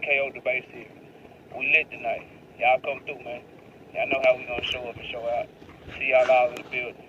KO debate series. We lit tonight. Y'all come through, man. Y'all know how we gonna show up and show out. See y'all all in the building.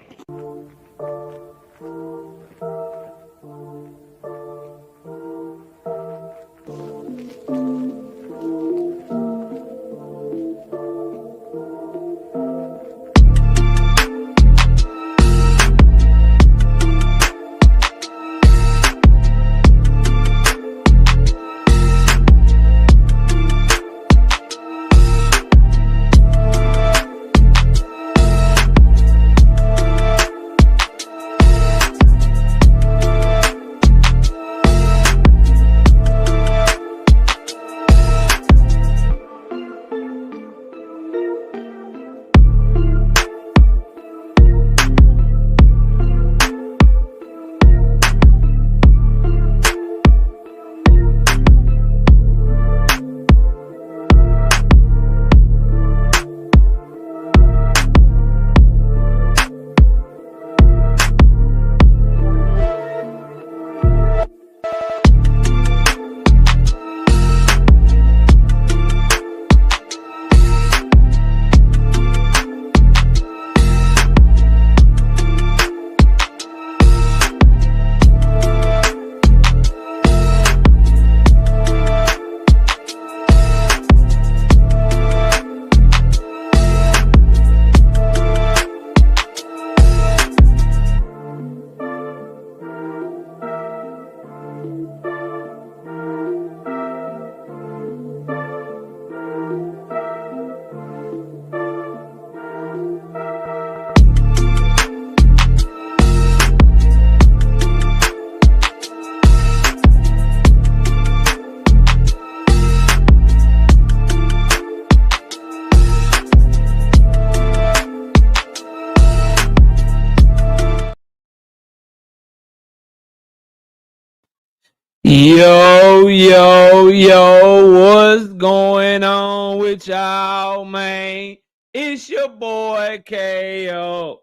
Yo, what's going on with y'all, man? It's your boy KO.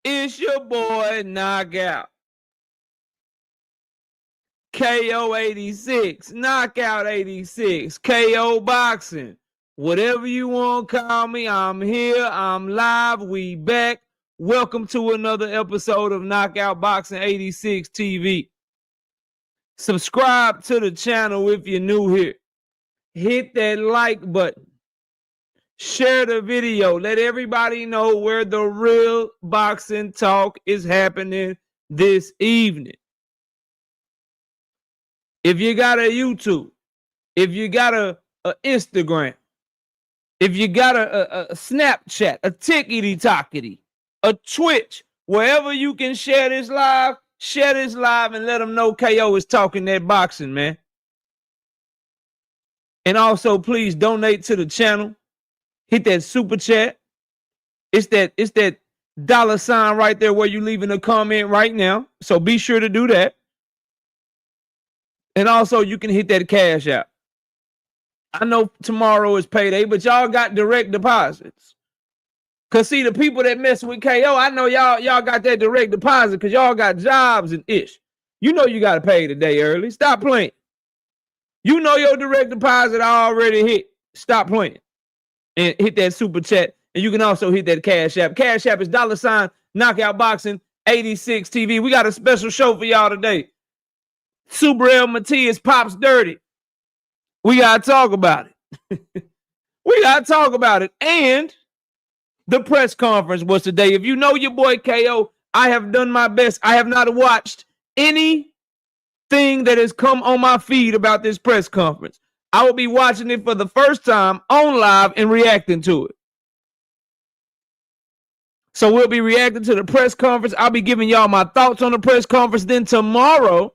It's your boy Knockout. KO 86, Knockout 86, KO Boxing. Whatever you want to call me, I'm here, I'm live, we back. Welcome to another episode of Knockout Boxing 86 TV. Subscribe to the channel if you're new here. Hit that like button. Share the video. Let everybody know where the real boxing talk is happening this evening. If you got a YouTube, if you got a Instagram, if you got a Snapchat, a tickety-tockety, a Twitch, wherever you can share this live and let them know KO is talking that boxing, man. And also, please donate to the channel. Hit that super chat. It's that $ right there where you leaving a comment right now. So be sure to do that. And also, you can hit that cash app. I know tomorrow is payday, but y'all got direct deposits. Cause see, the people that mess with KO, I know y'all got that direct deposit because y'all got jobs and ish. You know you got to pay today early. Stop playing. You know your direct deposit already hit. Stop playing. And hit that super chat. And you can also hit that cash app. Cash app is $ Knockout Boxing 86 TV. We got a special show for y'all today. Subriel Matias pops dirty. We got to talk about it. We got to talk about it. And the press conference was today. If you know your boy KO, I have done my best. I have not watched anything that has come on my feed about this press conference. I will be watching it for the first time on live and reacting to it. So we'll be reacting to the press conference. I'll be giving y'all my thoughts on the press conference. Then tomorrow,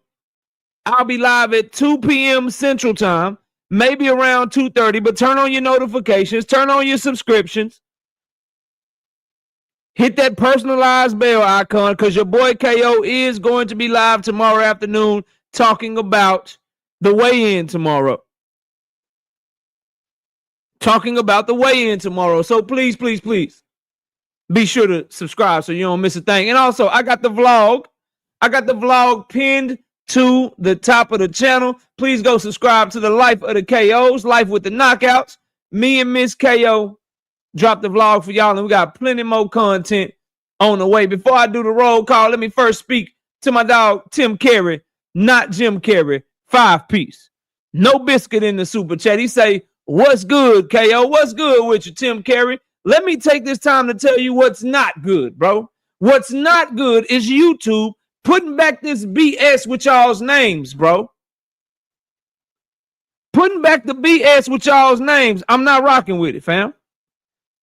I'll be live at 2 p.m. Central Time, maybe around 2:30, but turn on your notifications, turn on your subscriptions. Hit that personalized bell icon because your boy KO is going to be live tomorrow afternoon talking about the weigh-in tomorrow. Talking about the weigh-in tomorrow. So please, please, please be sure to subscribe so you don't miss a thing. And also, I got the vlog. I got the vlog pinned to the top of the channel. Please go subscribe to the Life of the KOs, Life with the Knockouts. Me and Miss KO dropped the vlog for y'all, and we got plenty more content on the way. Before I do the roll call, let me first speak to my dog, Tim Carey, not Jim Carrey, 5-piece. No biscuit in the super chat. He say, what's good, KO? What's good with you, Tim Carey? Let me take this time to tell you what's not good, bro. What's not good is YouTube putting back this BS with y'all's names, bro. Putting back the BS with y'all's names. I'm not rocking with it, fam.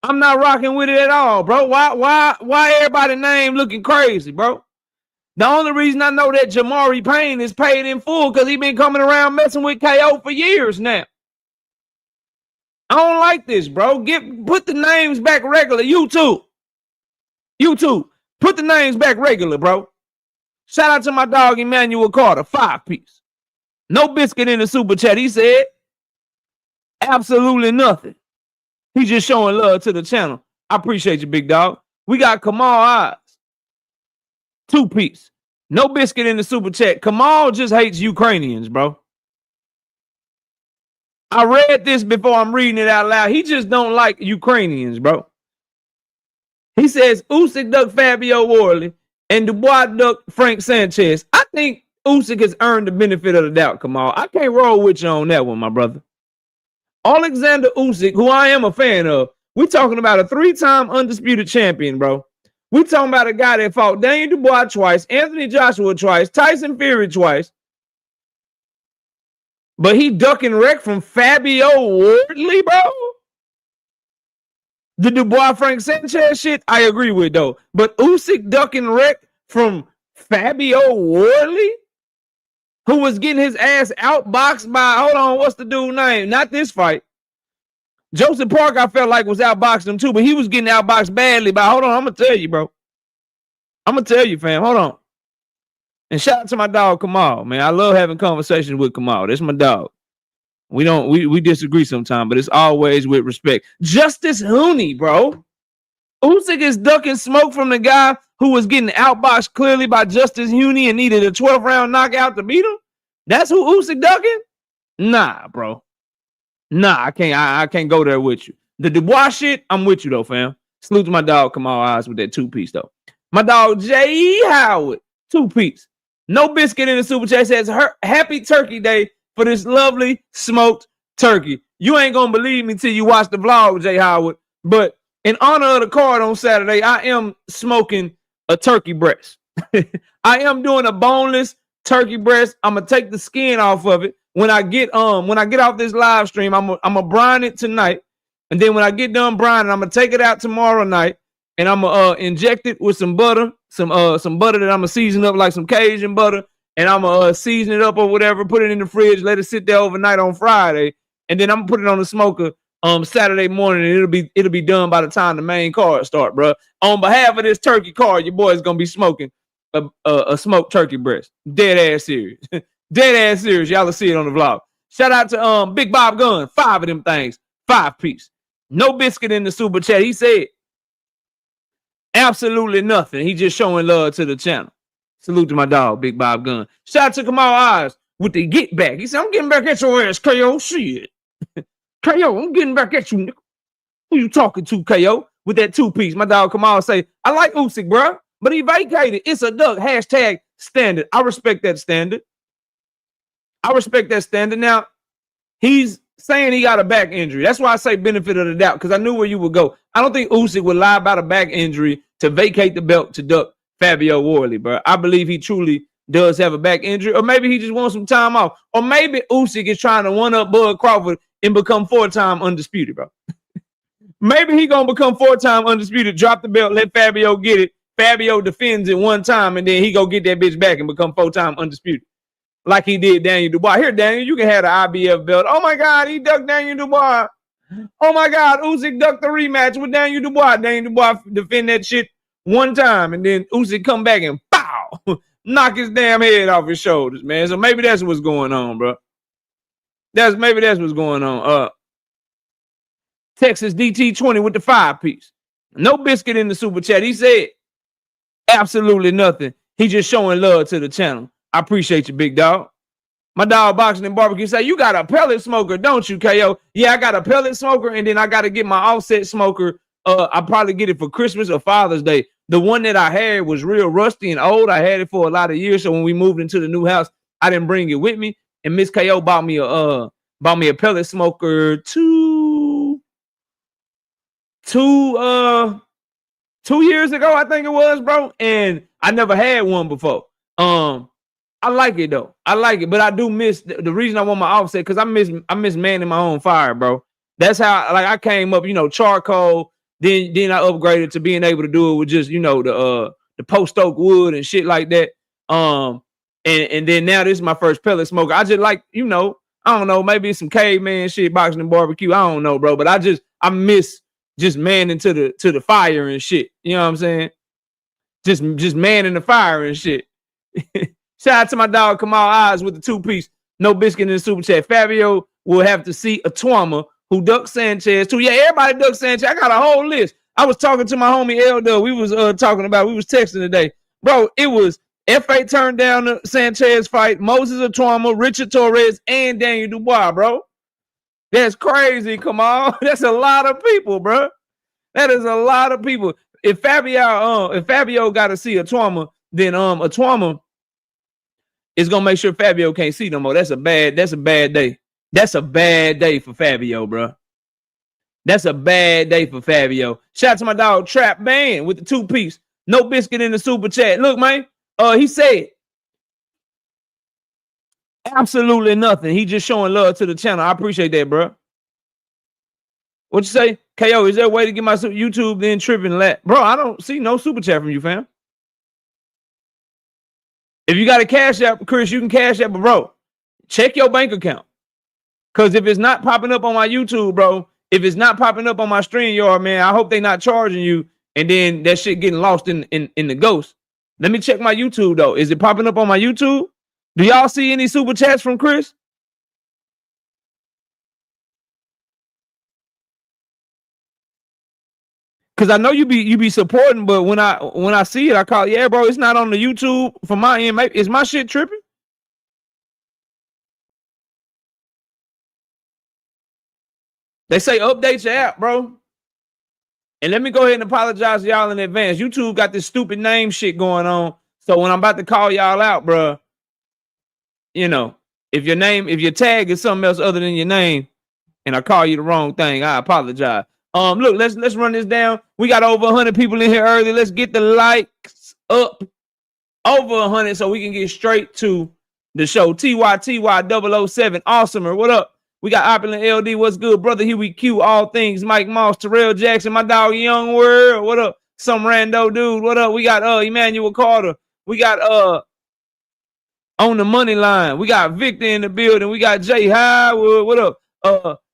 I'm not rocking with it at all, bro. Why everybody name looking crazy, bro? The only reason I know that Jamari Payne is paid in full because he been coming around messing with KO for years now. I don't like this, bro. Put the names back regular. YouTube, put the names back regular, bro. Shout out to my dog Emmanuel Carter, 5-piece. No biscuit in the super chat. He said absolutely nothing. He's just showing love to the channel. I appreciate you, big dog. We got Kamal Eyes, 2-piece. No biscuit in the super chat. Kamal just hates Ukrainians, bro. I read this before I'm reading it out loud. He just don't like Ukrainians, bro. He says Usyk ducked Fabio Worley and Dubois ducked Frank Sanchez. I think Usyk has earned the benefit of the doubt, Kamal. I can't roll with you on that one, my brother. Alexander Usyk, who I am a fan of, we're talking about a 3-time undisputed champion, bro. We're talking about a guy that fought Daniel Dubois twice, Anthony Joshua twice, Tyson Fury twice. But he ducking wreck from Fabio Wardley, bro. The Dubois Frank Sanchez shit, I agree with, though. But Usyk ducking wreck from Fabio Wardley, who was getting his ass outboxed by, hold on, what's the dude's name? Not this fight. Joseph Park, I felt like was outboxing him too, but he was getting outboxed badly by, hold on, I'm going to tell you, bro. I'm going to tell you, fam. Hold on. And shout out to my dog, Kamal, man. I love having conversations with Kamal. That's my dog. We disagree sometimes, but it's always with respect. Justice Hooney, bro. Usyk is ducking smoke from the guy who was getting outboxed clearly by Justice Hooney and needed a 12th round knockout to beat him. That's who Usyk ducking? Nah, bro. Nah, I can't go there with you. The Dubois shit, I'm with you though, fam. Salute to my dog Kamal Eyes with that 2-piece though. My dog J. Howard, 2-piece. No biscuit in the super chat says happy turkey day for this lovely smoked turkey. You ain't gonna believe me till you watch the vlog, J. Howard. But in honor of the card on Saturday, I am smoking a turkey breast. I am doing a boneless turkey breast. I'm gonna take the skin off of it. When I get off this live stream, I'm gonna brine it tonight. And then when I get done brining, I'm gonna take it out tomorrow night and I'm gonna inject it with some butter, some butter that I'm gonna season up like some Cajun butter, and I'm gonna season it up or whatever, put it in the fridge, let it sit there overnight on Friday, and then I'm gonna put it on the smoker Saturday morning, and it'll be done by the time the main card start, bro. On behalf of this turkey card, your boy is gonna be smoking a smoked turkey breast. Dead ass serious. Dead ass serious. Y'all will see it on the vlog. Shout out to Big Bob Gunn. 5 of them things. 5-piece. No biscuit in the super chat. He said absolutely nothing. He just showing love to the channel. Salute to my dog, Big Bob Gunn. Shout out to Kamal Eyes with the get back. He said, I'm getting back at your ass, KO. Shit. KO, I'm getting back at you, nigga. Who you talking to, KO? With that 2-piece. My dog Kamal say, I like Usyk, bro, but he vacated. It's a duck. Hashtag standard. I respect that standard. I respect that standard. Now, he's saying he got a back injury. That's why I say benefit of the doubt, because I knew where you would go. I don't think Usyk would lie about a back injury to vacate the belt to duck Fabio Wardley, bro. I believe he truly does have a back injury, or maybe he just wants some time off, or maybe Usyk is trying to one-up Bud Crawford and become 4-time undisputed, bro. Maybe he gonna become 4-time undisputed, drop the belt, let Fabio get it. Fabio defends it one time, and then he go get that bitch back and become 4-time undisputed. Like he did Daniel Dubois. Here, Daniel, you can have the IBF belt. Oh, my God, he ducked Daniel Dubois. Oh, my God, Usyk ducked the rematch with Daniel Dubois. Daniel Dubois defend that shit one time, and then Usyk come back and pow, knock his damn head off his shoulders, man. So maybe that's what's going on, bro. Maybe that's what's going on. Texas DT20 with the 5-piece. No biscuit in the super chat. He said absolutely nothing. He just showing love to the channel. I appreciate you, big dog. My dog Boxing and Barbecue say, you got a pellet smoker, don't you, KO? Yeah, I got a pellet smoker, and then I got to get my offset smoker. I'll probably get it for Christmas or Father's Day. The one that I had was real rusty and old. I had it for a lot of years, so when we moved into the new house, I didn't bring it with me. And Miss KO bought me a pellet smoker 2 years ago, I think it was, bro. And I never had one before. I like it though. I like it, but I do miss the reason I want my offset because I miss manning my own fire, bro. That's how like I came up, charcoal. Then I upgraded to being able to do it with just the post oak wood and shit like that. And then now this is my first pellet smoker. I just like I don't know, maybe it's some caveman shit, Boxing and Barbecue. I don't know, bro, but I miss just manning to the fire and shit. You know what I'm saying? Just manning the fire and shit. Shout out to my dog Kamal Eyes with the 2-piece. No biscuit in the super chat. Fabio will have to see a Twama who ducked Sanchez too. Yeah, everybody ducked Sanchez. I got a whole list. I was talking to my homie Eldo. We was texting today. Bro, it was F8 turned down the Sanchez fight, Moses Atwama, Richard Torres, and Daniel Dubois, bro. That's crazy, Kamal. That's a lot of people, bro. That is a lot of people. If Fabio got to see Atwama, then Atwama is gonna make sure Fabio can't see no more. That's a bad day. That's a bad day for Fabio, bro. That's a bad day for Fabio. Shout out to my dog Trap Band with the 2-piece. No biscuit in the super chat. Look, man. He said absolutely nothing. He just showing love to the channel. I appreciate that, bro. What you say? KO, is there a way to get my YouTube then tripping? Bro, I don't see no super chat from you, fam. If you got a Cash App, Chris, you can Cash App, but bro, check your bank account. Because if it's not popping up on my YouTube, bro, if it's not popping up on my StreamYard, man, I hope they not charging you and then that shit getting lost in the ghost. Let me check my YouTube, though. Is it popping up on my YouTube? Do y'all see any super chats from Chris? Cause I know you be supporting, but when I see it, I call, yeah, bro, it's not on the YouTube from my end. Maybe, is my shit tripping? They say update your app, bro. And let me go ahead and apologize to y'all in advance. YouTube got this stupid name shit going on. So when I'm about to call y'all out, bro, if your tag is something else other than your name, and I call you the wrong thing, I apologize. Look, let's run this down. We got over 100 people in here early. Let's get the likes up over 100 so we can get straight to the show. TYTY007, awesomer. What up? We got Opulent LD. What's good, brother? Here we Q. All things. Mike Moss, Terrell Jackson, my dog Young World. What up? Some rando dude. What up? We got Emmanuel Carter. We got on the money line. We got Victor in the building. We got Jay Highwood. What up?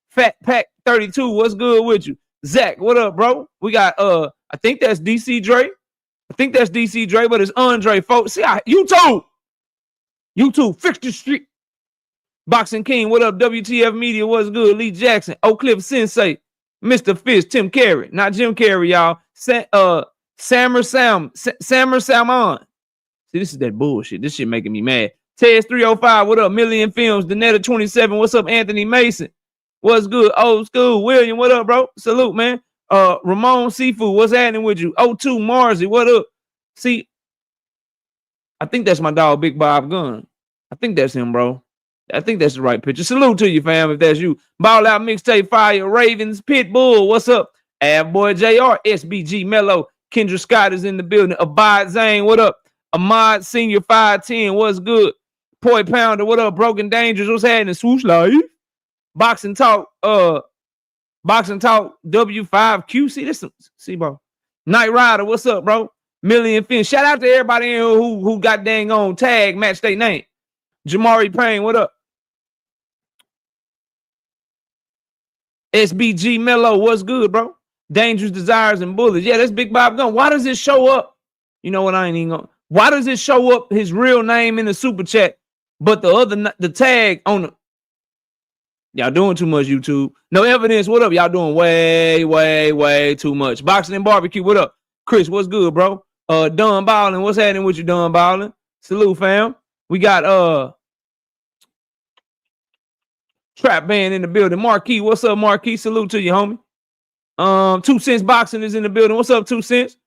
Fat Pack 32. What's good with you? Zach, what up, bro? We got I think that's DC Dre. But it's Andre, folks. See, YouTube, fix the street. Boxing King, what up? WTF Media, what's good? Lee Jackson, Oak Cliff Sensei, Mr. Fish, Tim Carey, not Jim Carrey, y'all. Sammer Salmon. See, this is that bullshit. This shit making me mad. Tez 305, what up? Million Films, Danetta 27, what's up? Anthony Mason. What's good? Old school. William, what up, bro? Salute, man. Ramon Seafood, what's happening with you? O2 Marzi, what up? See, I think that's my dog, Big Bob Gunn. I think that's him, bro. I think that's the right picture. Salute to you, fam, if that's you. Ball Out Mixtape Fire, Ravens, Pitbull, what's up? Boy JR, SBG Mello, Kendra Scott is in the building. Abad Zane, what up? Ahmad Senior 510, what's good? Poi Pounder, what up? Broken Dangerous, what's happening? Swoosh Life. Boxing Talk W5QC. See, bro. Night Rider, what's up, bro? Million Finn. Shout out to everybody in here who got dang on tag, match their name. Jamari Payne, what up? SBG Mello, what's good, bro? Dangerous Desires and Bullets. Yeah, that's Big Bob Gunn. Why does it show up? You know what? I ain't even gonna. Why does it show up his real name in the super chat, but the tag on the. Y'all doing too much, YouTube. No evidence. What up? Y'all doing way too much. Boxing and Barbecue. What up? Chris, what's good, bro? Don Ballin. What's happening with you, Don Ballin? Salute, fam. We got Trap Band in the building. Marquis, what's up, Marquis? Salute to you, homie. 2 Cents Boxing is in the building. What's up, 2 Cents?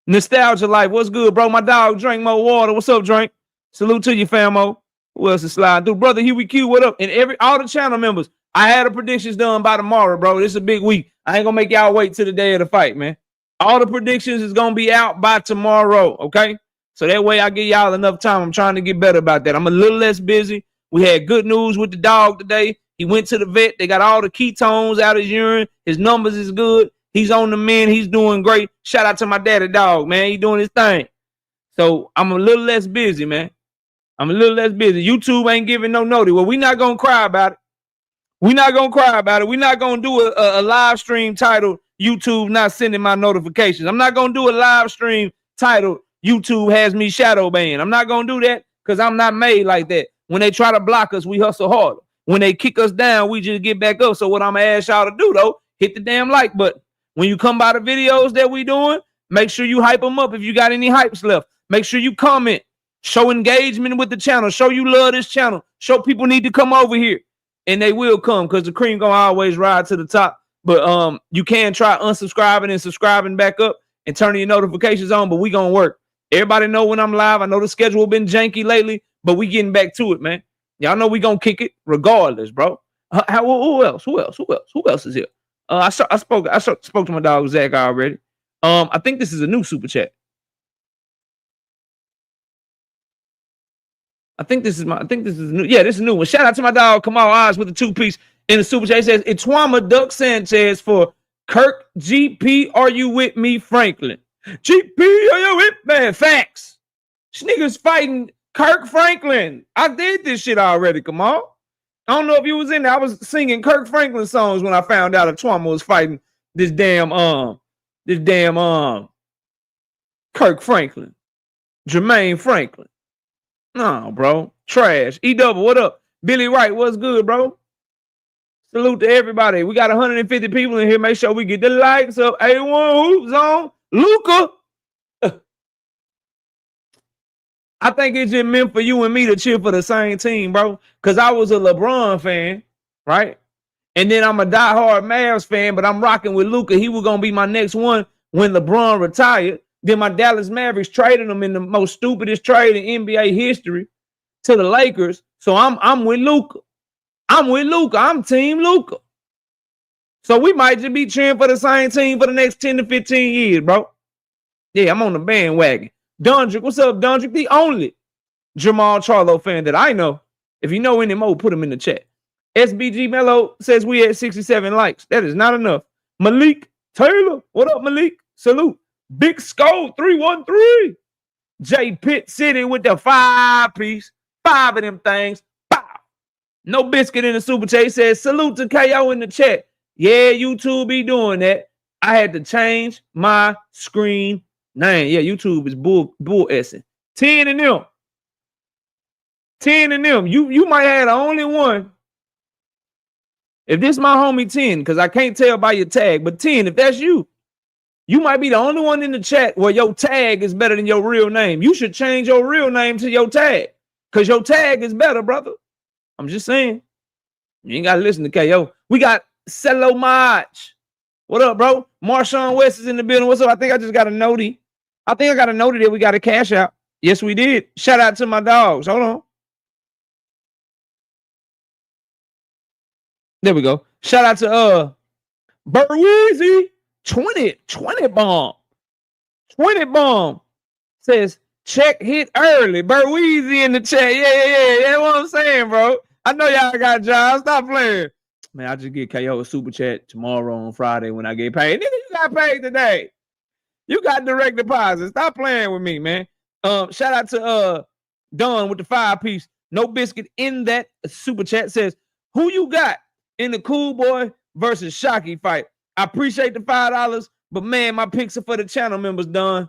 Nostalgia Life, what's good, bro? My dog Drink More Water. What's up, Drink? Salute to you, famo. Who else is sliding through? Brother Huey Q, what up? And all the channel members. I had the predictions done by tomorrow, bro. This is a big week. I ain't gonna make y'all wait till the day of the fight, man. All the predictions is gonna be out by tomorrow, okay? So that way I give y'all enough time. I'm trying to get better about that. I'm a little less busy. We had good news with the dog today. He went to the vet. They got all the ketones out of his urine. His numbers is good. He's on the mend. He's doing great. Shout out to my daddy dog, man. He doing his thing. So I'm a little less busy, man. I'm a little less busy. YouTube ain't giving no notice. Well, we not going to cry about it. We're not going to cry about it. We're not going to do a live stream titled YouTube not sending my notifications. I'm not going to do a live stream titled YouTube has me shadow banned. I'm not going to do that because I'm not made like that. When they try to block us, we hustle harder. When they kick us down, we just get back up. So what I'm going to ask y'all to do, though, hit the damn like button. When you come by the videos that we doing, make sure you hype them up if you got any hypes left. Make sure you comment. Show engagement with the channel. Show you love this channel. Show people need to come over here. And they will come because the cream gonna always ride to the top. But you can try unsubscribing and subscribing back up and turning your notifications on, but we gonna work. Everybody know when I'm live. I know the schedule been janky lately, but we getting back to it, man. Y'all know we gonna kick it regardless, bro. Who else? Who else is here? I spoke to my dog Zach already. I think this is a new super chat. I think this is new. Yeah, this is a new one. Shout out to my dog Kamal Oz with the 2-piece in the super chat. It says Itwama Duck Sanchez for Kirk GP. Are you with me, Franklin? GP, are you with me? Facts. This nigga's fighting Kirk Franklin. I did this shit already, Kamal. I don't know if you was in there. I was singing Kirk Franklin songs when I found out Itwama was fighting this damn Kirk Franklin, Jermaine Franklin. No, bro. Trash. E-Double, what up? Billy Wright, what's good, bro? Salute to everybody. We got 150 people in here. Make sure we get the likes up. A1 Hoop Zone. Luca. I think it's just meant for you and me to cheer for the same team, bro. Because I was a LeBron fan, right? And then I'm a diehard Mavs fan, but I'm rocking with Luca. He was going to be my next one when LeBron retired. Then my Dallas Mavericks traded him in the most stupidest trade in NBA history to the Lakers. So I'm with Luca. I'm Team Luca. So we might just be cheering for the same team for the next 10 to 15 years, bro. Yeah, I'm on the bandwagon. Dondrick, what's up, Dondrick? The only Jamal Charlo fan that I know. If you know any more, put him in the chat. SBG Mello says we had 67 likes. That is not enough. Malik Taylor, what up, Malik? Salute. Big Skull 313. J Pitt City with the 5-piece. 5 of them things. Bow. No Biscuit in the super chat. Says salute to KO in the chat. Yeah, YouTube be doing that. I had to change my screen name. Yeah, YouTube is bull essing. 10 and them. 10 and them. You might have the only one. If this my homie 10, because I can't tell by your tag, but 10, if that's you, you might be the only one in the chat where your tag is better than your real name. You should change your real name to your tag because your tag is better, brother. I'm just saying. You ain't got to listen to KO. We got Cello March. What up, bro? Marshawn West is in the building. What's up? I think I just got a notie. I think I got a notie that we got a cash out. Yes, we did. Shout out to my dogs. Hold on. There we go. Shout out to Burweezy. 20 bomb. 20 bomb. Says check hit early. Burweezy in the chat. Yeah. That's what I'm saying, bro. I know y'all got jobs. Stop playing. Man, I just get KO a super chat tomorrow on Friday when I get paid. Nigga, you got paid today. You got direct deposit. Stop playing with me, man. Shout out to Don with the 5-piece. No Biscuit in that super chat says, who you got in the Cool Boy versus Shockey fight? I appreciate the $5, but man, my picks are for the channel members, Don.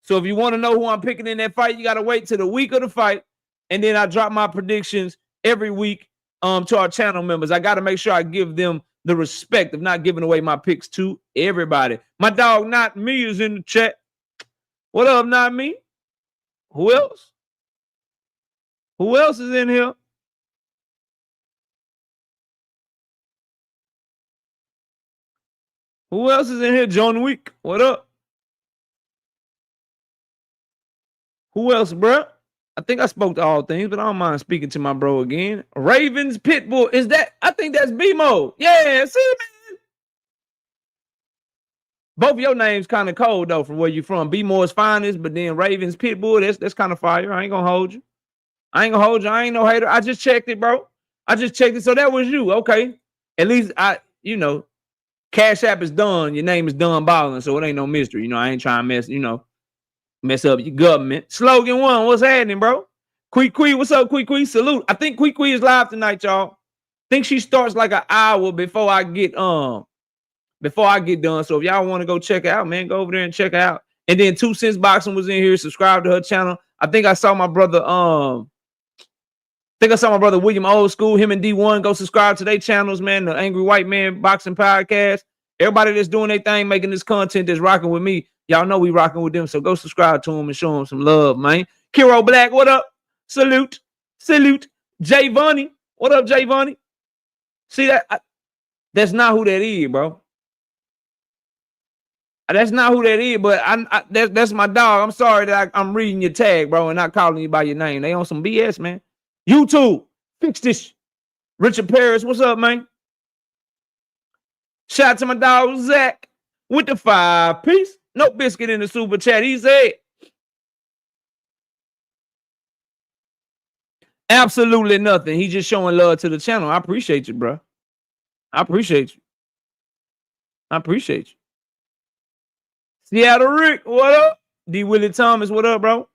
So if you want to know who I'm picking in that fight, you got to wait till the week of the fight. And then I drop my predictions every week to our channel members. I got to make sure I give them the respect of not giving away my picks to everybody. My dog, Not Me, is in the chat. What up, Not Me? Who else? Who else is in here? Who else is in here? John Wick. What up? Who else, bro? I think I spoke to all things, but I don't mind speaking to my bro again. Ravens Pitbull. Is that? I think that's B-Mo. Yeah, see, man. Both your names kind of cold, though, from where you from. B-More's Finest, but then Ravens Pitbull, that's kind of fire. I ain't going to hold you. I ain't no hater. I just checked it, bro. I just checked it. So that was you. Okay. At least Cash App is done. Your name is done balling, so it ain't no mystery. I ain't trying to mess up your government. Slogan 1, what's happening, bro? Quee, what's up, Quee? Salute. I think Quee is live tonight, y'all. Think she starts like an hour before I get done. So if y'all want to go check it out, man, go over there and check it out. And then 2 Cents Boxing was in here. Subscribe to her channel. I think I saw my brother. William Old School. Him and D1 go subscribe to their channels, man. The Angry White Man Boxing Podcast. Everybody that's doing their thing, making this content, that's rocking with me. Y'all know we rocking with them, so go subscribe to them and show them some love, man. Kiro Black, what up? Salute. Jay Vonnie, what up, Jay Vonnie? See that? That's not who that is, bro. That's not who that is, but that's my dog. I'm sorry that I'm reading your tag, bro, and not calling you by your name. They on some BS, man. YouTube, fix this. Richard Paris, what's up, man? Shout out to my dog, Zach, with the 5-piece. No biscuit in the super chat. He said, absolutely nothing. He just showing love to the channel. I appreciate you, bro. I appreciate you. Seattle Rick, what up? D. Willie Thomas, what up, bro?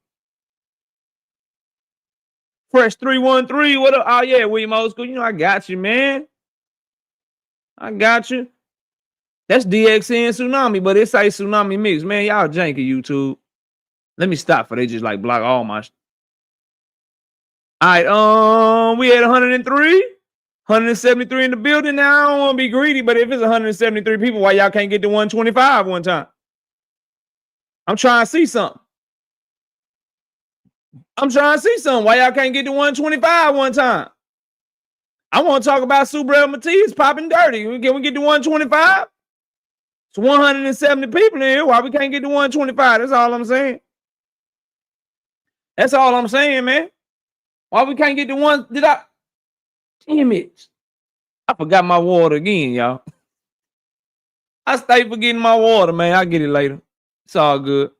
Fresh 313, what up? Oh, yeah, William Old School. I got you, man. I got you. That's DXN Tsunami, but it say Tsunami Mix. Man, y'all janky, YouTube. Let me stop for they just like block all my. All right, we had 103, 173 in the building. Now I don't want to be greedy, but if it's 173 people, why y'all can't get to 125 one time? I'm trying to see something. Why y'all can't get to 125 one time? I want to talk about Subriel Matias popping dirty. Can we get to 125? It's 170 people in here. Why we can't get to 125? That's all I'm saying. Man. Why we can't get to one? Damn it. I forgot my water again, y'all. I stay forgetting my water, man. I'll get it later. It's all good.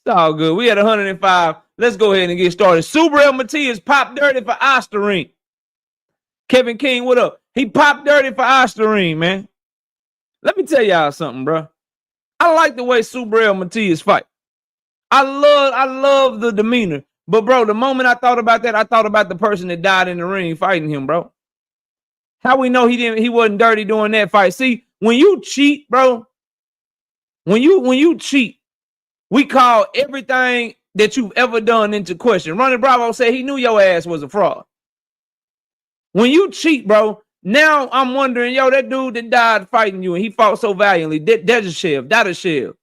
We had 105. Let's go ahead and get started. Subriel Matias popped dirty for Osterine. Kevin King, what up? He popped dirty for Osterine, man. Let me tell y'all something, bro. I like the way Subriel Matias fight. I love the demeanor. But, bro, the moment I thought about that, I thought about the person that died in the ring fighting him, bro. How we know he wasn't dirty during that fight? See, when you cheat, bro, when you cheat, we call everything that you've ever done into question. Ronnie Bravo said he knew your ass was a fraud. When you cheat, bro, now I'm wondering, that dude that died fighting you and he fought so valiantly, Dadashev.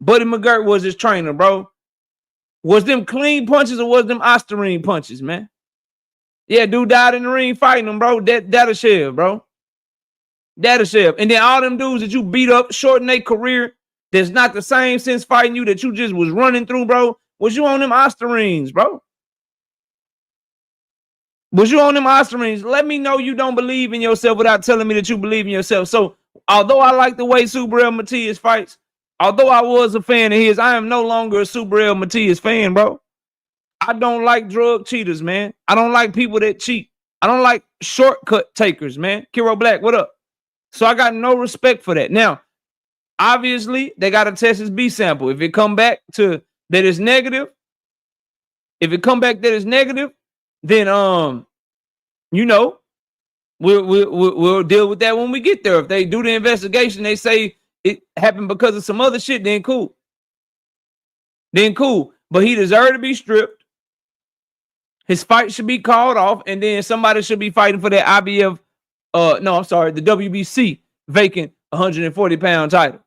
Buddy McGirt was his trainer, bro. Was them clean punches or was them Osterine punches, man? Yeah, dude died in the ring fighting him, bro. Dadashev, bro. Dadashev. And then all them dudes that you beat up, shorten their career, that's not the same since fighting you that you just was running through, bro. Was you on them Osterines, bro? Let me know you don't believe in yourself without telling me that you believe in yourself. So, although I like the way Subriel Matias fights, although I was a fan of his, I am no longer a Subriel Matias fan, bro. I don't like drug cheaters, man. I don't like people that cheat. I don't like shortcut takers, man. Kiro Black, what up? So I got no respect for that. Now, obviously, they got to test his B sample. If it come back to that is negative, then we'll deal with that when we get there. If they do the investigation, they say it happened because of some other shit, then cool. But he deserved to be stripped. His fight should be called off, and then somebody should be fighting for that the WBC vacant 140-pound title.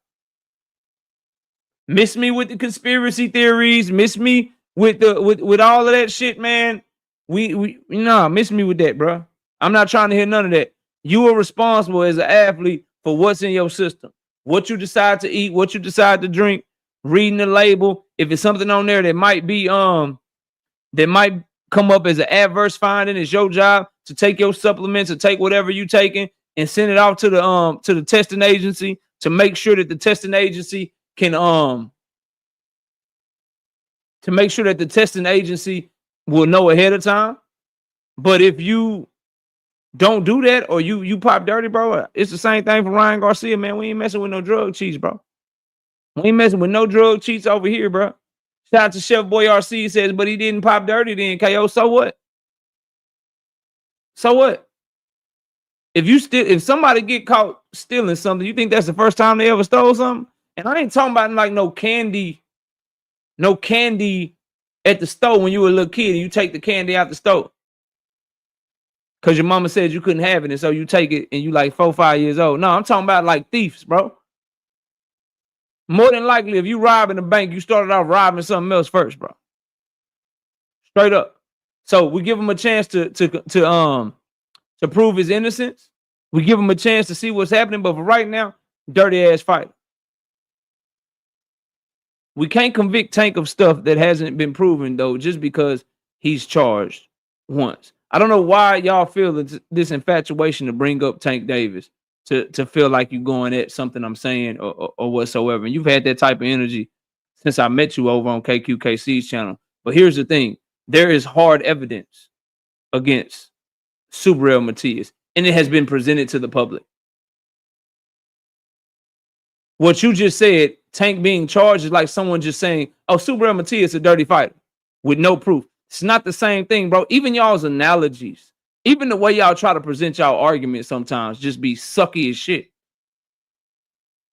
Miss me with the conspiracy theories. Miss me with all of that shit, man. We miss me with that, bro. I'm not trying to hear none of that. You are responsible as an athlete for what's in your system, what you decide to eat, what you decide to drink, reading the label. If it's something on there that might be that might come up as an adverse finding, it's your job to take your supplements or take whatever you taking and send it off to the testing agency to make sure that the testing agency can to make sure that the testing agency will know ahead of time. But if you don't do that or you pop dirty, bro, it's the same thing for Ryan Garcia, man. We ain't messing with no drug cheats, bro. We ain't messing with no drug cheats over here, bro. Shout out to Chef Boy RC, says, but he didn't pop dirty then, KO. So what? So what? If somebody get caught stealing something, you think that's the first time they ever stole something? And I ain't talking about like no candy at the store when you were a little kid and you take the candy out the store because your mama said you couldn't have it, and so you take it and you like 4, 5 years old. No, I'm talking about like thieves, bro. More than likely, if you robbing a bank, you started off robbing something else first, bro. Straight up. So we give him a chance to prove his innocence. We give him a chance to see what's happening, but for right now, dirty ass fighter. We can't convict Tank of stuff that hasn't been proven, though, just because he's charged once. I don't know why y'all feel this infatuation to bring up Tank Davis to feel like you're going at something I'm saying or whatsoever. And you've had that type of energy since I met you over on KQKC's channel. But here's the thing. There is hard evidence against Subriel Matias, and it has been presented to the public. What you just said, Tank being charged, is like someone just saying, oh, Subriel Matias is a dirty fighter with no proof. It's not the same thing, bro. Even y'all's analogies, even the way y'all try to present y'all arguments sometimes just be sucky as shit.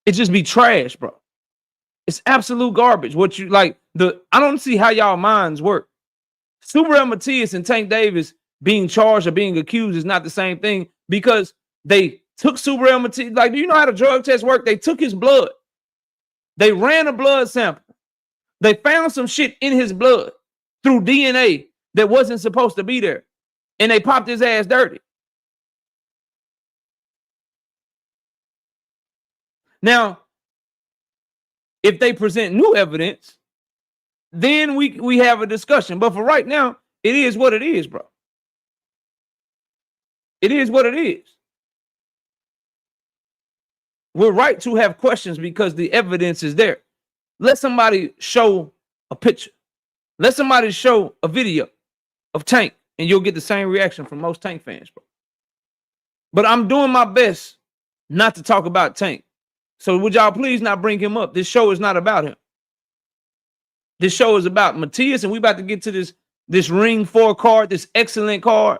It just be trash, bro. It's absolute garbage. I don't see how y'all minds work. Subriel Matias and Tank Davis being charged or being accused is not the same thing because they took Subriel Matias. Like, do you know how the drug test work? They took his blood. They ran a blood sample. They found some shit in his blood through DNA that wasn't supposed to be there. And they popped his ass dirty. Now, if they present new evidence, then we have a discussion. But for right now, it is what it is, bro. It is what it is. We're right to have questions because the evidence is there. Let somebody show a picture. Let somebody show a video of Tank, and you'll get the same reaction from most Tank fans, bro. But I'm doing my best not to talk about Tank. So would y'all please not bring him up? This show is not about him. This show is about Matias, and we about to get to this Ring 4 card, this excellent card.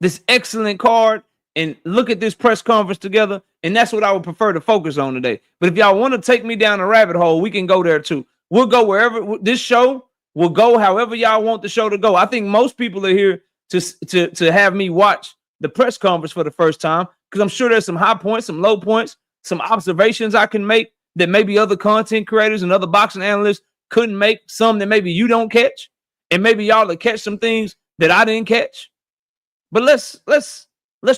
This excellent card, and look at this press conference together, and that's what I would prefer to focus on today. But if y'all want to take me down a rabbit hole, we can go there too. We'll go wherever. This show will go however y'all want the show to go. I think most people are here to have me watch the press conference for the first time because I'm sure there's some high points, some low points, some observations I can make that maybe other content creators and other boxing analysts couldn't make, some that maybe you don't catch, and maybe y'all will catch some things that I didn't catch. But let's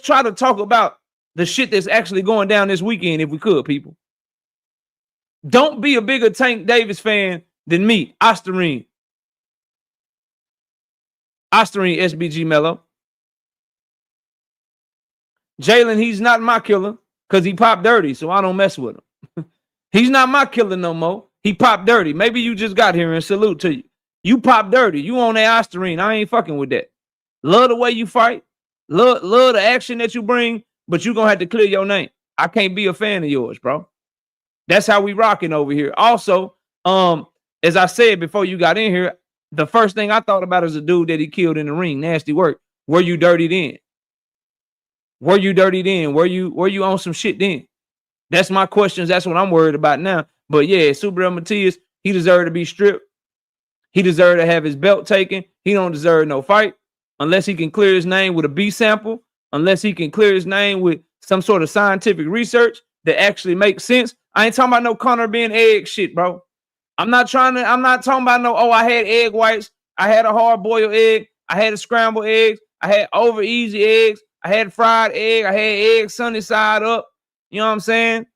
try to talk about the shit that's actually going down this weekend if we could, people. Don't be a bigger Tank Davis fan than me, Osterine SBG Mello. Jalen, he's not my killer because he popped dirty, so I don't mess with him. He's not my killer no more. He popped dirty. Maybe you just got here and salute to you. You popped dirty. You on that Osterine. I ain't fucking with that. Love the way you fight. Love the action that you bring, but you're going to have to clear your name. I can't be a fan of yours, bro. That's how we rocking over here. Also, as I said before you got in here, the first thing I thought about is a dude that he killed in the ring. Nasty work. Were you dirty then? Were you dirty then? Were you on some shit then? That's my questions. That's what I'm worried about now. But yeah, Subriel Matias, he deserved to be stripped. He deserved to have his belt taken. He don't deserve no fight unless he can clear his name with a B sample, unless he can clear his name with some sort of scientific research that actually makes sense. I ain't talking about no Conor being egg shit, bro. I'm not talking about no, oh, I had egg whites. I had a hard-boiled egg. I had a scrambled eggs. I had over easy eggs. I had fried egg. I had egg sunny side up. You know what I'm saying?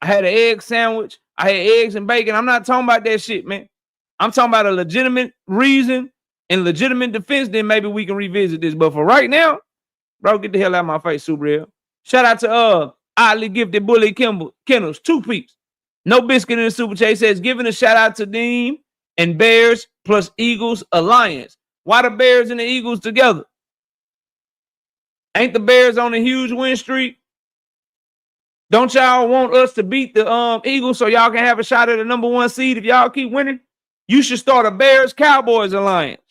I had an egg sandwich. I had eggs and bacon. I'm not talking about that shit, man. I'm talking about a legitimate reason and legitimate defense. Then maybe we can revisit this. But for right now, bro, get the hell out of my face, Subriel. Shout out to oddly gifted Bully Kennels, 2 peeps. No biscuit in the super chat. He says, giving a shout out to Deem and Bears plus Eagles Alliance. Why the Bears and the Eagles together? Ain't the Bears on a huge win streak? Don't y'all want us to beat the Eagles so y'all can have a shot at the #1 seed if y'all keep winning? You should start a Bears-Cowboys Alliance.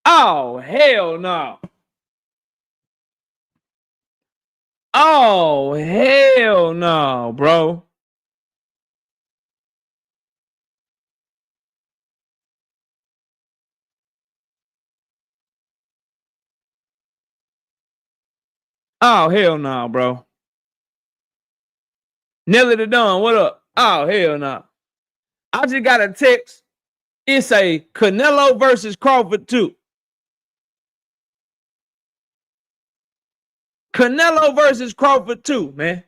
Oh, hell no. Oh, hell no, bro. Oh, hell no, bro. Nelly the Don, what up? Oh, hell no. I just got a text. It's a Canelo versus Crawford 2. Canelo versus Crawford 2, man.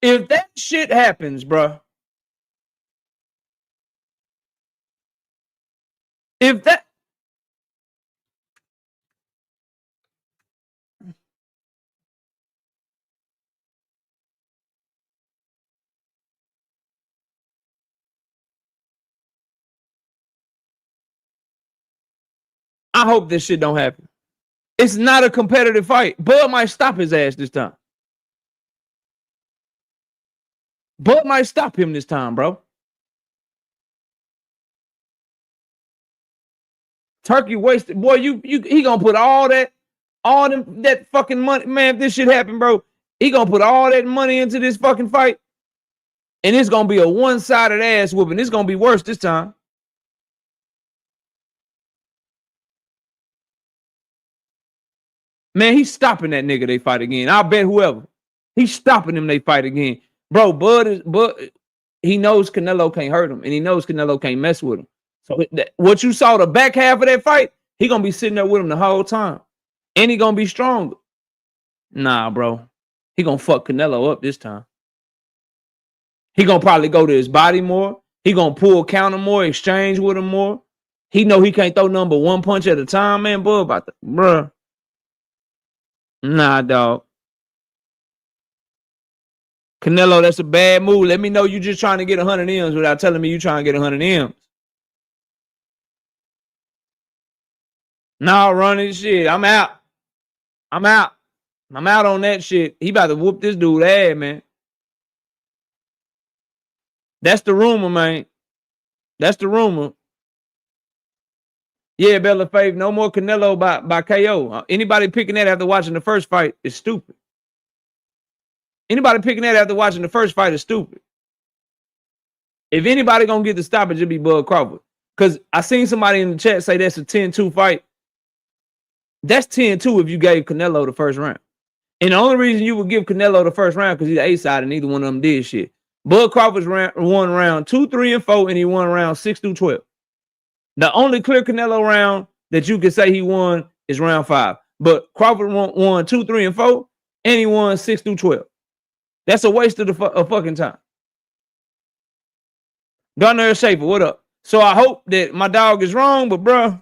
If that shit happens, bro. If that... I hope this shit don't happen. It's not a competitive fight. Bud might stop his ass this time. Bud might stop him this time, bro. Turkey wasted. Boy, he gonna put all that fucking money. Man, if this shit happen, bro, he gonna put all that money into this fucking fight. And it's gonna be a one-sided ass whooping. It's gonna be worse this time. Man, he's stopping that nigga they fight again. I'll bet whoever. He's stopping them they fight again. Bro, Bud, he knows Canelo can't hurt him. And he knows Canelo can't mess with him. So what you saw the back half of that fight, he gonna be sitting there with him the whole time. And he gonna be stronger. Nah, bro. He gonna fuck Canelo up this time. He gonna probably go to his body more. He gonna pull counter more, exchange with him more. He know he can't throw number one punch at a time, man. Bud about the bruh. Nah, dog. Canelo, that's a bad move. Let me know you just trying to get 100 M's without telling me you trying to get 100 M's. Nah, running shit. I'm out. I'm out on that shit. He about to whoop this dude ass, man. That's the rumor, man. That's the rumor. Yeah, Bella Faith, no more Canelo by KO. Anybody picking that after watching the first fight is stupid. Anybody picking that after watching the first fight is stupid. If anybody gonna get the stoppage, it'll be Bud Crawford. Because I seen somebody in the chat say that's a 10-2 fight. That's 10-2 if you gave Canelo the first round. And the only reason you would give Canelo the first round because he's the A-side and neither one of them did shit. Bud Crawford won round 2, 3, and 4, and he won round 6 through 12. The only clear Canelo round that you could say he won is round 5. But Crawford won 2, 3, and 4, and he won 6 through 12. That's a waste of fucking time. Gunnar Schaefer, what up? So I hope that my dog is wrong, but bro.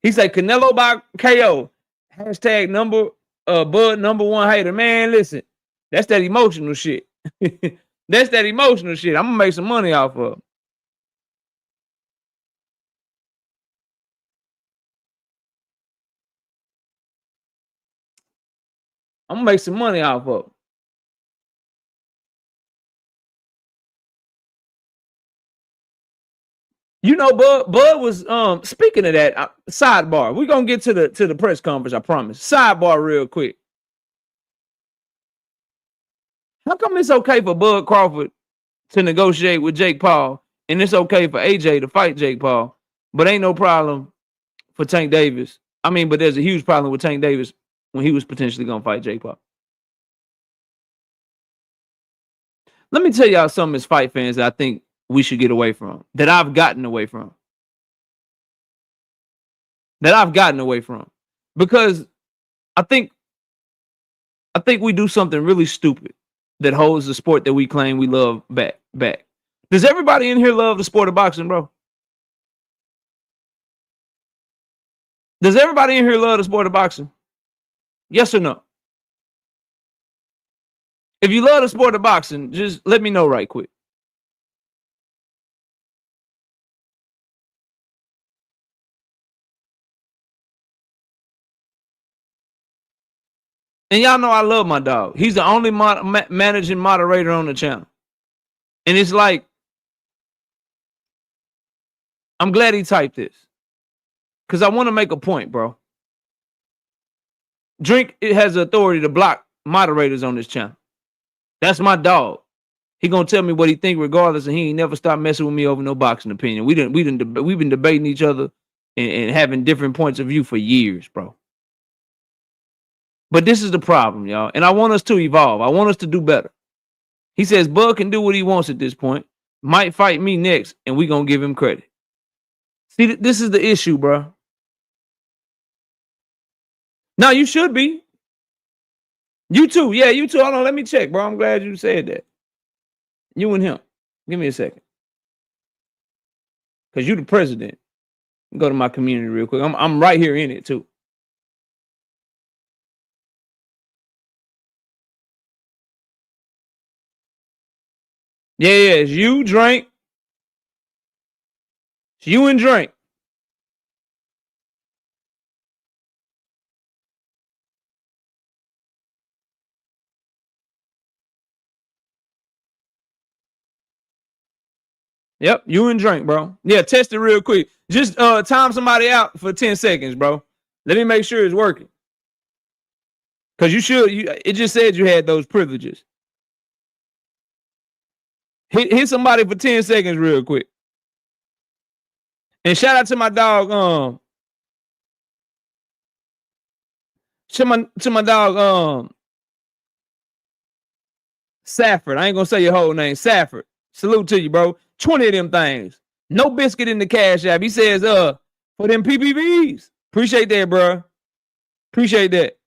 He said Canelo by KO. Hashtag Bud #1 hater. Man, listen. That's that emotional shit. That's that emotional shit. I'm gonna make some money off of. I'm gonna make some money off of. You know, Bud was speaking of that. Sidebar. We're gonna get to the press conference, I promise. Sidebar real quick. How come it's okay for Bud Crawford to negotiate with Jake Paul, and it's okay for AJ to fight Jake Paul, but ain't no problem for Tank Davis? I mean, but there's a huge problem with Tank Davis when he was potentially gonna fight Jake Paul. Let me tell y'all something as fight fans that I think we should get away from, that I've gotten away from. Because I think we do something really stupid that holds the sport that we claim we love back. Does everybody in here love the sport of boxing, bro? Does everybody in here love the sport of boxing? Yes or no? If you love the sport of boxing, just let me know right quick. And y'all know I love my dog. He's the only managing moderator on the channel. And it's like, I'm glad he typed this. Because I want to make a point, bro. Drink, it has the authority to block moderators on this channel. That's my dog. He gonna tell me what he think regardless, and he ain't never stopped messing with me over no boxing opinion. We've been debating each other and having different points of view for years, bro. But this is the problem, y'all. And I want us to evolve. I want us to do better. He says Bud can do what he wants at this point. Might fight me next, and we gonna give him credit. See, this is the issue, bro. Now you should be. You too. Yeah, you too. Hold on, let me check, bro. I'm glad you said that. You and him. Give me a second. Because you the president. Go to my community real quick. I'm right here in it too. Yeah, it's you, Drink. It's you and Drink. Yep, you and Drink, bro. Yeah, test it real quick. Just time somebody out for 10 seconds, bro. Let me make sure it's working. Because you should. It just said you had those privileges. Hit somebody for 10 seconds real quick. And shout out to my dog, to my dog, Safford. I ain't gonna say your whole name. Safford. Salute to you, bro. 20 of them things. No biscuit in the cash app. He says, for them PPVs. Appreciate that, bro. Appreciate that.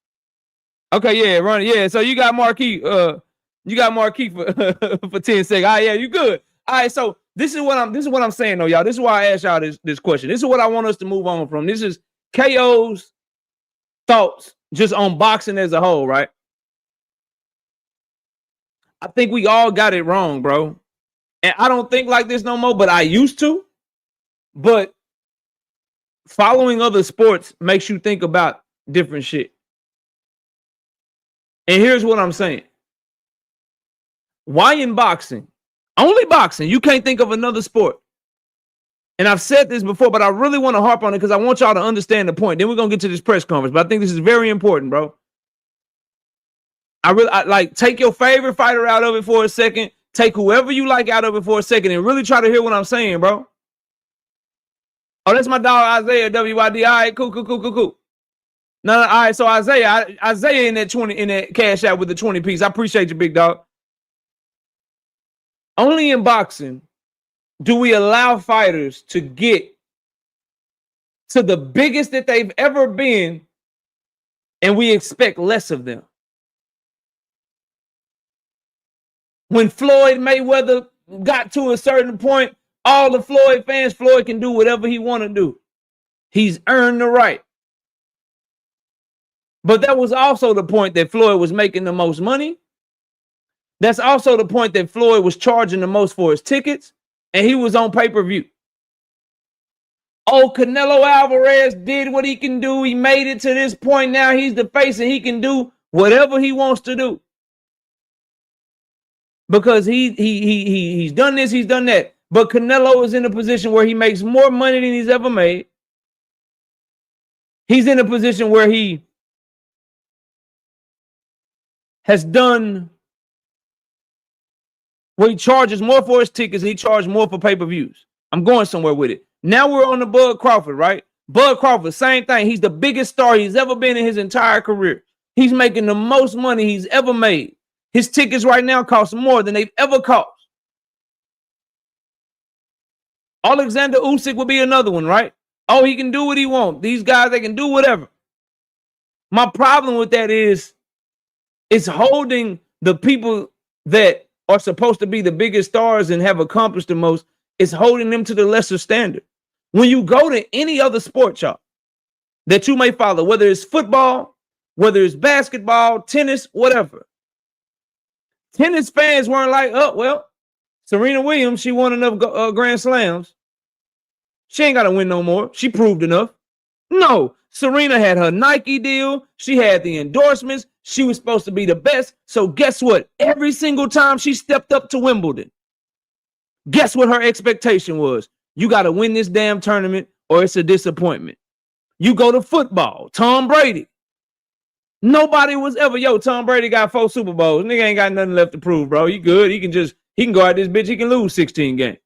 Okay, yeah, run it. Yeah, so you got Marquis. You got Marquis for for 10 seconds. All right, yeah, you good. All right, so this is what I'm saying though, y'all. This is why I asked y'all this question. This is what I want us to move on from. This is KO's thoughts just on boxing as a whole, right? I think we all got it wrong, bro. And I don't think like this no more, but I used to. But following other sports makes you think about different shit. And here's what I'm saying. Why in boxing? Only boxing. You can't think of another sport. And I've said this before, but I really want to harp on it because I want y'all to understand the point. Then we're going to get to this press conference. But I think this is very important, bro. I like take your favorite fighter out of it for a second. Take whoever you like out of it for a second and really try to hear what I'm saying, bro. Oh, that's my dog Isaiah WYD. All right, cool. No, all right. So Isaiah in that 20 in that cash out with the 20 piece. I appreciate you, big dog. Only in boxing do we allow fighters to get to the biggest that they've ever been, and we expect less of them. When Floyd Mayweather got to a certain point, all the Floyd fans, Floyd can do whatever he want to do. He's earned the right. But that was also the point that Floyd was making the most money. That's also the point that Floyd was charging the most for his tickets, and he was on pay-per-view. Oh, Canelo Alvarez did what he can do. He made it to this point. Now he's the face, and he can do whatever he wants to do. Because he's done this, he's done that. But Canelo is in a position where he makes more money than he's ever made. He's in a position where he has done, where he charges more for his tickets, he charges more for pay-per-views. I'm going somewhere with it. Now we're on the Bud Crawford, right? Bud Crawford, same thing. He's the biggest star he's ever been in his entire career. He's making the most money he's ever made. His tickets right now cost more than they've ever cost. Alexander Usyk would be another one, right? Oh, he can do what he wants. These guys, they can do whatever. My problem with that is it's holding the people that are supposed to be the biggest stars and have accomplished the most, it's holding them to the lesser standard. When you go to any other sport, y'all, that you may follow, whether it's football, whether it's basketball, tennis, whatever. Tennis fans weren't like, oh, well, Serena Williams, she won enough Grand Slams. She ain't got to win no more. She proved enough. No, Serena had her Nike deal. She had the endorsements. She was supposed to be the best. So guess what? Every single time she stepped up to Wimbledon, guess what her expectation was? You got to win this damn tournament or it's a disappointment. You go to football, Tom Brady. Nobody was ever, Tom Brady got 4 Super Bowls. Nigga ain't got nothing left to prove, bro. He good. He can go out this bitch. He can lose 16 games.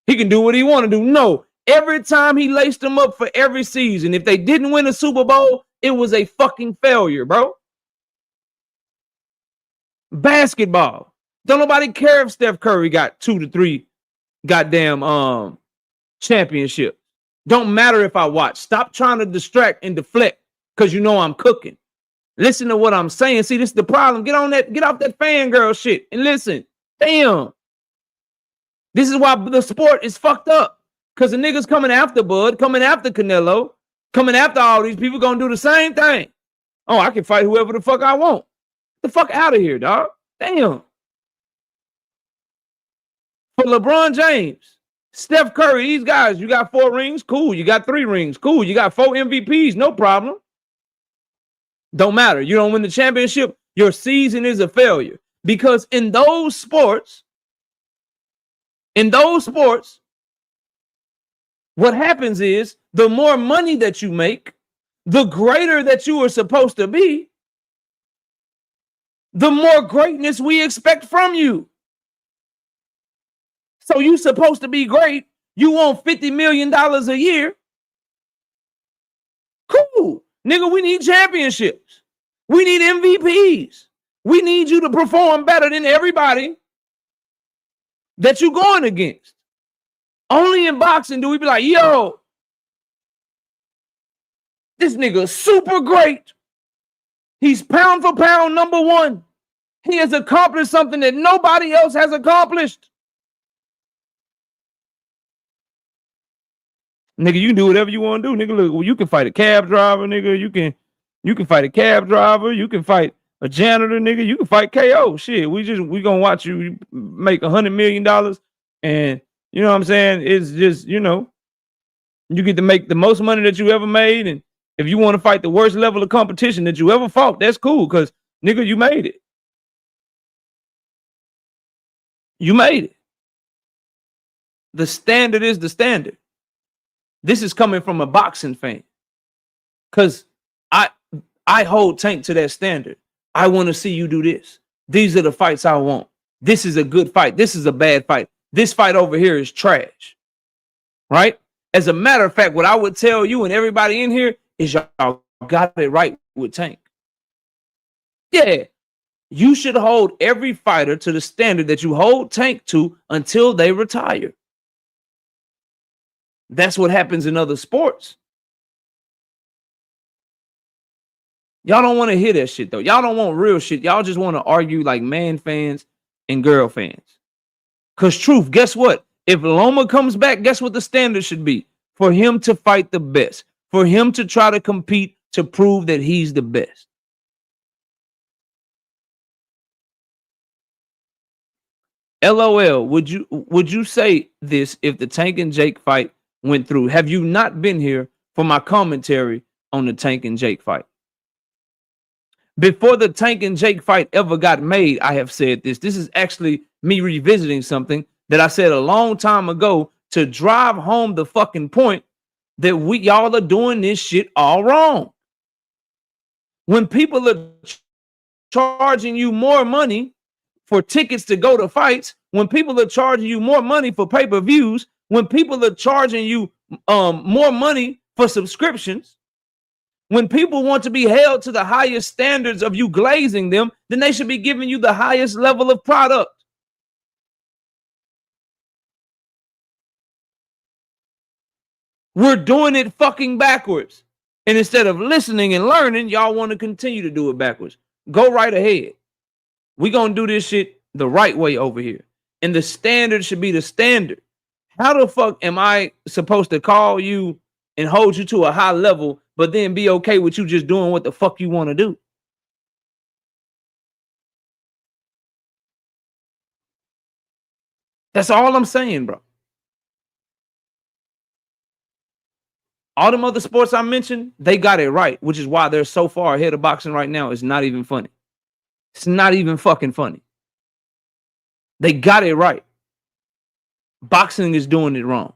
He can do what he want to do. No, every time he laced them up for every season, if they didn't win a Super Bowl, it was a fucking failure, bro. Basketball. Don't nobody care if Steph Curry got 2 to 3 goddamn championships. Don't matter if I watch. Stop trying to distract and deflect because you know I'm cooking. Listen to what I'm saying. See, this is the problem. Get off that fangirl shit and listen. Damn. This is why the sport is fucked up. Because the niggas coming after Bud, coming after Canelo, coming after all these people gonna do the same thing. Oh, I can fight whoever the fuck I want. The fuck out of here, dog. Damn. For LeBron James, Steph Curry, these guys, you got 4 rings? Cool. You got 3 rings? Cool. You got 4 MVPs? No problem. Don't matter. You don't win the championship, your season is a failure. Because in those sports, what happens is the more money that you make, the greater that you are supposed to be, the more greatness we expect from you. So you're supposed to be great. You want $50 million a year. Cool. Nigga, we need championships. We need MVPs. We need you to perform better than everybody that you're going against. Only in boxing do we be like, yo, this nigga super great. He's pound for pound number 1. He has accomplished something that nobody else has accomplished. Nigga, you can do whatever you want to do. Nigga, look, well, you can fight a cab driver, nigga. You can fight a cab driver. You can fight a janitor, nigga. You can fight KO. Shit, we gonna watch you make $100 million, and you know what I'm saying? It's just, you get to make the most money that you ever made, and if you want to fight the worst level of competition that you ever fought, that's cool, because nigga, you made it. You made it. The standard is the standard. This is coming from a boxing fan, because I hold Tank to that standard. I want to see you do this. These are the fights I want. This is a good fight. This is a bad fight. This fight over here is trash. Right? As a matter of fact, what I would tell you and everybody in here is y'all got it right with Tank. Yeah. You should hold every fighter to the standard that you hold Tank to until they retire. That's what happens in other sports. Y'all don't want to hear that shit, though. Y'all don't want real shit. Y'all just want to argue like man fans and girl fans. Because truth, guess what? If Loma comes back, guess what the standard should be? For him to fight the best. For him to try to compete to prove that he's the best. LOL, would you say this if the Tank and Jake fight went through? Have you not been here for my commentary on the Tank and Jake fight? Before the Tank and Jake fight ever got made, I have said this. This is actually me revisiting something that I said a long time ago to drive home the fucking point that y'all are doing this shit all wrong. When people are charging you more money for tickets to go to fights, when people are charging you more money for pay-per-views, when people are charging you more money for subscriptions, When people want to be held to the highest standards of you glazing them, then they should be giving you the highest level of product. We're doing it fucking backwards. And instead of listening and learning, y'all want to continue to do it backwards. Go right ahead. We're going to do this shit the right way over here. And the standard should be the standard. How the fuck am I supposed to call you and hold you to a high level, but then be okay with you just doing what the fuck you want to do? That's all I'm saying, bro. All them other sports I mentioned, they got it right, which is why they're so far ahead of boxing right now. It's not even funny. It's not even fucking funny. They got it right. Boxing is doing it wrong.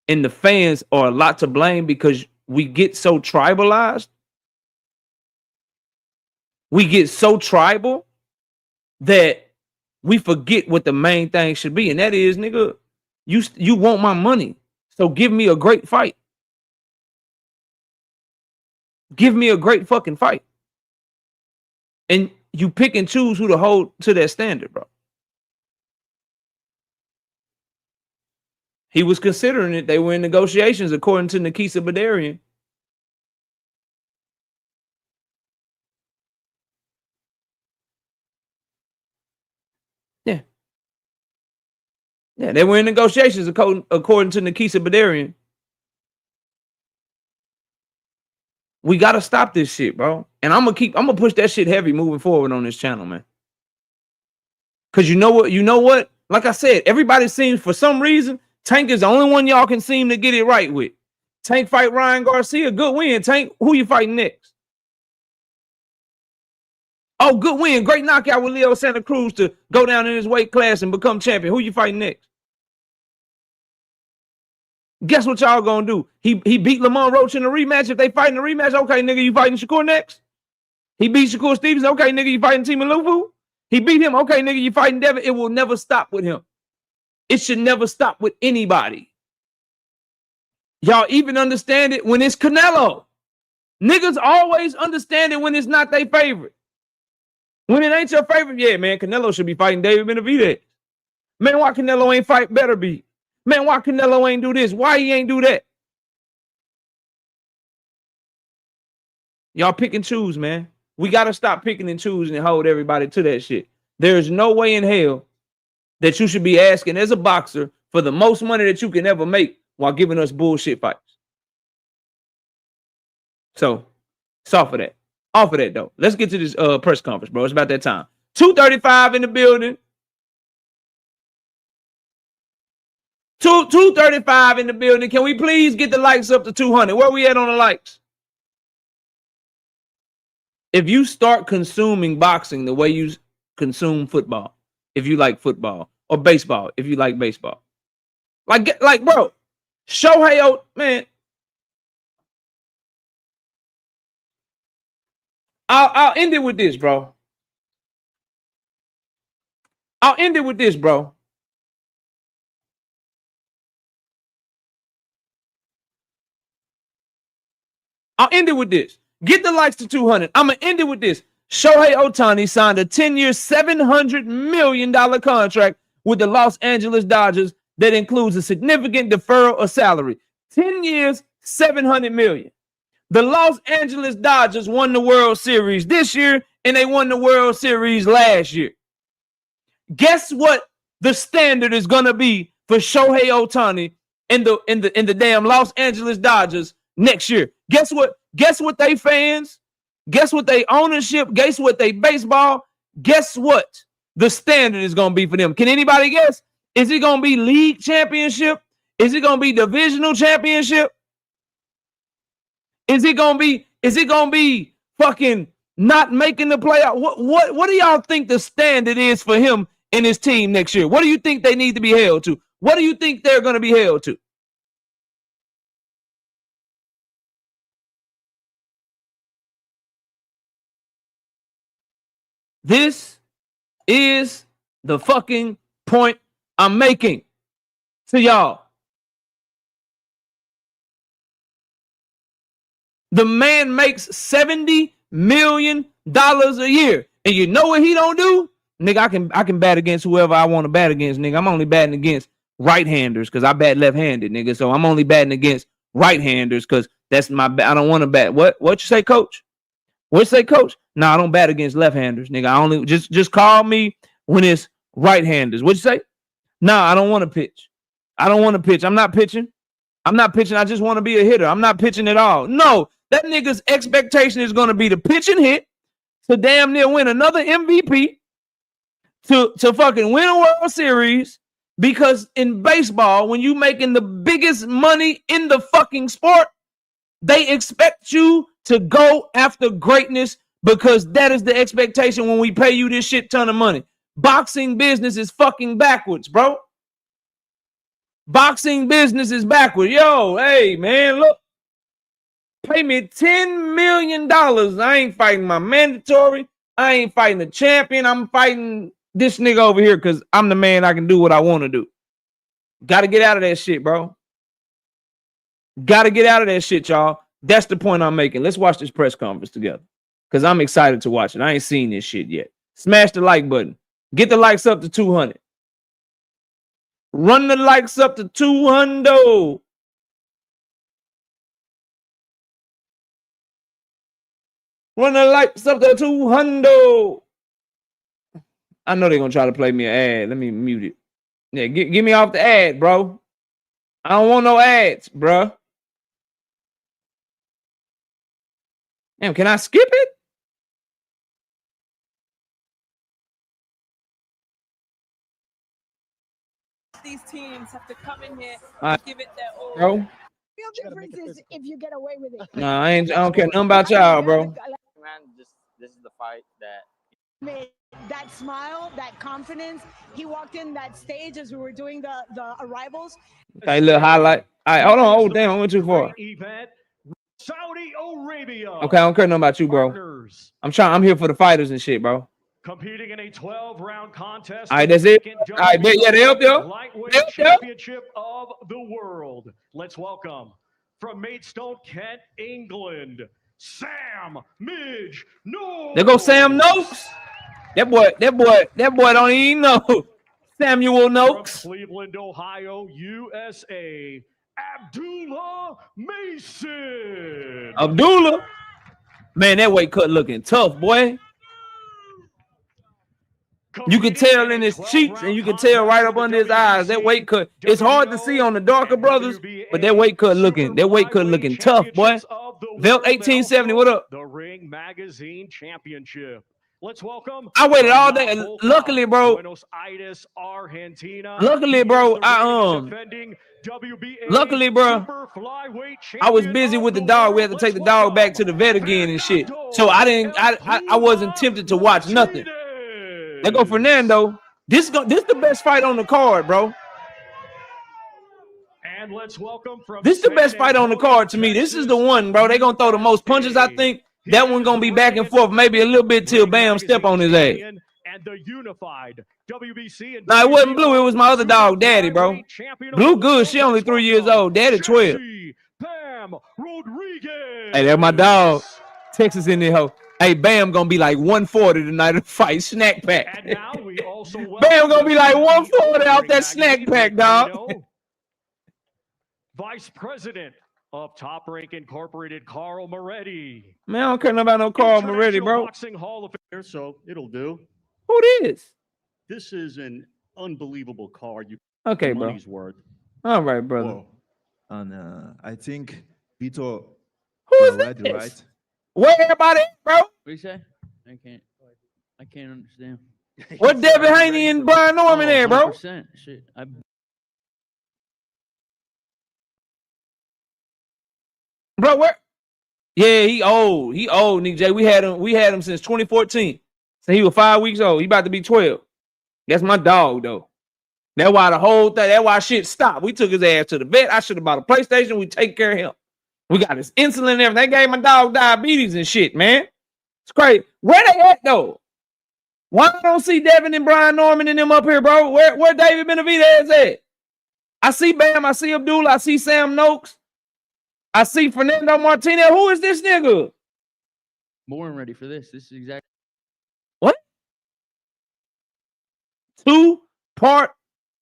And the fans are a lot to blame because we get so tribalized. We get so tribal that we forget what the main thing should be. And that is, nigga, you want my money. So give me a great fight. Give me a great fucking fight. And you pick and choose who to hold to that standard, bro. He was considering it. They were in negotiations, according to Nikisa Badarian. Yeah. Yeah, they were in negotiations, according to Nikisa Badarian. We got to stop this shit, bro. And I'm gonna push that shit heavy moving forward on this channel, man. Cause you know what? Like I said, everybody seems, for some reason, Tank is the only one y'all can seem to get it right with. Tank fight Ryan Garcia, good win. Tank, who you fighting next? Oh, good win. Great knockout with Leo Santa Cruz to go down in his weight class and become champion. Who you fighting next? Guess what y'all gonna do? He beat Lamont Roach in a rematch. If they fight in a rematch, okay, nigga, you fighting Shakur next? He beat Shakur Stevens. Okay, nigga, you fighting Team Lufu? He beat him. Okay, nigga, you fighting Devin. It will never stop with him. It should never stop with anybody. Y'all even understand it when it's Canelo. Niggas always understand it when it's not their favorite. When it ain't your favorite, yeah, man, Canelo should be fighting David Benavidez. Man, why Canelo ain't fight Better Be? Man, why Canelo ain't do this? Why he ain't do that? Y'all pick and choose, man. We got to stop picking and choosing and hold everybody to that shit. There's no way in hell that you should be asking as a boxer for the most money that you can ever make while giving us bullshit fights. So, it's off of that. Off of that, though. Let's get to this press conference, bro. It's about that time. 235 in the building. 235 in the building. Can we please get the likes up to 200? Where we at on the likes? If you start consuming boxing the way you consume football, if you like football, or baseball, if you like baseball, like bro, Shohei, man, I'll end it with this, bro. I'll end it with this, bro. I'll end it with this. Get the likes to 200. I'm going to end it with this. Shohei Ohtani signed a 10-year, $700 million contract with the Los Angeles Dodgers that includes a significant deferral of salary. 10 years, $700 million. The Los Angeles Dodgers won the World Series this year, and they won the World Series last year. Guess what the standard is going to be for Shohei Ohtani in the damn Los Angeles Dodgers next year? Guess what? Guess what they fans? Guess what they ownership? Guess what they baseball? Guess what the standard is going to be for them? Can anybody guess? Is it going to be league championship? Is it going to be divisional championship? Is it going to be fucking not making the playoff? What do y'all think the standard is for him and his team next year? What do you think they need to be held to? What do you think they're going to be held to? This is the fucking point I'm making to y'all. The man makes $70 million a year. And you know what he don't do? Nigga, I can bat against whoever I want to bat against, nigga. I'm only batting against right-handers because I bat left-handed, nigga. So I'm only batting against right-handers because that's my I don't want to bat. What you say, coach? What you say, coach? No, I don't bat against left-handers, nigga. I only just call me when it's right-handers. What you say? No, I don't want to pitch. I don't want to pitch. I'm not pitching. I'm not pitching. I just want to be a hitter. I'm not pitching at all. No, that nigga's expectation is going to be to pitch and hit, to damn near win another MVP, to fucking win a World Series, because in baseball, when you making the biggest money in the fucking sport, they expect you to go after greatness because that is the expectation when we pay you this shit ton of money. Boxing business is fucking backwards, bro. Boxing business is backwards. Yo, hey, man, look. Pay me $10 million. I ain't fighting my mandatory. I ain't fighting the champion. I'm fighting this nigga over here because I'm the man. I can do what I want to do. Got to get out of that shit, bro. Got to get out of that shit, y'all. That's the point I'm making. Let's watch this press conference together because I'm excited to watch it. I ain't seen this shit yet. Smash the like button. Get the likes up to 200. Run the likes up to 200. Run the likes up to 200. I know they're going to try to play me an ad. Let me mute it. Yeah, get me off the ad, bro. I don't want no ads, bro. Damn, can I skip it? These teams have to come in here and give it their all. Bro. Real difference is if you get away with it. Nah, I don't care nothing about y'all, bro. Man, this is the fight that that smile, that confidence. He walked in that stage as we were doing the arrivals. Okay, little highlight. All right, hold on. Oh, damn, I went too far. Saudi Arabia. Okay, I don't care nothing about you, bro. I'm here for the fighters and shit, bro. Competing in a 12-round contest. All right, that's it. All right, bet. Yeah, they up there. Lightweight championship of the world. Let's welcome from Maidstone, Kent, England, Sam Midge Noakes. There goes Sam Noakes. That boy don't even know. Samuel Noakes. From Cleveland, Ohio, USA, Abdullah Mason. Abdullah. Man, that weight cut looking tough, boy. You can tell in his cheeks and you can tell right up under his eyes. That weight cut. It's hard to see on the darker brothers, but that weight cut looking tough, boy. Velt 1870, what up? The Ring Magazine Championship. Let's welcome. I waited all day. Luckily, bro. Buenos Aires, Argentina. Luckily, bro. Luckily, bro. I was busy with the dog. We had to take the dog back to the vet again and shit. So I wasn't tempted to watch nothing. There go Fernando. This the best fight on the card, bro. And let's welcome from this is the best fight on the card to me. This is the one, bro. They gonna throw the most punches, I think. That one gonna be back and forth, maybe a little bit till Bam step on his ass. And the unified WBC and nah, it wasn't Blue. It was my other dog, Daddy, bro. Blue good. She only 3 years old. Daddy 12. Bam Rodriguez. Hey, that's my dog. Texas in there, hoe. Hey, Bam gonna be like 140 tonight of fight snack pack. And now we also Bam gonna be like 140 out that snack pack, dog. Vice President of Top Rank Incorporated, Carl Moretti. Man, I don't care about no Carl Moretti, bro. Boxing Hall of Fame, so it'll do. Who this? This is an unbelievable card. You okay, bro. Money's worth. All right, brother. Whoa. And I think Vito. Who is this? Right? Where everybody, bro? What do you say? I can't understand. What Devin Haney and Brian Norman there, bro? 100%. Shit, Bro, where? Yeah, he old. He old, Nick J. We had him since 2014. So he was 5 weeks old. He about to be 12. That's my dog, though. That's why the whole thing, that's why shit stopped. We took his ass to the vet. I should have bought a PlayStation. We take care of him. We got his insulin and everything. They gave my dog diabetes and shit, man. It's crazy. Where they at, though? Why I don't see Devin and Brian Norman and them up here, bro? Where David Benavidez at? I see Bam. I see Abdullah. I see Sam Noakes. I see Fernando Martinez. Who is this nigga? More than ready for this. This is exactly. What? 2-part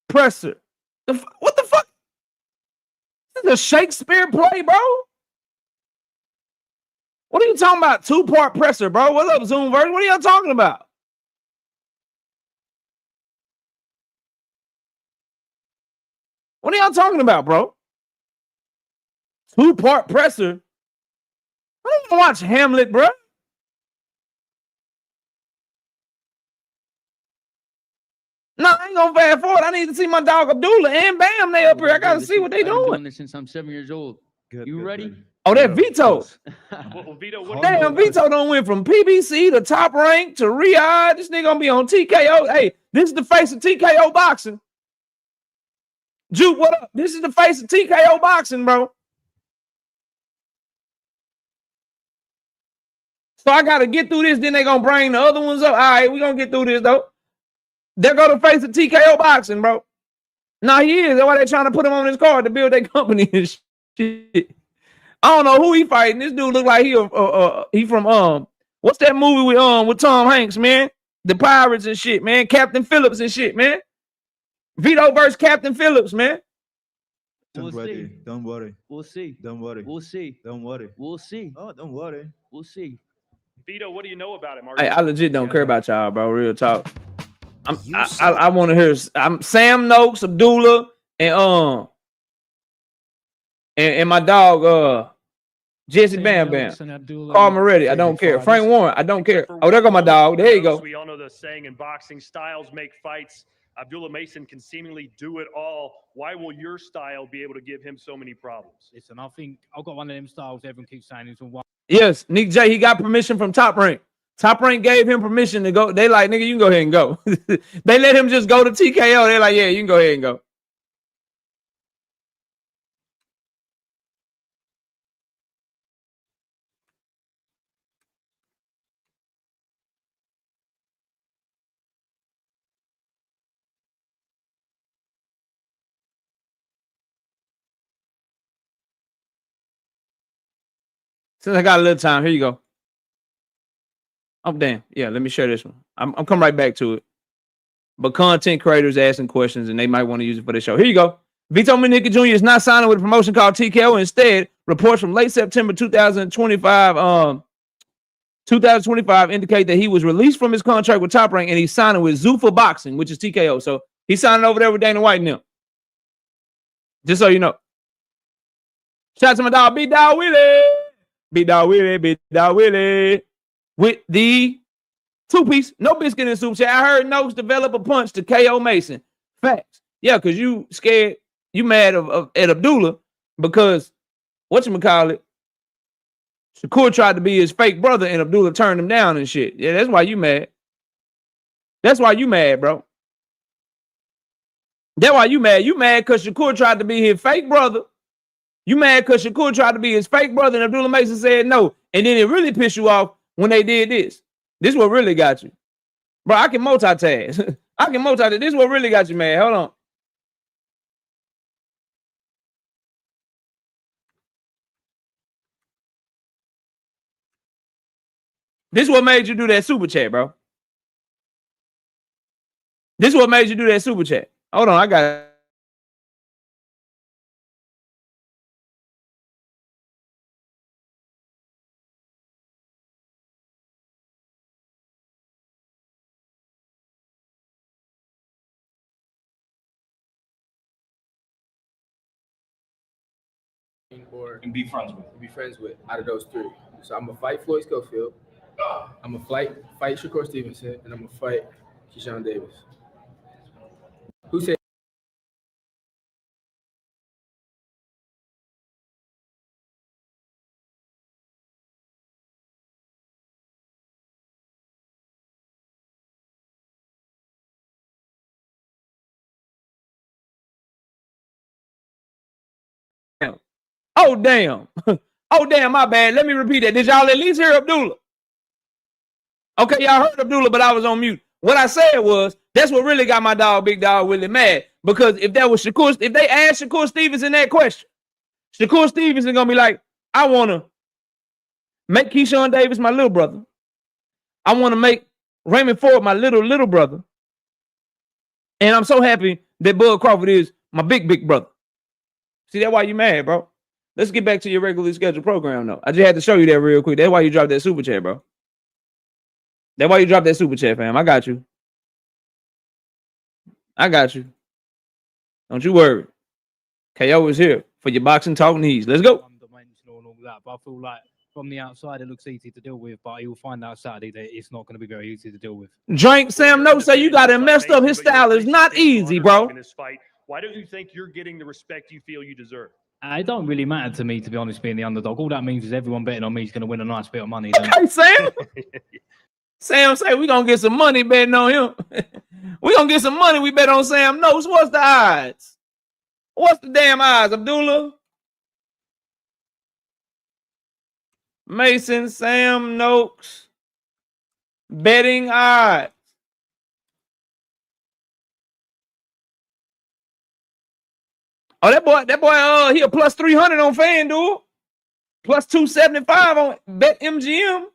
presser. What the fuck? This is a Shakespeare play, bro. What are you talking about? 2-part presser, bro. What's up, Zoomverse? What are y'all talking about? What are y'all talking about, bro? 2-part presser? I don't watch Hamlet, bro. No, I ain't gonna fast forward. I need to see my dog Abdullah and Bam. They up here. I gotta see what they I've been doing. doing this since I'm 7 years old. You ready? Oh, that Vito. Well, Vito, what Damn, Vito done went from PBC to Top Rank to Riyadh. This nigga gonna be on TKO. Hey, this is the face of TKO boxing. Juke, what up? This is the face of TKO boxing, bro. So I gotta get through this. Then they gonna bring the other ones up. All right, we gonna get through this though. There go the face of TKO boxing, bro. Nah, he is. That's why they trying to put him on his card to build their company and shit. I don't know who he fighting. This dude look like he from what's that movie with Tom Hanks, man? The Pirates and shit, man. Captain Phillips and shit, man. Vito versus Captain Phillips, man. Don't worry. Don't worry. We'll see. Don't worry. We'll see. Don't worry. We'll see. Oh, don't worry. We'll see. Vito, what do you know about him? Hey, I legit don't care about y'all, bro. Real talk. I want to hear. I'm Sam Noakes, Abdullah, and my dog Jesse Bam Bam. Carl Moretti. I don't care. Frank Warren. I don't care. Oh, there go my dog. There you go. We all know the saying in boxing: styles make fights. Abdullah Mason can seemingly do it all. Why will your style be able to give him so many problems? Listen, I think I've got one of them styles everyone keeps saying is one. Yes, Nick J. He got permission from Top Rank. Top Rank gave him permission to go. They like, nigga, you can go ahead and go. They let him just go to TKO. They're like, yeah, you can go ahead and go. Since I got a little time, here you go. Oh, damn. Yeah, let me share this one. I'm coming right back to it. But content creators asking questions, and they might want to use it for the show. Here you go. Vito Manica Jr. is not signing with a promotion called TKO. Instead, reports from late September 2025 indicate that he was released from his contract with Top Rank, and he's signing with Zuffa Boxing, which is TKO. So he's signing over there with Dana White now. Just so you know. Shout out to my dog, Big Dog Willie. Big Dog Willie, Big Dog Willie. With the 2-piece, no biscuit in soup chat. I heard Noakes develop a punch to KO Mason. Facts. Yeah, because you scared, you mad at Abdullah because, whatchamacallit, Shakur tried to be his fake brother and Abdullah turned him down and shit. Yeah, that's why you mad. That's why you mad, bro. That's why you mad. You mad because Shakur tried to be his fake brother. You mad because Shakur tried to be his fake brother and Abdullah Mason said no. And then it really pissed you off when they did this. This is what really got you. Bro, I can multitask. I can multitask. This is what really got you mad. Hold on. This is what made you do that super chat, bro. This is what made you do that super chat. Hold on, I got it. And be friends with out of those three. So I'm gonna fight Floyd Schofield. I'm gonna fight Shakur Stevenson, and I'm gonna fight Keyshawn Davis. Who said? Oh, damn. Oh, damn, my bad. Let me repeat that. Did y'all at least hear Abdullah? Okay, y'all heard Abdullah, but I was on mute. What I said was, that's what really got my dog, Big Dog, really mad. Because if that was Shakur, if they asked Shakur Stevenson that question, Shakur Stevenson gonna be like, I wanna make Keyshawn Davis my little brother. I wanna make Raymond Ford my little brother. And I'm so happy that Bud Crawford is my big brother. See, that's why you mad, bro. Let's get back to your regularly scheduled program, though. I just had to show you that real quick. That's why you dropped that super chat, bro. That's why you dropped that super chat, fam. I got you. I got you. Don't you worry. KO is here for your boxing talk needs. Let's go. One-dimensional and all that, but I feel like from the outside it looks easy to deal with, but you'll find out Saturday that it's not going to be very easy to deal with. Drink Sam No say you got him messed up. His style is not easy, bro. In this fight, why don't you think you're getting the respect you feel you deserve? It don't really matter to me, to be honest, being the underdog. All that means is everyone betting on me is going to win a nice bit of money. Okay, Sam. Sam say we gonna get some money betting on him. We gonna get some money. We bet on Sam Noakes. What's the odds? What's the damn odds, Abdullah? Mason, Sam Noakes, betting odds. Oh, that boy, he a plus 300 on FanDuel, plus 275 on BetMGM.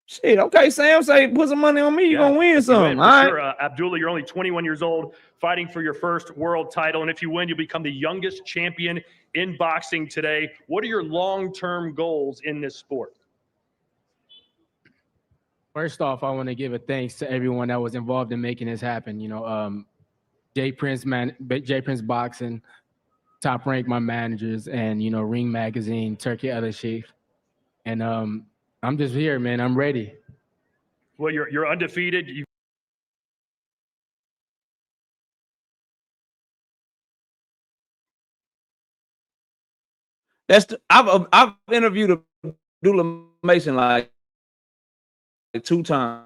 Shit, okay, Sam, say put some money on me, you gonna win something. All right. Sure, Abdullah, you're only 21 years old, fighting for your first world title, and if you win, you'll become the youngest champion in boxing today. What are your long-term goals in this sport? First off, I want to give a thanks to everyone that was involved in making this happen. You know, Jay Prince Boxing, Top Rank, my managers, and you know, Ring Magazine, Turkey Other Chief, and I'm just here, man. I'm ready. Well, you're undefeated. I've interviewed Abdullah Mason like 2 times,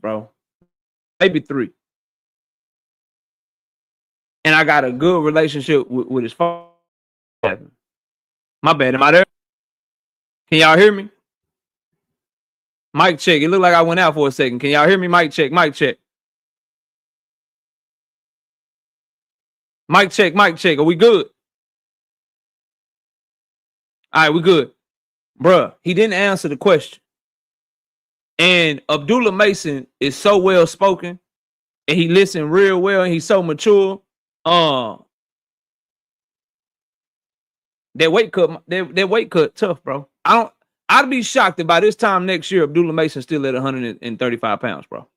bro, maybe 3, and I got a good relationship with his father. My bad, am I there? Can y'all hear me? Mic check. It looked like I went out for a second. Can y'all hear me? Mic check. Mic check. Mic check. Mic check. Are we good? All right, we good. Bruh, he didn't answer the question. And Abdullah Mason is so well spoken, and he listened real well, and he's so mature. That weight cut tough, bro. I'd be shocked if by this time next year Abdullah Mason still at 135 pounds, bro.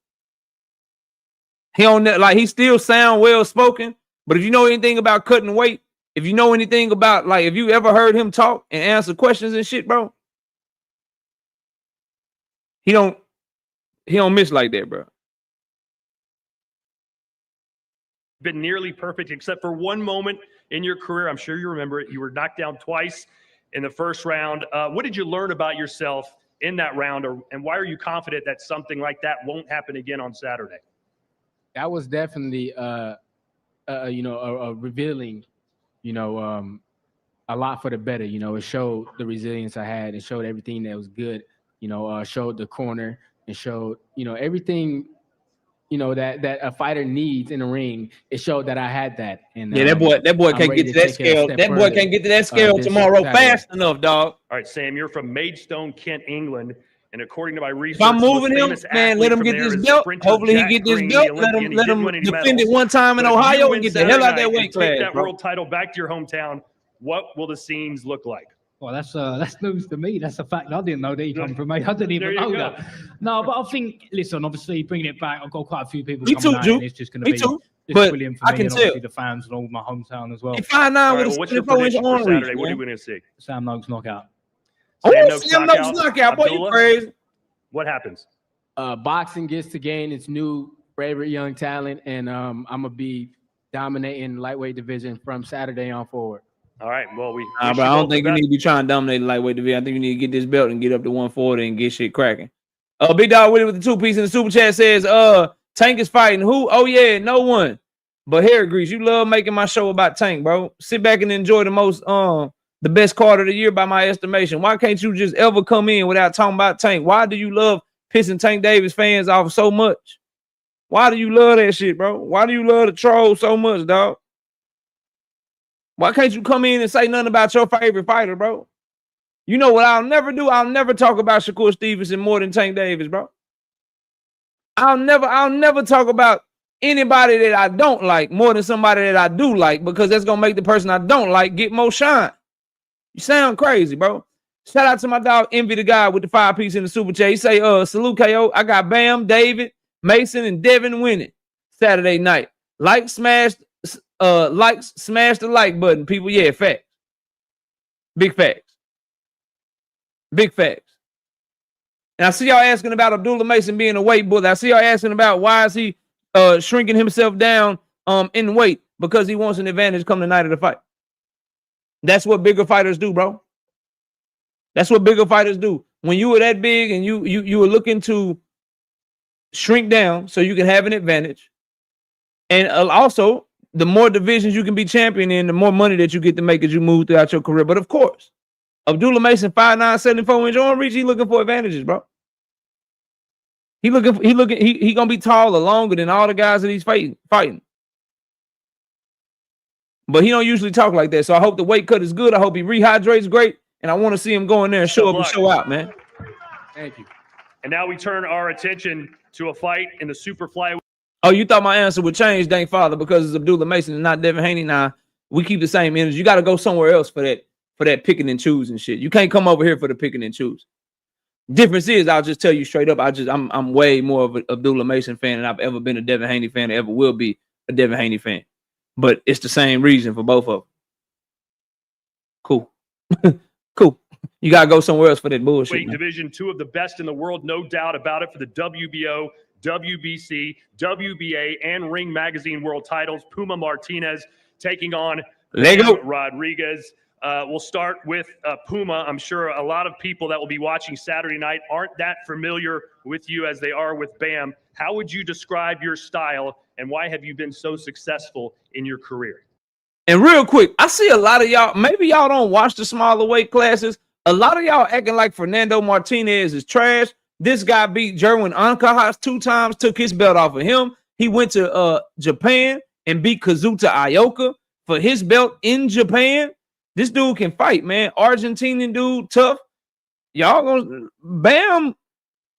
He still sound well spoken, but if you know anything about cutting weight, if you know anything about, like, if you ever heard him talk and answer questions and shit, bro, he don't miss like that, bro. Been nearly perfect except for one moment in your career. I'm sure you remember it. You were knocked down twice in the first round. What did you learn about yourself in that round, and why are you confident that something like that won't happen again on Saturday? That was definitely revealing, a lot for the better. You know, it showed the resilience I had. It showed everything that was good. Showed the corner and showed, everything, that a fighter needs in the ring. It showed that I had that. And yeah, that boy can't get to that scale. That boy can't get to that scale tomorrow fast enough, dog. All right, Sam, you're from Maidstone, Kent, England. And according to my research, if I'm moving him, man, let him get this belt. Hopefully he get this belt. Let him defend it one time in Ohio and get the hell out that weight class. Take that world title back to your hometown. What will the scenes look like? Well, that's news to me. That's a fact. I didn't know that he come from me. I didn't even know that. No, but I think, listen, obviously bringing it back, I've got quite a few people coming out, and it's just going to be just brilliant for me, and obviously the fans and all my hometown as well. What's your prediction for Saturday? What are we going to see? Sam Noakes knockout. Sam Noakes knockout. Boy, you crazy. What happens? Boxing gets to gain its new favorite young talent, and I'm going to be dominating lightweight division from Saturday on forward. All right. Well, I don't think you need to be trying to dominate the lightweight division. I think you need to get this belt and get up to 140 and get shit cracking. Big Dog Willie with the 2 piece in the super chat says, Tank is fighting who? Oh yeah, no one. But hair grease, you love making my show about Tank, bro. Sit back and enjoy the best card of the year by my estimation. Why can't you just ever come in without talking about Tank? Why do you love pissing Tank Davis fans off so much? Why do you love that shit, bro? Why do you love the troll so much, dog? Why can't you come in and say nothing about your favorite fighter, bro? You know what I'll never do? I'll never talk about Shakur Stevenson more than Tank Davis, bro. I'll never talk about anybody that I don't like more than somebody that I do like, because that's gonna make the person I don't like get more shine. You sound crazy, bro. Shout out to my dog Envy the guy with the 5-piece in the super chat. He say, salute KO. I got Bam, David, Mason, and Devin winning Saturday night. Smash the like button, people. Yeah, facts. Big facts. Big facts. And I see y'all asking about Abdullah Mason being a weight bully. I see y'all asking about why is he shrinking himself down in weight, because he wants an advantage come the night of the fight. That's what bigger fighters do, bro. That's what bigger fighters do. When you were that big and you were looking to shrink down so you can have an advantage. And also, the more divisions you can be champion in, the more money that you get to make as you move throughout your career. But of course, Abdullah Mason, 5'9", 74-inch arm reach, he looking for advantages, bro. He gonna be taller, longer than all the guys that he's fighting. But he don't usually talk like that. So I hope the weight cut is good. I hope he rehydrates great. And I want to see him go in there and show up and show out, man. Thank you. And now we turn our attention to a fight in the super flyweight. Oh, you thought my answer would change, thank Father, because it's Abdullah Mason and not Devin Haney. Nah, we keep the same energy. You got to go somewhere else for that picking and choose and shit. You can't come over here for the picking and choose. Difference is, I'll just tell you straight up, I'm way more of an Abdullah Mason fan than I've ever been a Devin Haney fan, or ever will be a Devin Haney fan. But it's the same reason for both of them. Cool. Cool. You got to go somewhere else for that bullshit. Weight division, 2 of the best in the world, no doubt about it, for the WBO, WBC, WBA, and Ring Magazine world titles. Puma Martinez taking on Lego Rodriguez. We'll start with Puma. I'm sure a lot of people that will be watching Saturday night aren't that familiar with you as they are with Bam. How would you describe your style, and why have you been so successful in your career? And real quick, I see a lot of y'all, maybe y'all don't watch the smaller weight classes. A lot of y'all acting like Fernando Martinez is trash. This guy beat Jerwin Ancajas 2 times, took his belt off of him. He went to Japan and beat Kazuta Ioka for his belt in Japan. This dude can fight, man. Argentinian dude, tough. Y'all gonna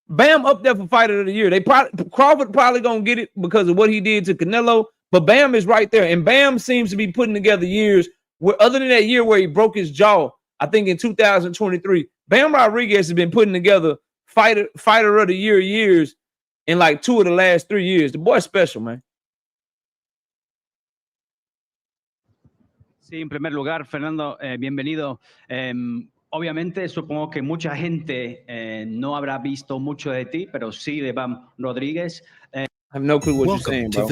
Bam up there for fighter of the year. Crawford probably gonna get it because of what he did to Canelo, but Bam is right there. And Bam seems to be putting together years where, other than that year where he broke his jaw, I think in 2023, Bam Rodriguez has been putting together fighter of the year years in like 2 of the last 3 years. The boy's special, man. Sí, en primer lugar, Fernando, bienvenido. Obviamente, supongo que mucha gente no habrá visto mucho de ti, pero sí de Bam Rodriguez. I have no clue what you're saying, bro.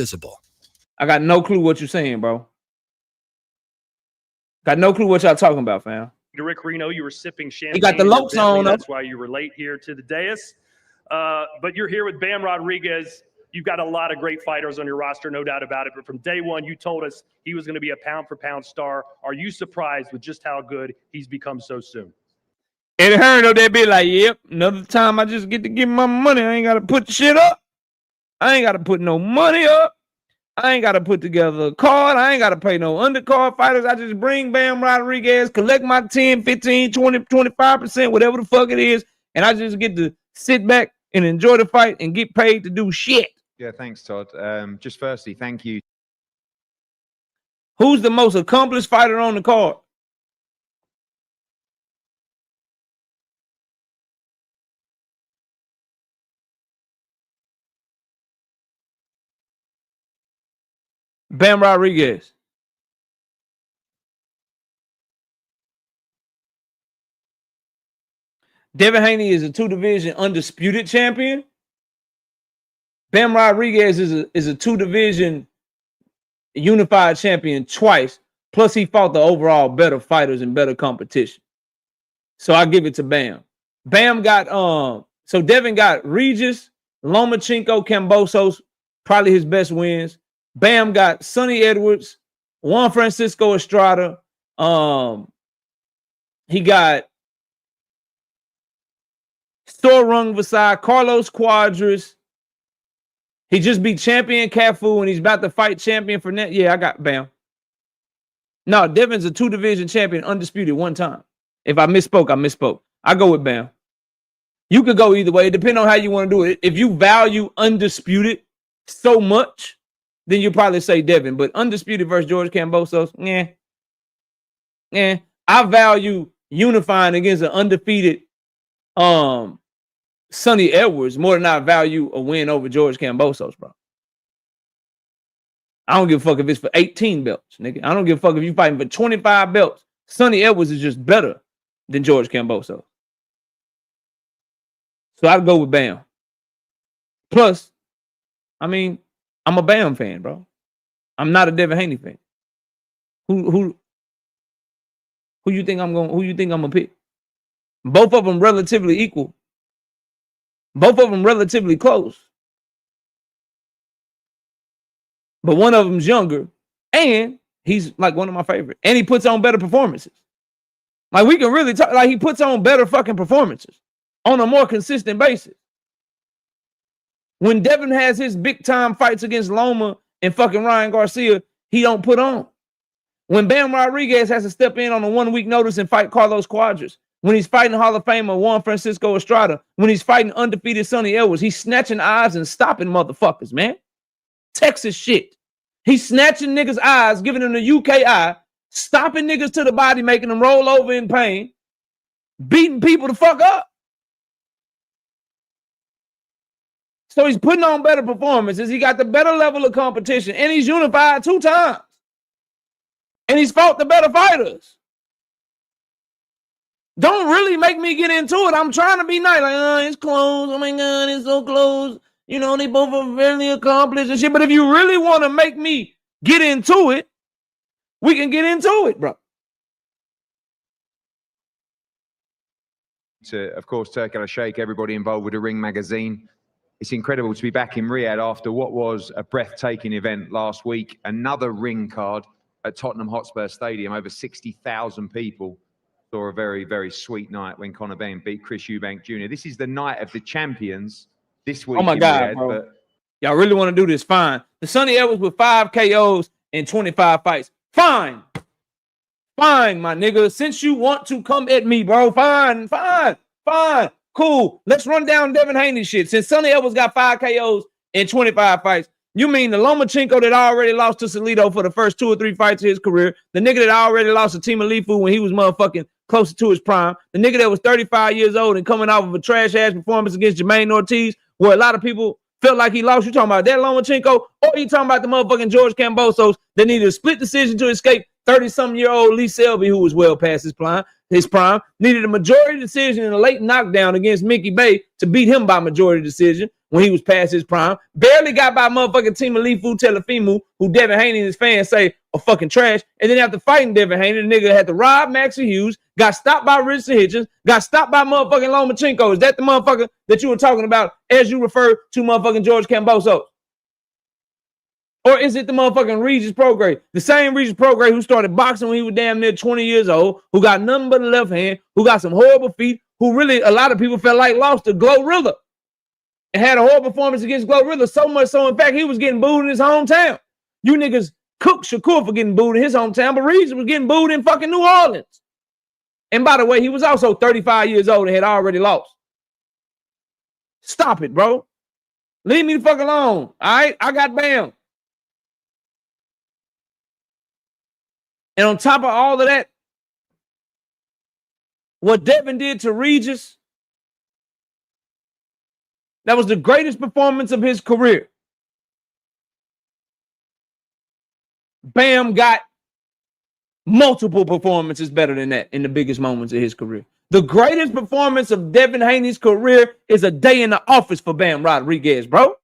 I got no clue what you're saying, bro. Got no clue what y'all talking about, fam. Rick Reno, you were sipping champagne. He got the Lokes on. That's why you were late here to the dais. But you're here with Bam Rodriguez. You've got a lot of great fighters on your roster, no doubt about it. But from day one, you told us he was going to be a pound-for-pound star. Are you surprised with just how good he's become so soon? And Herno, they be like, yep, another time I just get to give my money. I ain't got to put the shit up. I ain't got to put no money up. I ain't got to put together a card. I ain't got to pay no undercard fighters. I just bring Bam Rodriguez, collect my 10, 15, 20, 25%, whatever the fuck it is, and I just get to sit back and enjoy the fight and get paid to do shit. Yeah, thanks, Todd. Just firstly, thank you. Who's the most accomplished fighter on the card? Bam Rodriguez. Devin Haney is a 2-division undisputed champion. Bam Rodriguez is a 2-division unified champion twice. Plus, he fought the overall better fighters and better competition. So I give it to Bam. Bam got so Devin got Regis, Lomachenko, Kambosos, probably his best wins. Bam got Sonny Edwards, Juan Francisco Estrada. He got Storrung Vasai, Carlos Cuadras. He just beat champion Cafu and he's about to fight champion for net. Yeah, I got Bam. No, Devin's a 2-division champion, undisputed one time. If I misspoke, I misspoke. I go with Bam. You could go either way, depending on how you want to do it. If you value undisputed so much, then you probably say Devin. But undisputed versus George Kambosos, I value unifying against an undefeated Sonny Edwards more than I value a win over George Kambosos, bro. I don't give a fuck if it's for 18 belts, nigga. I don't give a fuck if you fighting for 25 belts. Sonny Edwards is just better than George Kambosos. So I'd go with Bam. Plus, I mean, I'm a Bam fan, bro. I'm not a Devin Haney fan. Who you think I'm gonna pick? Both of them relatively equal. Both of them relatively close. But one of them's younger, and he's like one of my favorites. And he puts on better performances. Like, we can really talk, like, he puts on better fucking performances on a more consistent basis. When Devin has his big time fights against Loma and fucking Ryan Garcia, he don't put on. When Bam Rodriguez has to step in on a 1 week notice and fight Carlos Cuadras, when he's fighting Hall of Famer Juan Francisco Estrada, when he's fighting undefeated Sonny Edwards, he's snatching eyes and stopping motherfuckers, man. Texas shit. He's snatching niggas' eyes, giving them the UK eye, stopping niggas to the body, making them roll over in pain, beating people the fuck up. So he's putting on better performances. He got the better level of competition, and he's unified 2 times. And he's fought the better fighters. Don't really make me get into it. I'm trying to be nice. Like, oh, it's close. Oh my God, it's so close. You know, they both are fairly accomplished and shit. But if you really want to make me get into it, we can get into it, bro. To, of course, Turk Al-Sheikh, everybody involved with the Ring magazine. It's incredible to be back in Riyadh after what was a breathtaking event last week. Another Ring card at Tottenham Hotspur Stadium. Over 60,000 people saw a very, very sweet night when Conor Benn beat Chris Eubank Jr. This is the night of the champions this week. Oh my God, bro. But y'all really want to do this? Fine. The Sonny Edwards with 5 KOs and 25 fights. Fine. Fine, my nigga. Since you want to come at me, bro. Fine. Cool. Let's run down Devin Haney shit. Since Sonny Edwards got 5 KOs and 25 fights, you mean the Lomachenko that already lost to Salido for the first 2 or 3 fights of his career, the nigga that already lost to Tima Lifu when he was motherfucking closer to his prime, the nigga that was 35 years old and coming off of a trash-ass performance against Jermaine Ortiz, where a lot of people felt like he lost. You talking about that Lomachenko, or you talking about the motherfucking George Kambosos that needed a split decision to escape 30-something-year-old Lee Selby, who was well past his prime, needed a majority decision in a late knockdown against Mickey Bay to beat him by majority decision when he was past his prime. Barely got by motherfucking Tima Lifu Telefimu, who Devin Haney and his fans say are fucking trash. And then after fighting Devin Haney, the nigga had to rob Maxie Hughes, got stopped by Richard Hitchens, got stopped by motherfucking Lomachenko. Is that the motherfucker that you were talking about as you refer to motherfucking George Kambosos? Or is it the motherfucking Regis Prograis? The same Regis Prograis who started boxing when he was damn near 20 years old, who got nothing but a left hand, who got some horrible feet, who really, a lot of people felt like lost to Glorilla. And had a horrible performance against Glorilla, so much so, in fact, he was getting booed in his hometown. You niggas cook Shakur for getting booed in his hometown, but Regis was getting booed in fucking New Orleans. And by the way, he was also 35 years old and had already lost. Stop it, bro. Leave me the fuck alone. All right? I got Bam. And on top of all of that, what Devin did to Regis, that was the greatest performance of his career. Bam got multiple performances better than that in the biggest moments of his career. The greatest performance of Devin Haney's career is a day in the office for Bam Rodriguez, bro.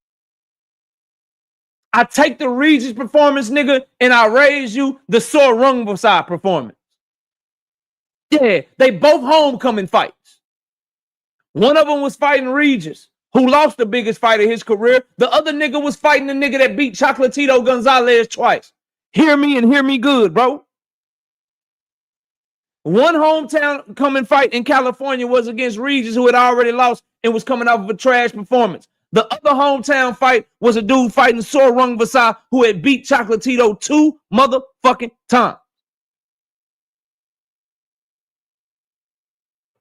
I take the Regis performance, nigga, and I raise you the Sor Rungvisai performance. Yeah, they both homecoming fights. One of them was fighting Regis, who lost the biggest fight of his career. The other nigga was fighting the nigga that beat Chocolatito Gonzalez twice. Hear me and hear me good, bro. One hometown coming fight in California was against Regis, who had already lost and was coming off of a trash performance. The other hometown fight was a dude fighting Sor Rungvisai, who had beat Chocolatito 2 motherfucking times.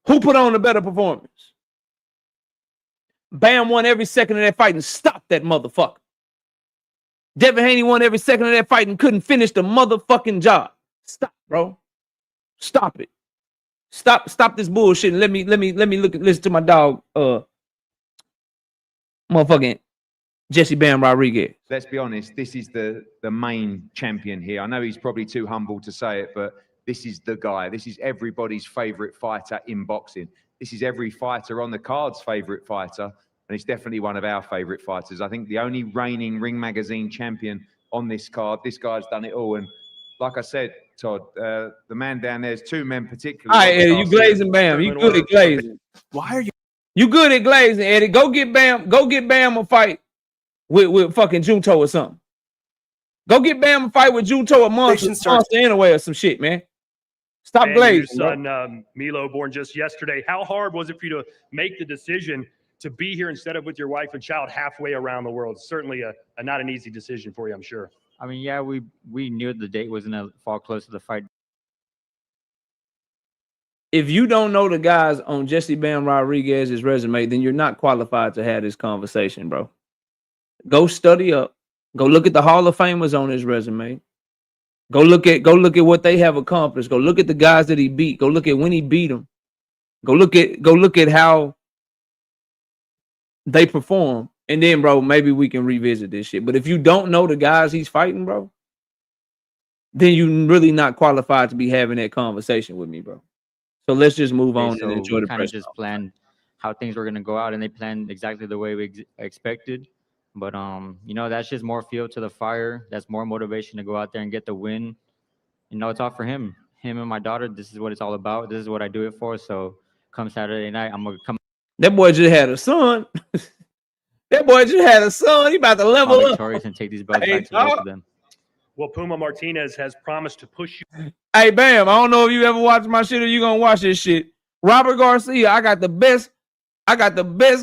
Who put on a better performance? Bam won every second of that fight and stopped that motherfucker. Devin Haney won every second of that fight and couldn't finish the motherfucking job. Stop, bro. Stop it. Stop this bullshit and let me listen to my dog, motherfucking Jesse Bam Rodriguez. Let's be honest, this is the main champion here. I know he's probably too humble to say it, but this is the guy. This is everybody's favorite fighter in boxing. This is every fighter on the card's favorite fighter, and it's definitely one of our favorite fighters. I think the only reigning Ring Magazine champion on this card. This guy's done it all, and like I said, Todd, the man down there's two men particularly. All right, Eddie, you glazing Bam. You good at glazing. Why are you? You good at glazing, Eddie. Go get Bam a fight with fucking Junto or something. Go get Bam a fight with Junto or Monster anyway or some shit, man. Stop glazing. Your son, Milo, born just yesterday. How hard was it for you to make the decision to be here instead of with your wife and child halfway around the world? Certainly a not an easy decision for you, I'm sure. I mean, yeah, we knew the date was going to fall close to the fight. If you don't know the guys on Jesse Bam Rodriguez's resume, then you're not qualified to have this conversation, bro. Go study up. Go look at the Hall of Famers on his resume. Go look at what they have accomplished. Go look at the guys that he beat. Go look at when he beat them. Go look at how they perform. And then, bro, maybe we can revisit this shit. But if you don't know the guys he's fighting, bro, then you're really not qualified to be having that conversation with me, bro. So let's just move on and enjoy the press. Kind of just planned how things were going to go out, and they planned exactly the way we expected. But, you know, that's just more fuel to the fire. That's more motivation to go out there and get the win. You know, it's all for him. Him and my daughter, this is what it's all about. This is what I do it for. So come Saturday night, I'm going to come. That boy just had a son. That boy just had a son. He about to level up. Victorious and take these belts back to both of them. Well, Puma Martinez has promised to push you. Hey, Bam, I don't know if you ever watched my shit or you gonna watch this shit. Robert Garcia, I got the best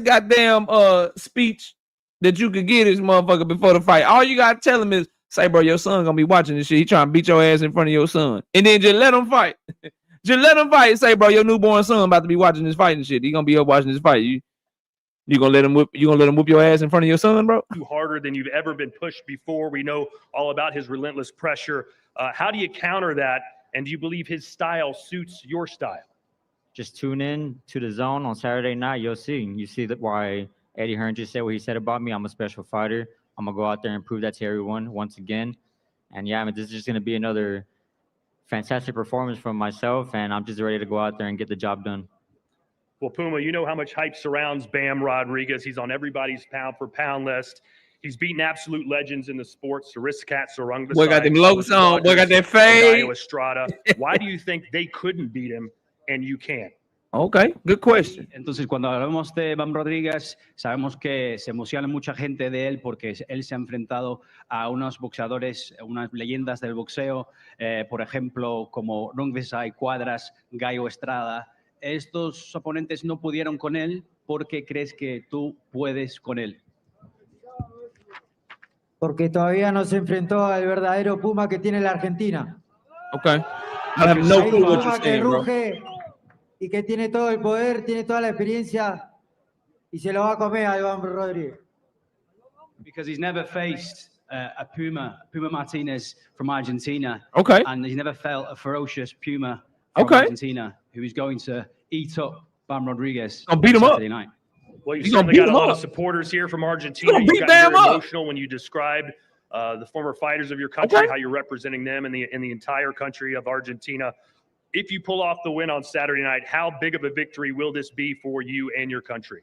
goddamn speech that you could get this motherfucker before the fight. All you gotta tell him is, say, bro, your son gonna be watching this shit. He trying to beat your ass in front of your son. And then just let him fight. Just let him fight. Say, bro, your newborn son about to be watching this fight and shit. He gonna be up watching this fight. You gonna let him whoop your ass in front of your son, bro? Harder than you've ever been pushed before. We know all about his relentless pressure. How do you counter that? And do you believe his style suits your style? Just tune in to the Zone on Saturday night. You'll see. You see that why Eddie Hearn just said what he said about me. I'm a special fighter. I'm gonna go out there and prove that to everyone once again. And yeah, I mean, this is just gonna be another fantastic performance from myself, and I'm just ready to go out there and get the job done. Well, Puma, you know how much hype surrounds Bam Rodriguez. He's on everybody's pound-for-pound list. He's beaten absolute legends in the sport. Sariskatt, Sarunga. Boy got them logos on. Boy got that fade. Estrada. Why do you think they couldn't beat him and you can? Okay, good question. Entonces, cuando hablamos de Bam Rodríguez, sabemos que se emociona mucha gente de él porque él se ha enfrentado a unos boxeadores, unas leyendas del boxeo, por ejemplo, como Rungvisai, Cuadras, Gallo Estrada. Estos oponentes no pudieron con él. ¿Por qué crees que tú puedes con él? Porque todavía no se enfrentó al verdadero Puma que tiene la Argentina. Okay. I have no clue what you're saying, bro. Ruge y que tiene todo el poder, tiene toda la experiencia y se lo va a comer a Iván Rodríguez. Because he's never faced a Puma Martinez from Argentina. Okay. And he's never felt a ferocious Puma from Argentina who is going to eat up Bam Rodriguez. I'll beat him up. Night. Well, you certainly got a lot of supporters here from Argentina. You got very emotional when you described the former fighters of your country, how you're representing them in the entire country of Argentina. If you pull off the win on Saturday night, how big of a victory will this be for you and your country?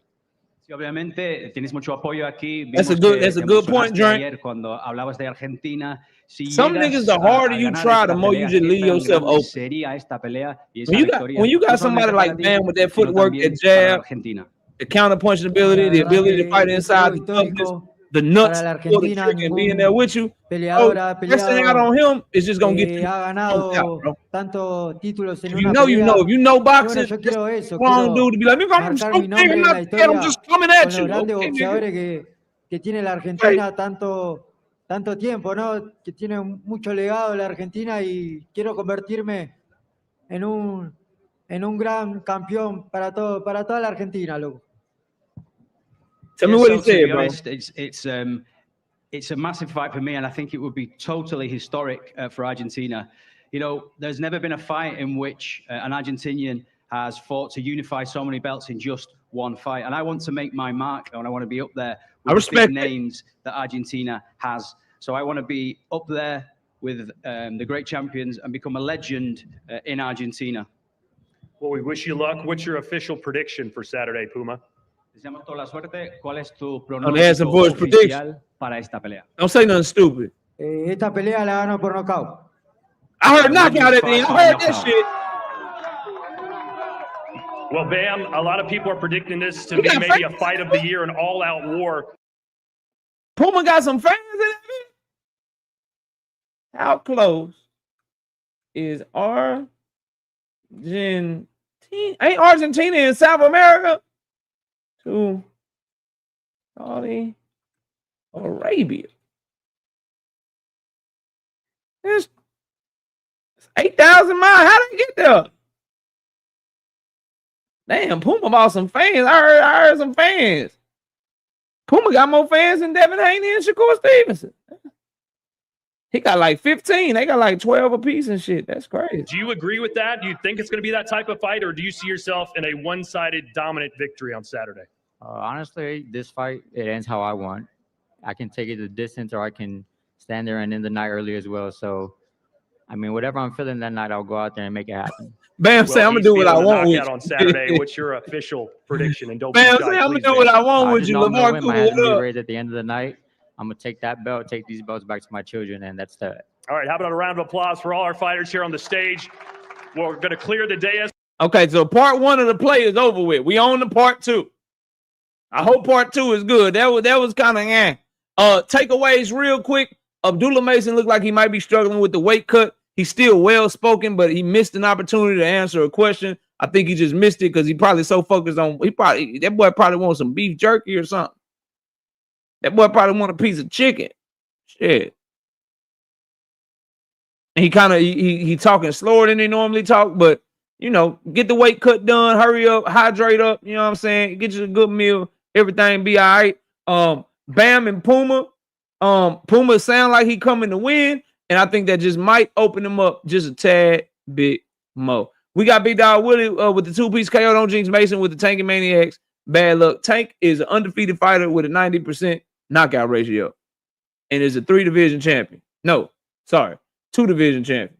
Sí, obviamente tienes mucho apoyo aquí. That's a good point, Drink. Cuando hablabas de Argentina. Some niggas, the harder you try, the more you just leave yourself open. When you got somebody like Bam with that footwork, that jab, the counter-punching ability, the ability to fight inside, the toughness, the nuts, and being there with you, pressing out on him is just going to get you out, bro. If you know, if you know boxing, it's wrong dude to be like, I'm just coming at you. Que tiene la Argentina tanto tiempo, ¿no? Que tiene mucho legado la Argentina y quiero convertirme en un en un gran campeón para toda la Argentina, loco. Tell me what he To said, be bro. honest, it's a massive fight for me, and I think it would be totally historic for Argentina. You know, there's never been a fight in which an Argentinian has fought to unify so many belts in just one fight. And I want to make my mark, and I want to be up there with the big names that Argentina has. So I want to be up there with the great champions and become a legend in Argentina. Well, we wish you luck. What's your official prediction for Saturday, Puma? Deseamos toda la suerte. ¿Cuál es tu that's a pronóstico voice oficial para esta pelea? Don't say nothing stupid. Esta pelea la gano por nocaut. I heard knockout at the end. I heard that shit. Well, Bam, a lot of people are predicting this to be maybe a fight of the year, an all-out war. Puma got some fans in it. How close is Argentina? Ain't Argentina in South America? To Saudi Arabia. It's 8,000 miles. How did they get there? Damn, Puma bought some fans. I heard some fans. Puma got more fans than Devin Haney and Shakur Stevenson. He got like 15. They got like 12 apiece and shit. That's crazy. Do you agree with that? Do you think it's going to be that type of fight, or do you see yourself in a one-sided dominant victory on Saturday? Honestly, this fight, it ends how I want. I can take it the distance, or I can stand there and end the night early as well. So, I mean, whatever I'm feeling that night, I'll go out there and make it happen. Bam, say I'm gonna do what I want with on Saturday. What's your official prediction? And don't Bam, say I'm gonna do what I want with you. Lamar, my hands will be raised at the end of the night. I'm gonna take that belt, take these belts back to my children, and that's that. All right, how about a round of applause for all our fighters here on the stage? We're gonna clear the dais. Okay, so part one of the play is over with. We on the part two. I hope part two is good. That was kind of takeaways real quick. Abdullah Mason looked like he might be struggling with the weight cut. He's still well spoken, but he missed an opportunity to answer a question. I think he just missed it because he probably so focused on that boy probably wants some beef jerky or something. That boy probably want a piece of chicken. Shit. And he kind of he talking slower than they normally talk, but you know, get the weight cut done, hurry up, hydrate up, you know what I'm saying? Get you a good meal, everything be all right. Bam and Puma. Puma sound like he coming to win, and I think that just might open him up just a tad bit more. We got Big Dog Willie with the two-piece KO. Don't jinx Mason with the Tank and Maniacs. Bad luck. Tank is an undefeated fighter with a 90% knockout ratio, and is a 3-division champion. No, sorry, 2-division champion.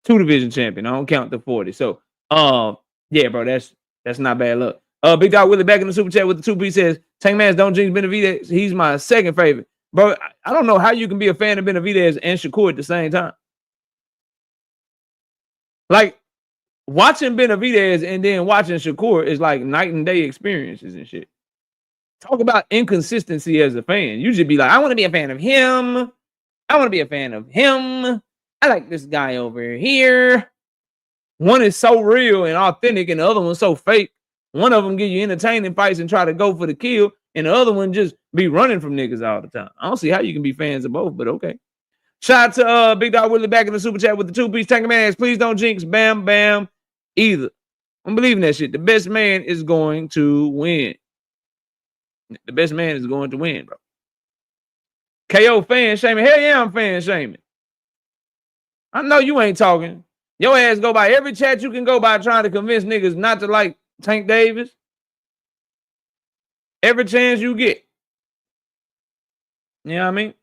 2-division champion. I don't count the 40. So, yeah, bro, that's not bad luck. Big Dog Willie back in the super chat with the two-piece says, Tank Man's don't jinx Benavidez. He's my second favorite. Bro, I don't know how you can be a fan of Benavidez and Shakur at the same time. Like, watching Benavidez and then watching Shakur is like night and day experiences and shit. Talk about inconsistency as a fan. You should be like, I want to be a fan of him. I want to be a fan of him. I like this guy over here. One is so real and authentic, and the other one's so fake. One of them give you entertaining fights and try to go for the kill, and the other one just be running from niggas all the time. I don't see how you can be fans of both, but okay. Shout out to Big Dog Willie back in the super chat with the two-piece Tank Man. Please don't jinx Bam Bam either. I'm believing that shit. The best man is going to win. The best man is going to win, bro. KO fan shaming. Hell yeah, I'm fan shaming. I know you ain't talking. Your ass go by every chat you can go by trying to convince niggas not to like Tank Davis. Every chance you get. You know what I mean?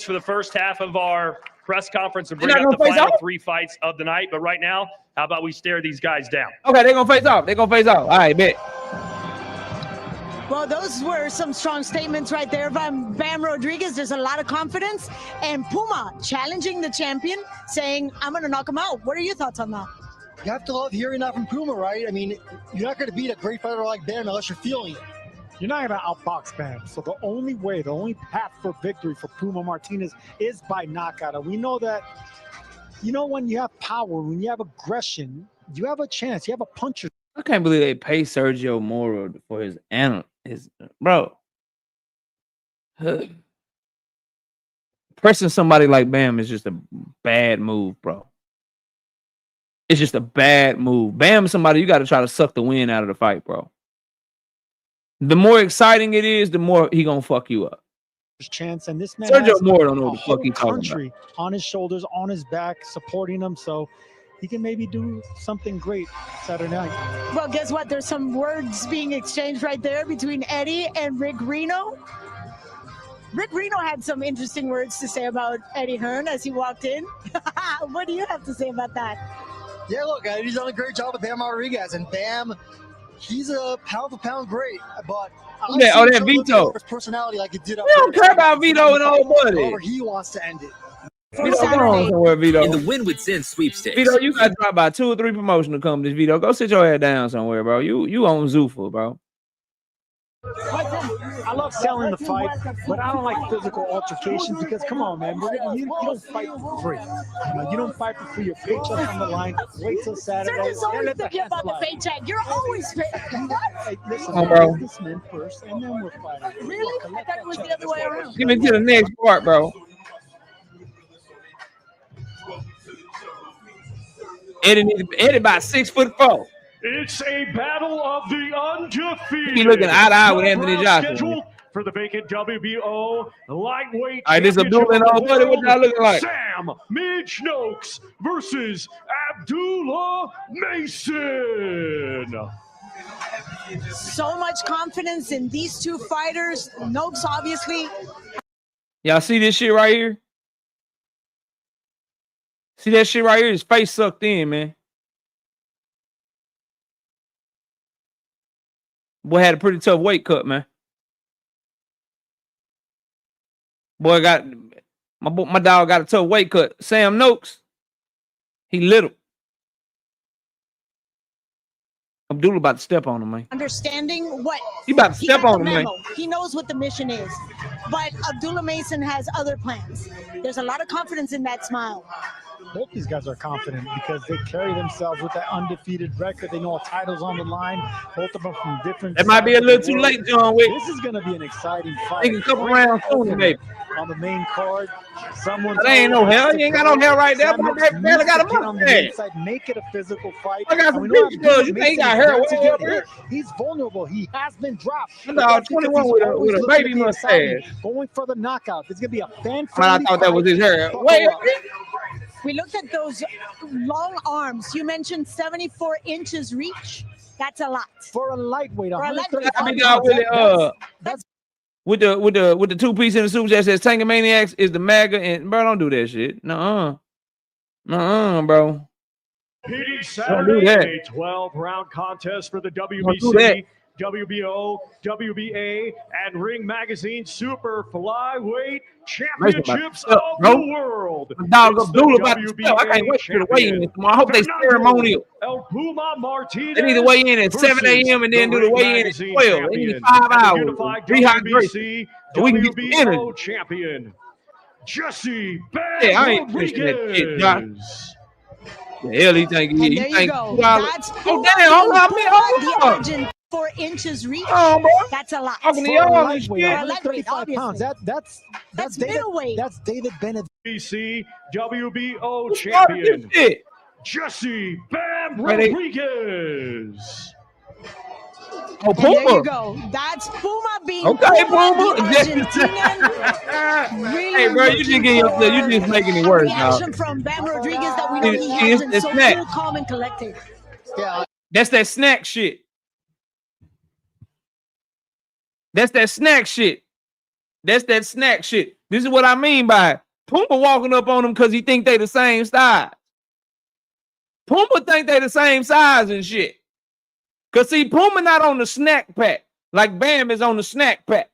For the first half of our press conference and bring up the final 3 fights of the night. But right now, how about we stare these guys down? Okay, they're going to face off. They're going to face off. All right, bet. Well, those were some strong statements right there from Bam Rodriguez. There's a lot of confidence. And Puma challenging the champion, saying, I'm going to knock him out. What are your thoughts on that? You have to love hearing that from Puma, right? I mean, you're not going to beat a great fighter like Bam unless you're feeling it. You're not going to outbox Bam. So the only way, the only path for victory for Puma Martinez is by knockout. And we know that, you know, when you have power, when you have aggression, you have a chance. You have a puncher. I can't believe they pay Sergio Moro for his bro. Pressing somebody like Bam is just a bad move, bro. It's just a bad move. Bam, somebody you got to try to suck the wind out of the fight, bro. The more exciting it is, the more he gonna fuck you up. Chance, and this man Sergio has Moore don't know a what the fuck whole he talking country on his shoulders, on his back, supporting him, so he can maybe do something great Saturday night. Well, guess what? There's some words being exchanged right there between Eddie and Rick Reno. Rick Reno had some interesting words to say about Eddie Hearn as he walked in. What do you have to say about that? Yeah, look, Eddie's done a great job with Bam Rodriguez, and Bam, he's a pound for pound great, but that Vito. his personality like it did up We don't care about Vito and old buddy. however he wants to end it. Vito, go on somewhere, Vito. In the Win with Sin sweepstakes. Vito, you got dropped by 2 or 3 promotional companies. Vito, go sit your head down somewhere, bro. You on Zuffa, bro. I love selling the fight, but I don't like physical altercations because, come on, man, you don't fight for free. You don't fight for free. Your paycheck on the line. Wait till Saturday. Sergio's always thinking about the paycheck. You're always Hey, listen, Oh, bro. businessmen first, and then we're fighting. Really? I thought it was the other way around. Give me to the next part, bro. Eddie about 6'4". It's a battle of the undefeated. He looking eye to eye with Anthony Joshua. Scheduled for the vacant WBO lightweight. All right, this is Abdullah and old buddy. What y'all looking like? Sam Midge Noakes versus Abdullah Mason. So much confidence in these two fighters. Noakes, obviously. Y'all see this shit right here? See that shit right here? His face sucked in, man. Boy had a pretty tough weight cut, man. Boy got my dog got a tough weight cut. Sam Noakes, he little. Abdullah about to step on him, man. Understanding what You about to step got on the him, man. memo. He knows what the mission is. But Abdullah Mason has other plans. There's a lot of confidence in that smile. Both these guys are confident because they carry themselves with that undefeated record. They know a title's on the line. Both of them from different. That might be a little too late, John Wick. This is going to be an exciting fight. Take a couple rounds sooner, maybe. On the main card, someone. But ain't no hell. You ain't got no hell right there. But that man got a mustache. Make it a physical fight. I got some beach gloves. You ain't got hair way up here. He's vulnerable. He has been dropped. No, 21 with a baby mustache. Going for the knockout. It's going to be a fan. I thought that was his hair. Way up here. We looked at those long arms. You mentioned 74 inches reach. That's a lot. For a lightweight. For a lightweight. That's with the 2-piece in the suit that says Tango Maniacs is the MAGA, and bro, don't do that shit. Nuh-uh, bro. Meeting Don't do Saturday, that. a 12-round contest for the Don't do that. WBC, WBO, WBA, and Ring Magazine Super Flyweight Championships of bro. the world. My dog It's the Abdullah about to step. I can't wait for the weigh-in tomorrow. I hope they ceremonial. El Puma Martinez. They need to weigh in at 7 a.m. and then do the weigh-in at 12. They need 5 hours. Rehydration. So we can get some energy. WBO champion Jesse Yeah, I ain't finishing that shit, Josh. The hell he think he And is? there You you think go. That's oh damn, hold on, man, hold on. The 4 inches reach. Oh, bro. That's a lot. Talking to for y'all a and lightweight. shit. 135 pounds. That's David, middleweight. That's David Bennett. WBC, WBO What's wrong with champion this shit? Jesse Bam Right, they- Rodriguez. Oh, And there you Puma. go. That's Puma being Okay, Puma, Puma. the Argentinian. Really Hey, bro, you just getting yourself, you just making it worse, reaction dog. from Bam Rodriguez that we know he It's- has been it's so that. cool, calm, and collected. Yeah, That's that snack shit. That's that snack shit. That's that snack shit. This is what I mean by it. Puma walking up on them because he think they the same size. Puma think they the same size and shit. Cause see, Puma not on the snack pack like Bam is on the snack pack.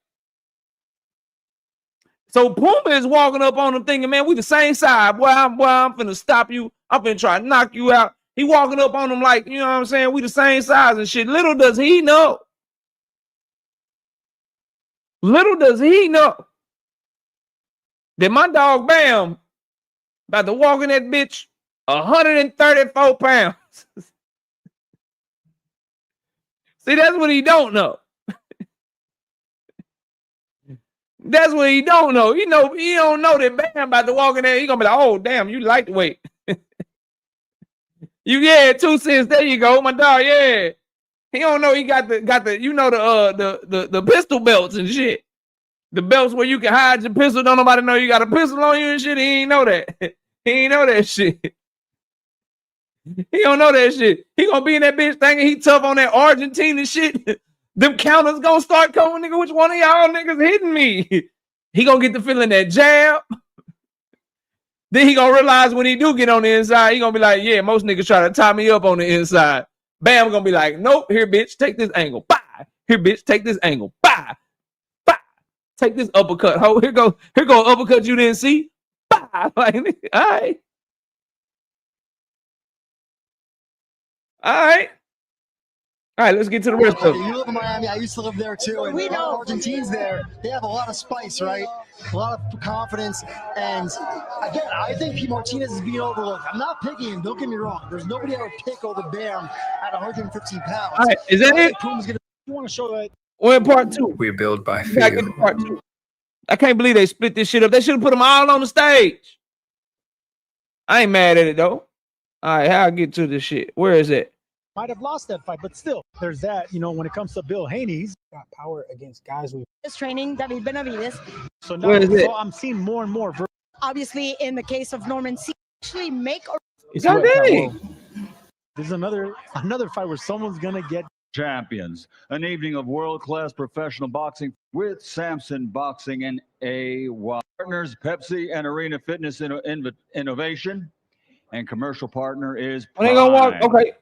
So Puma is walking up on him thinking, man, we the same size. Boy, I'm finna stop you. I'm finna try to knock you out. He walking up on him like, you know what I'm saying? We the same size and shit. Little does he know. Little does he know that my dog Bam about to walk in that bitch 134 pounds. See, that's what he don't know. That's what he don't know. He don't know that Bam about to walk in there. He gonna be like, oh damn, you lightweight. Yeah, 2 cents. There you go, my dog. Yeah. He don't know he got the the pistol belts and shit. The belts where you can hide your pistol. Don't nobody know you got a pistol on you and shit. He ain't know that. He ain't know that shit. He don't know that shit. He gonna be in that bitch thinking he tough on that Argentina shit. Them counters gonna start coming, nigga. Which one of y'all niggas hitting me? He gonna get the feeling that jab. Then he gonna realize when he do get on the inside, he gonna be like, yeah, most niggas try to tie me up on the inside. Bam, gonna be like, nope, here, bitch, take this angle. Bye. Here, bitch, take this angle. Bye. Bye. Take this uppercut. Ho, here go uppercut you didn't see. Bye. Like, all right. All right. All right, let's get to the rest of it. You live in Miami. I used to live there too. And we know Argentines there. They have a lot of spice, right? A lot of confidence. And again, I think P. Martinez is being overlooked. I'm not picking him. Don't get me wrong. There's nobody I would pick over Bam at 115 pounds. All right, is that it? You want to show that? Or in part 2? We build by You gotta get to part 2. I can't believe they split this shit up. They should have put them all on the stage. I ain't mad at it though. All right, how I get to this shit? Where is it? Might have lost that fight, but still, there's that. You know, when it comes to Bill Haney, he's got power against guys with His training, David Benavides. So now Where is it? I'm seeing more and more. Obviously, in the case of Norman C, actually make or It's not Danny. There's another fight where someone's gonna get champions. An evening of world-class professional boxing with Samson Boxing and AY partners, Pepsi and Arena Fitness Innovation, and commercial partner is I ain't gonna walk. Prime. Okay.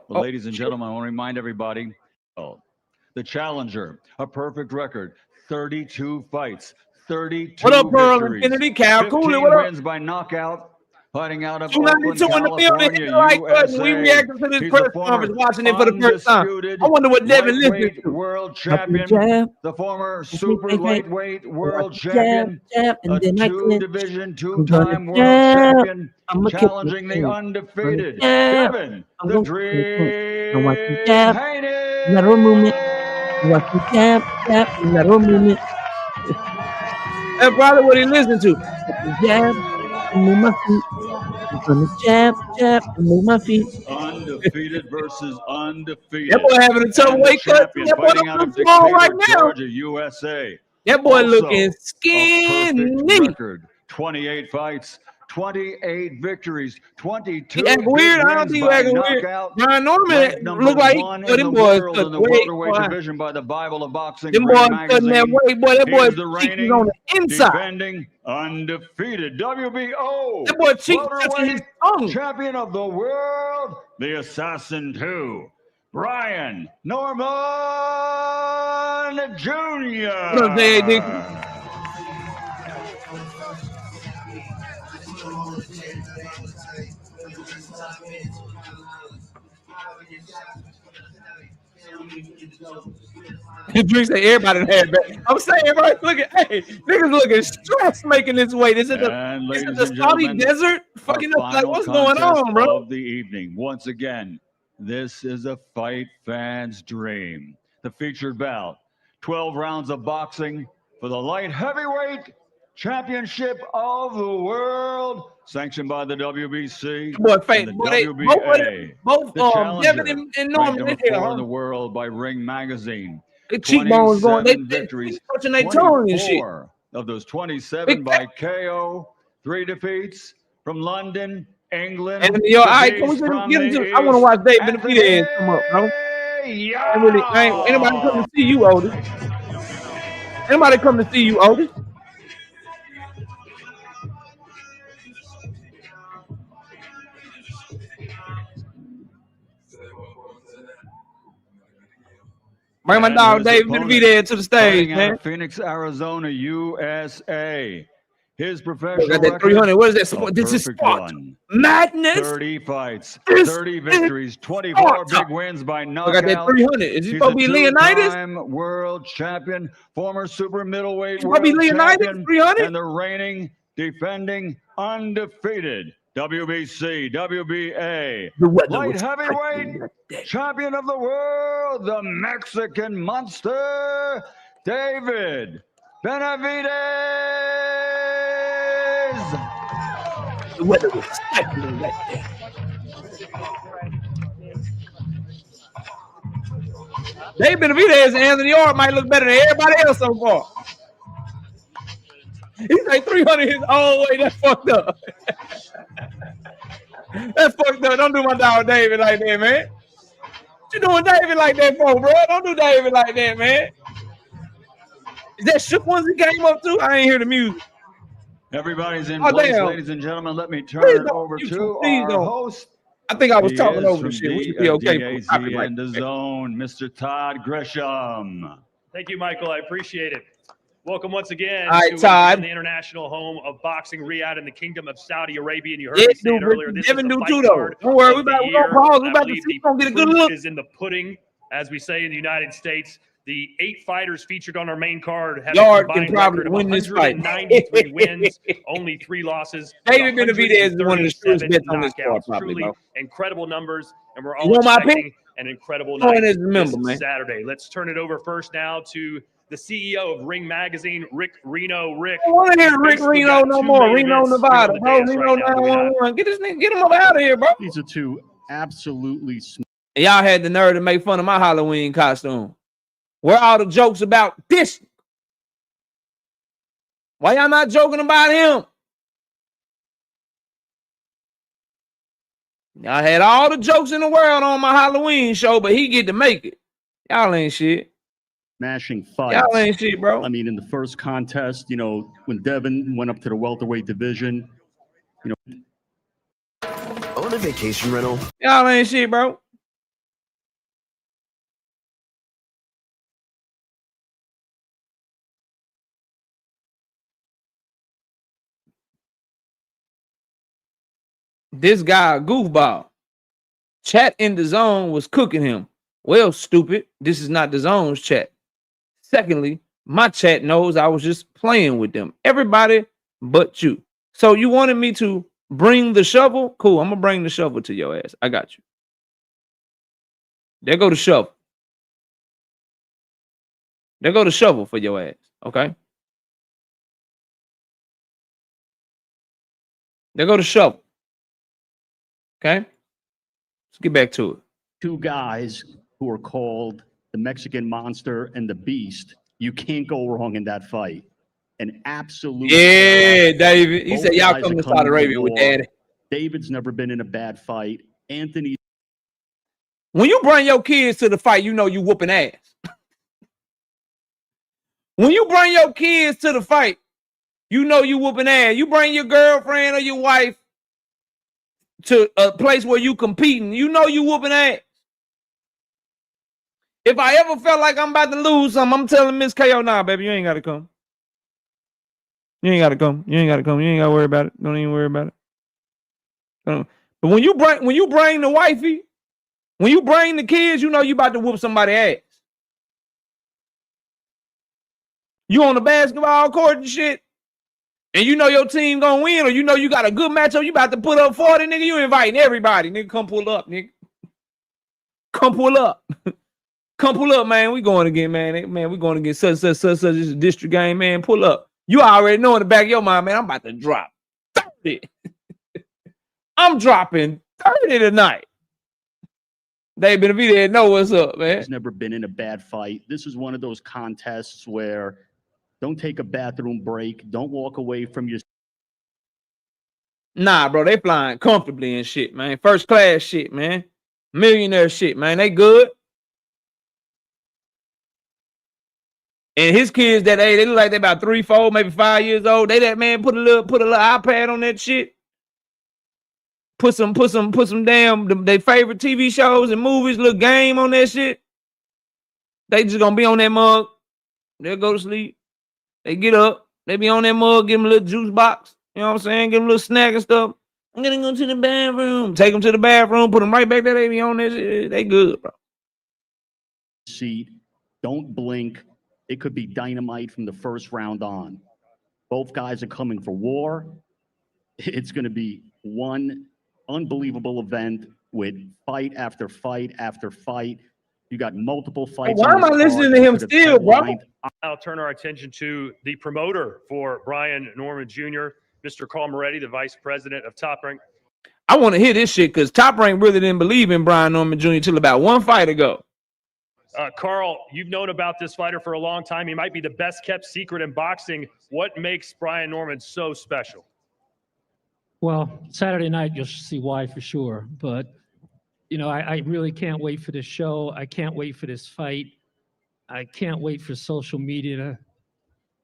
Well, ladies and gentlemen, I want to remind everybody, the challenger, a perfect record, 32 fights, 32 What up, Pearl victories, Infinity? Cal 15 Cooley, what up? wins by knockout, fighting out of Oakland, 292 in the building. Hit the like button. We USA. reacting to this He's press a former conference, watching it for the first time. undisputed I wonder what Devin listening lightweight to. world champion, the former super lightweight world champion, a two-division, two-time world champion, challenging the undefeated Devin, the Dream Haney. Lateral movement. Watch the jab, lateral movement. That's probably what he listened to. Jab, move my feet. I'm gonna jab, and move my feet. Undefeated versus undefeated. That boy having a tough And the weight cut. champion That boy fighting out looking of small right Decatur, now. Georgia, USA. That boy Also, looking a skinny. perfect record, 28 fights, 28 victories, 22 He acting weird. I don't think he acting weird. Brian Norman look like he cut them boys cut in the weight. welterweight division by the Bible of Boxing. Them Ring boys cutting that Magazine. weight, boy. That boy He's the cheeks is reigning, on the inside. defending, undefeated WBO That boy cheeks touching his tongue. champion of the world, the Assassin 2, Brian Norman Jr. What up, J.A.D.? Drink say everybody had back. I'm saying, bro, look at, hey, niggas looking stressed making this weight. Is it the Saudi desert? Fucking up, like, what's going on, bro? Of the evening. Once again, this is a fight fan's dream. The featured bout, 12 rounds of boxing for the light heavyweight championship of the world, sanctioned by the WBC Boy, and the WBA. Both The Devin and Norman ranked in number 4 here, in the world by Ring Magazine. The cheekbones going, they victories, touching their tongue and shit. 24 of those 27 by KO, 3 defeats from London, England. And yo, all right, can we get into? I want to watch Dave Benavidez come up, bro. Anybody come to see you, Otis? Anybody come to see you, Otis? Bring my dog Dave Benavidez to the stage, man. Phoenix, Arizona, USA. His professional got that 300. What is that? This is sport. Madness. 30 fights, 30 victories, 24 big wins by knockout. I got that 300. Is he supposed to be Leonidas? Two-time world champion, former super middleweight world champion, 300? and the reigning, defending, undefeated WBC, WBA, light heavyweight champion of the world, the Mexican monster, David Benavidez. the weather was stifling that day. Dave Benavidez and Anthony Orr might look better than everybody else so far. He's like 300 his own way. That's fucked up. That's fucked up. Don't do my dog David like that, man. What you doing David like that for, bro? Don't do David like that, man. Is that Shook ones he came up to? I ain't hear the music. Everybody's in place, damn. ladies and gentlemen. Let me turn it over to our host. I think I was He talking is over from the shit. We should be okay. DAZ and the Zone, Mr. Todd Gresham. Thank you, Michael. I appreciate it. Welcome once again All right, to Todd. the international home of boxing, Riyadh in the Kingdom of Saudi Arabia. And you heard me say it earlier. This Devin is the do fight too, though. card Don't worry, of we the about to year. pause. We I about to believe see. the We're gonna get a good proof look. is in the pudding, as we say in the United States. The 8 fighters featured on our main card have Yard a can combined probably record of win this fight. 193 wins, only 3 losses. David Benavidez is one of the truest bets on this card, knockouts. probably, Truly bro. incredible numbers, and we're You all want my pick? expecting an incredible Go night ahead and remember, this man. Saturday. Let's turn it over first now to the CEO of Ring Magazine, Rick Reno. Rick, I don't want to hear you Rick basically Reno got no 2 more. main Reno, events here Nevada, on the bro. dais Reno right now, do we not? 911. Get this nigga, get him up out of here, bro. These are two absolutely Y'all had the nerve to make fun of my Halloween costume. Where are all the jokes about this? Why y'all not joking about him? Y'all had all the jokes in the world on my Halloween show, but he get to make it. Y'all ain't shit. smashing fights. Y'all ain't shit, bro. I mean, in the first contest, you know, when Devin went up to the welterweight division, you know. On a vacation rental. Y'all ain't shit, bro. This guy, a goofball. Chat in the zone was cooking him. Well, stupid, this is not the zone's chat. Secondly, my chat knows I was just playing with them. Everybody but you. So you wanted me to bring the shovel? Cool, I'm gonna bring the shovel to your ass. I got you. There go the shovel. There go the shovel for your ass, okay? There go the shovel. Okay? Let's get back to it. 2 guys who are called the Mexican Monster and the Beast. You can't go wrong in that fight. An absolute. Yeah, David. He Both said, y'all guys come are to coming Saudi Arabia for with war. daddy. David's never been in a bad fight. Anthony. When you bring your kids to the fight, you know you whooping ass. When you bring your kids to the fight, you know you whooping ass. You bring your girlfriend or your wife to a place where you competing, you know you whooping ass. If I ever felt like I'm about to lose something, I'm telling Miss KO, nah, baby, you ain't got to come. You ain't got to come. You ain't got to come. You ain't got to worry about it. Don't even worry about it. But when you bring the wifey, when you bring the kids, you know you about to whoop somebody's ass. You on the basketball court and shit, and you know your team gonna win, or you know you got a good matchup, you about to put up 40, nigga, you inviting everybody, nigga, come pull up, nigga. Come pull up. Come pull up, man. We going again, man. Man, we going against such. This is a district game, man. Pull up. You already know in the back of your mind, man, I'm about to drop 30. I'm dropping 30 tonight. Dave Benavidez know what's up, man. He's never been in a bad fight. This is one of those contests where don't take a bathroom break. Don't walk away from your. Nah, bro, they flying comfortably and shit, man. First class shit, man. Millionaire shit, man. They good. And his kids that age, they look like they about 3, 4, maybe 5 years old. They that man put a little iPad on that shit. Put some damn their favorite TV shows and movies, little game on that shit. They just gonna be on that mug. They'll go to sleep. They get up. They be on that mug, give them a little juice box. You know what I'm saying? Give them a little snack and stuff. I'm gonna go to the bathroom. Take them to the bathroom. Put them right back there. They be on that shit. They good, bro. Seat. Don't blink. It could be dynamite from the first round on. Both guys are coming for war. It's going to be one unbelievable event with fight after fight after fight. You got multiple fights. Why am I listening to him still, bro? I'll turn our attention to the promoter for Brian Norman Jr., Mr. Carl Moretti, the Vice President of Top Rank. I want to hear this shit because Top Rank really didn't believe in Brian Norman Jr. till about one fight ago. Carl, you've known about this fighter for a long time. He might be the best kept secret in boxing. What makes Brian Norman so special? Well, Saturday night, you'll see why for sure. But, you know, I really can't wait for this show. I can't wait for this fight. I can't wait for social media.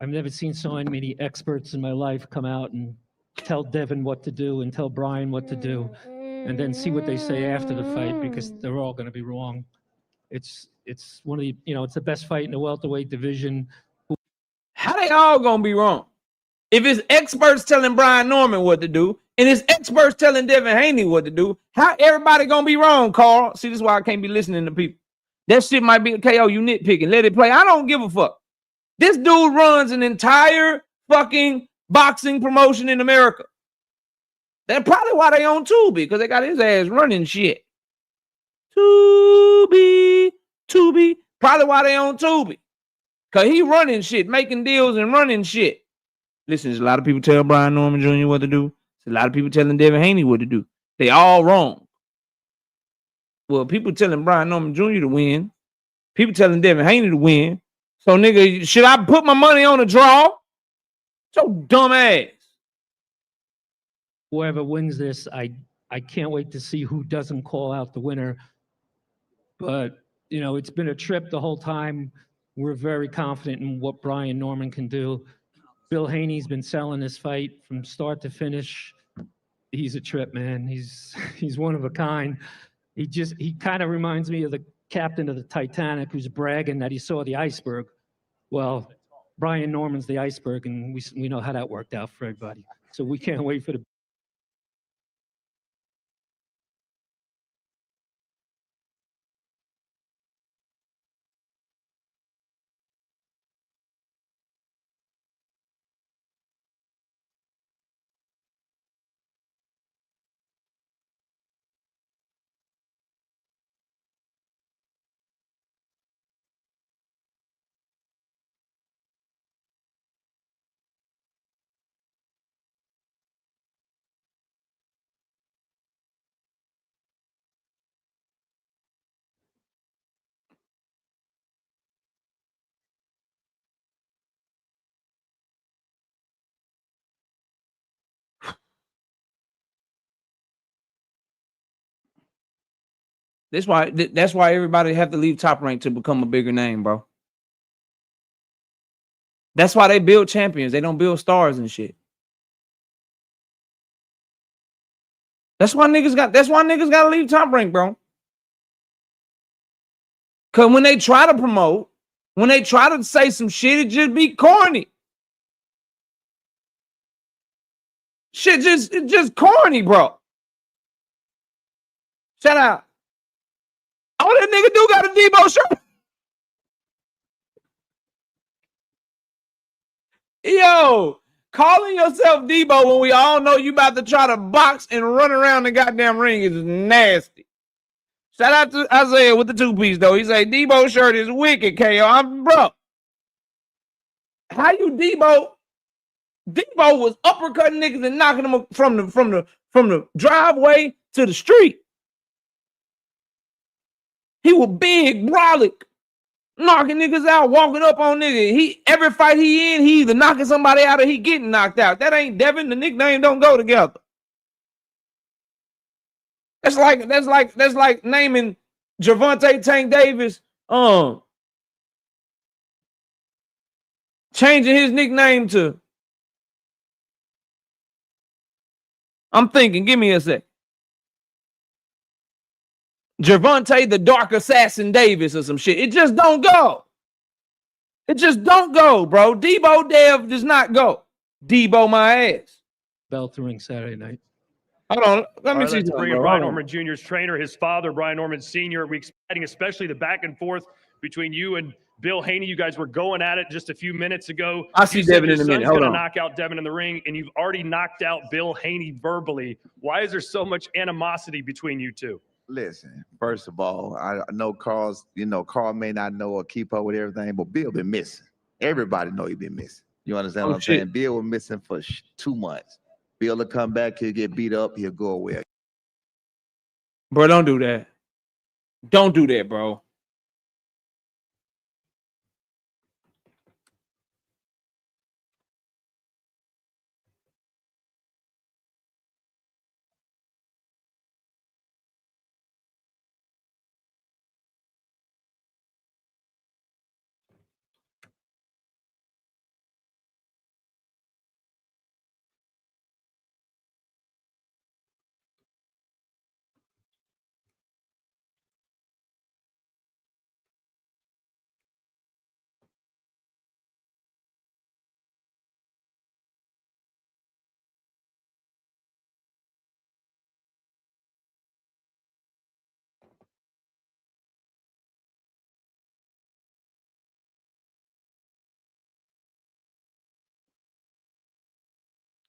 I've never seen so many experts in my life come out and tell Devin what to do and tell Brian what to do, and then see what they say after the fight, because they're all going to be wrong. It's one of the, you know, it's the best fight in the welterweight division. How they all gonna be wrong? If it's experts telling Brian Norman what to do, and it's experts telling Devin Haney what to do, how everybody gonna be wrong, Carl? See, this is why I can't be listening to people. That shit might be a KO, you nitpicking. Let it play. I don't give a fuck. This dude runs an entire fucking boxing promotion in America. That's probably why they on Tubi, because they got his ass running shit. Tubi. Probably why they on Tubi. Because he running shit, making deals and running shit. Listen, there's a lot of people tell Brian Norman Jr. what to do. There's a lot of people telling Devin Haney what to do. They all wrong. Well, people telling Brian Norman Jr. to win. People telling Devin Haney to win. So, nigga, should I put my money on a draw? So dumb ass. Whoever wins this, I can't wait to see who doesn't call out the winner. But, you know, it's been a trip the whole time. We're very confident in what Brian Norman can do. Bill Haney's been selling this fight from start to finish. He's a trip, man. He's one of a kind. He kind of reminds me of the captain of the Titanic who's bragging that he saw the iceberg. Well, Brian Norman's the iceberg, and we know how that worked out for everybody. So we can't wait for the That's why everybody have to leave Top Rank to become a bigger name, bro. That's why they build champions. They don't build stars and shit. That's why niggas gotta leave Top Rank, bro. Cause when they try to promote, when they try to say some shit, it just be corny. Shit just corny, bro. Shout out. Oh, that nigga do got a Debo shirt. Yo, calling yourself Debo when we all know you about to try to box and run around the goddamn ring is nasty. Shout out to Isaiah with the two-piece, though. He say, Debo shirt is wicked, KO. Bro. How you Debo? Debo was uppercutting niggas and knocking them from the driveway to the street. He was big, brolic, knocking niggas out, walking up on niggas. Every fight he in, he either knocking somebody out or he getting knocked out. That ain't Devin. The nickname don't go together. That's like naming Gervonta Tank Davis, changing his nickname to. I'm thinking, give me a sec. Gervonta the Dark Assassin Davis or some shit. It just don't go. It just don't go, bro. Debo Dev does not go. Debo my ass. bell to ring Saturday night. Hold on. Let me see. Let's bring in Brian Norman Jr.'s trainer, his father, Brian Norman Sr. We're exciting, especially the back and forth between you and Bill Haney. You guys were going at it just a few minutes ago. I see Devin in a minute. Hold on. Knock out Devin in the ring, and you've already knocked out Bill Haney verbally. Why is there so much animosity between you two? Listen, first of all, I know Carl may not know or keep up with everything, but Bill been missing. Everybody know he been missing. You understand what I'm saying? Bill was missing for 2 months. Bill will come back, he'll get beat up, he'll go away. Bro, don't do that. Don't do that, bro.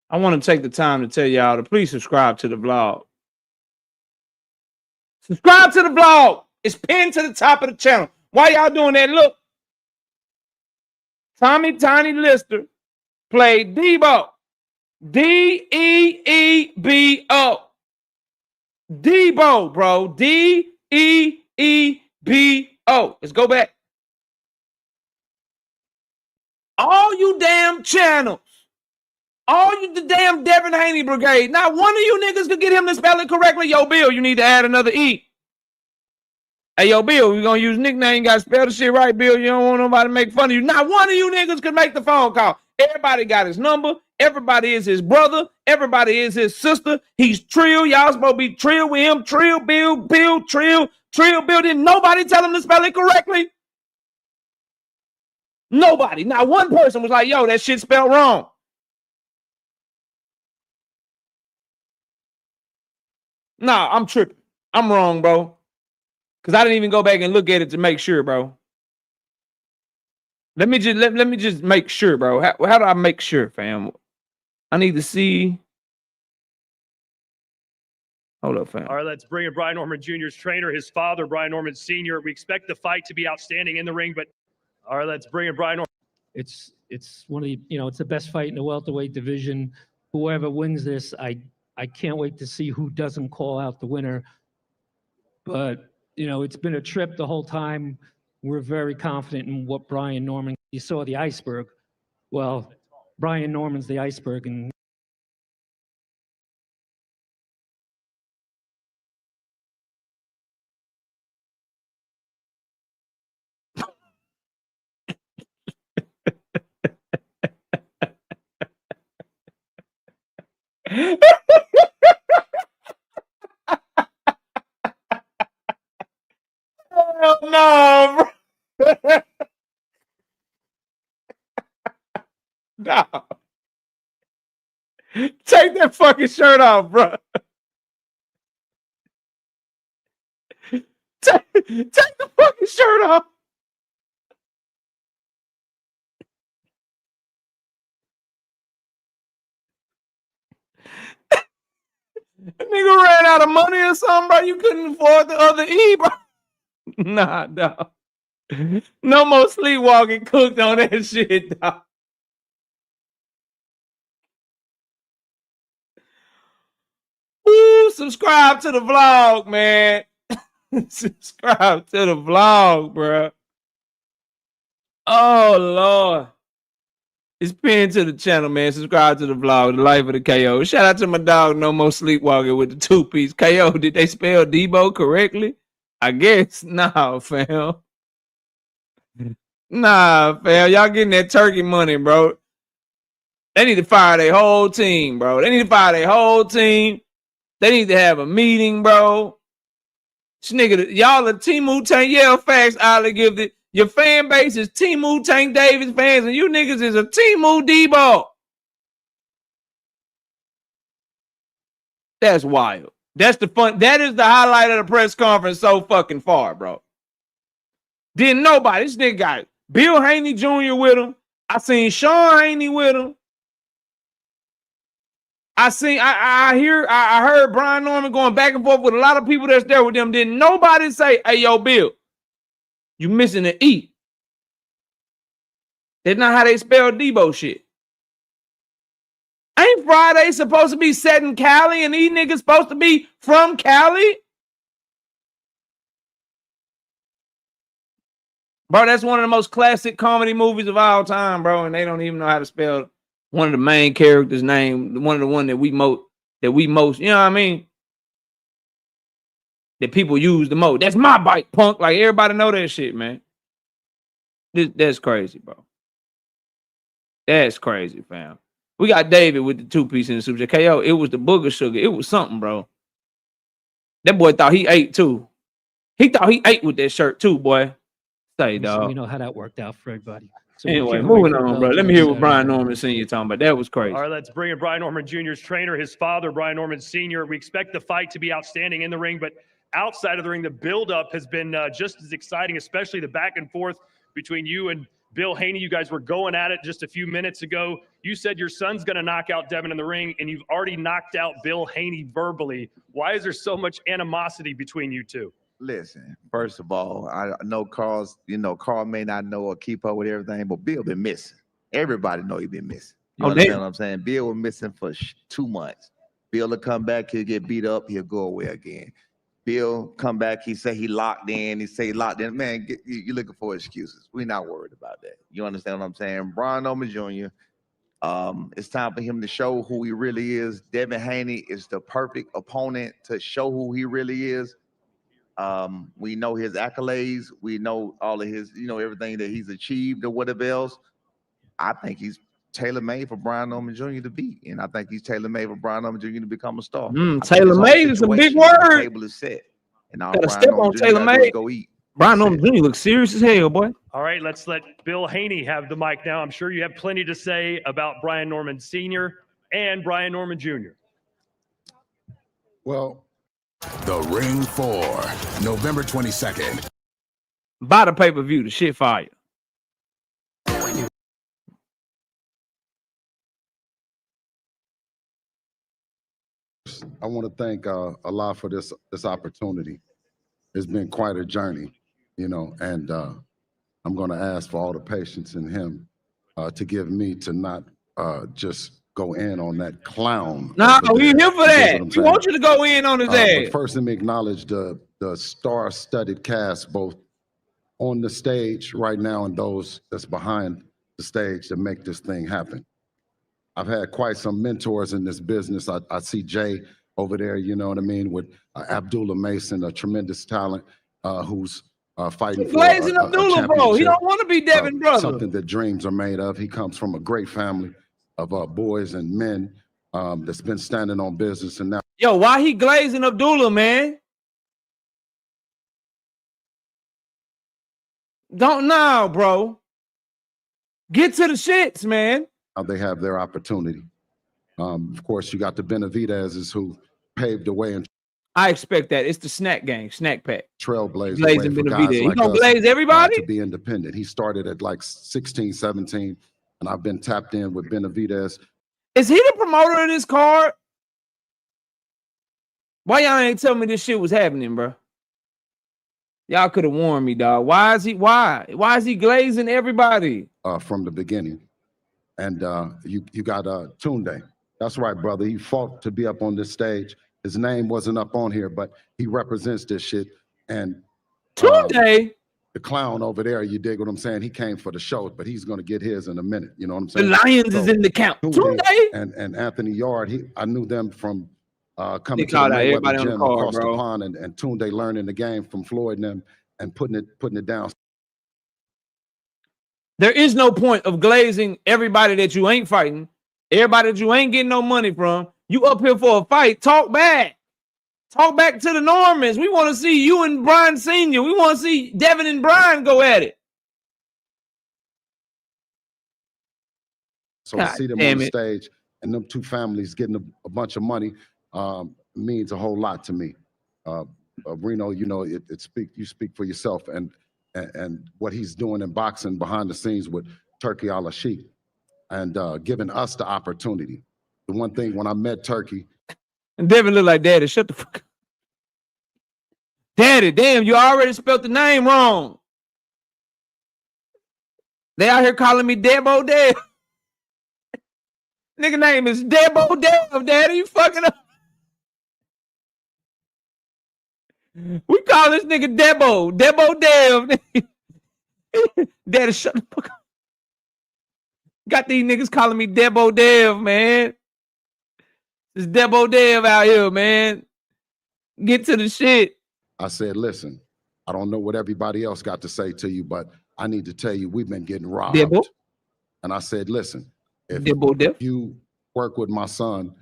I want to take the time to tell y'all to please subscribe to the vlog. Subscribe to the vlog. It's pinned to the top of the channel. Why y'all doing that? Look. Tommy Tiny Lister played Debo. D-E-E-B-O. Debo, bro. D-E-E-B-O. Let's go back. All you damn channels. All you the damn Devin Haney brigade. Not one of you niggas could get him to spell it correctly. Yo, Bill, you need to add another E. Hey, yo, Bill, we're going to use nickname. You got to spell the shit right, Bill. You don't want nobody to make fun of you. Not one of you niggas could make the phone call. Everybody got his number. Everybody is his brother. Everybody is his sister. He's Trill. Y'all supposed to be Trill with him. Trill, Bill, Trill, Bill. Didn't nobody tell him to spell it correctly? Nobody. Not one person was like, yo, that shit spelled wrong. Nah, I'm tripping. I'm wrong, bro. Because I didn't even go back and look at it to make sure, bro. Let me just make sure, bro. How do I make sure, fam? I need to see. Hold up, fam. All right, let's bring in Brian Norman Jr.'s trainer, his father, Brian Norman Sr. We expect the fight to be outstanding in the ring, but all right, let's bring in Brian Norman. It's one of the, it's the best fight in the welterweight division. Whoever wins this, I can't wait to see who doesn't call out the winner. But, it's been a trip the whole time. We're very confident in what Brian Norman, you saw the iceberg. Well, Brian Norman's the iceberg, and Hell no, bro. No. Take that fucking shirt off, bro. Take the fucking shirt off. Nigga ran out of money or something, bro. You couldn't afford the other E, bro. Nah, dog. No more sleepwalking cooked on that shit, dog. Ooh, subscribe to the vlog, man. Subscribe to the vlog, bro. Oh, Lord. It's pinned to the channel, man. Subscribe to the vlog, The Life of the KO. Shout out to my dog, No More Sleepwalking with the 2-piece. KO, did they spell Debo correctly? I guess. Nah, fam. Nah, fam. Y'all getting that turkey money, bro. They need to fire their whole team, bro. They need to fire their whole team. They need to have a meeting, bro. This nigga, y'all are Timu Tank. Yeah, facts, Ollie gifted. Your fan base is Timu Tank Davis fans, and you niggas is a Timu Debo. That's wild. That's the fun. That is the highlight of the press conference so fucking far, bro. Didn't nobody. This nigga got Bill Haney Jr. with him. I seen Sean Haney with him. I heard Brian Norman going back and forth with a lot of people that's there with them. Didn't nobody say, hey, yo, Bill, you missing an E. That's not how they spell Debo shit. I ain't Friday supposed to be set in Cali and these niggas supposed to be from Cali? Bro, that's one of the most classic comedy movies of all time, bro, and they don't even know how to spell one of the main characters' name, one of the one that we most, you know what I mean? That people use the most. That's my bike, punk. Like, everybody know that shit, man. That's crazy, bro. That's crazy, fam. We got David with the 2-piece in the super chat. KO, it was the booger sugar. It was something, bro. That boy thought he ate too. He thought he ate with that shirt too, boy. Say, dog. We know how that worked out for everybody. So Anyway, moving on, bro. Let me hear what Brian Norman Sr. talking about. That was crazy. All right, let's bring in Brian Norman Jr.'s trainer, his father, Brian Norman Sr. We expect the fight to be outstanding in the ring, but outside of the ring, the buildup has been just as exciting, especially the back and forth between you and Bill Haney. You guys were going at it just a few minutes ago. You said your son's going to knock out Devin in the ring, and you've already knocked out Bill Haney verbally. Why is there so much animosity between you two? Listen, first of all, I know Carl may not know or keep up with everything, but Bill been missing. Everybody know he been missing. You understand what I'm saying? Bill was missing for 2 months. Bill will come back, he'll get beat up, he'll go away again. Bill come back, he say he locked in, Man, you're looking for excuses. We're not worried about that. You understand what I'm saying? Brian Norman Jr., it's time for him to show who he really is. Devin Haney is the perfect opponent to show who he really is. We know his accolades. We know all of his, everything that he's achieved or whatever else. I think he's tailor-made for Brian Norman Jr. to beat, and I think he's tailor-made for Brian Norman Jr. to become a star. Tailor-made is a big word. The table is set, and now Gotta Brian step Norman on Jr. gotta tailor-made. go eat. Brian Norman Jr. looks serious as hell, boy. All right, let's let Bill Haney have the mic now. I'm sure you have plenty to say about Brian Norman Sr. and Brian Norman Jr. Well, The Ring 4, November 22nd. Buy the pay-per-view, the shit fire. I want to thank Allah for this opportunity. It's been quite a journey, and I'm going to ask for all the patience in him to give me to not just go in on that clown. Nah, we here for that. We want you to go in on his ass. But first, let me acknowledge the star-studded cast, both on the stage right now and those that's behind the stage that make this thing happen. I've had quite some mentors in this business. I see Jay over there, you know what I mean, with Abdullah Mason, a tremendous talent who's fighting for a Abdullah, bro. He don't want to be Devin, brother. Something that dreams are made of. He comes from a great family of boys and men that's been standing on business. And now, yo, why he glazing Abdullah, man? Don't know, bro. Get to the shits, man. They have their opportunity. Of course, you got the Benavidez's who paved the way and I expect that. It's the snack gang, snack pack. Trailblazer. Glazing Benavidez. He gonna glaze everybody? To be independent. He started at like 16, 17, and I've been tapped in with Benavidez. Is he the promoter of this card? Why y'all ain't tell me this shit was happening, bro? Y'all could have warned me, dog. Why is he glazing everybody? From the beginning. And you got Tunde. That's right, brother. He fought to be up on this stage. His name wasn't up on here, but he represents this shit. And Tunde, the clown over there, you dig what I'm saying? He came for the show, but he's going to get his in a minute. You know what I'm saying? The Lions is in the count. Tunde and Anthony Yard. I knew them from coming to the everybody Mayweather on the gym card, across bro. the pond, and Tunde learning the game from Floyd and them and putting it down. There is no point of glazing everybody that you ain't fighting, everybody that you ain't getting no money from. You up here for a fight, talk back. Talk back to the Normans. We want to see you and Brian Sr. We want to see Devin and Brian go at it. So to see them on the stage and them two families getting a bunch of money means a whole lot to me. Reno, you speak for yourself and what he's doing in boxing behind the scenes with Turkey Al-Sheikh and giving us the opportunity. The one thing when I met Turkey. And Devin look like Daddy, shut the fuck up. Daddy, damn, you already spelled the name wrong. They out here calling me Debo Dev. Nigga name is Debo Dev, daddy. You fucking up. We call this nigga Debo Dev. Daddy, shut the fuck up. Got these niggas calling me Debo Dev, man. It's Debo Dev out here, man. Get to the shit. I said, listen, I don't know what everybody else got to say to you, but I need to tell you, we've been getting robbed. Debo? And I said, listen, if Debo. you work with my son,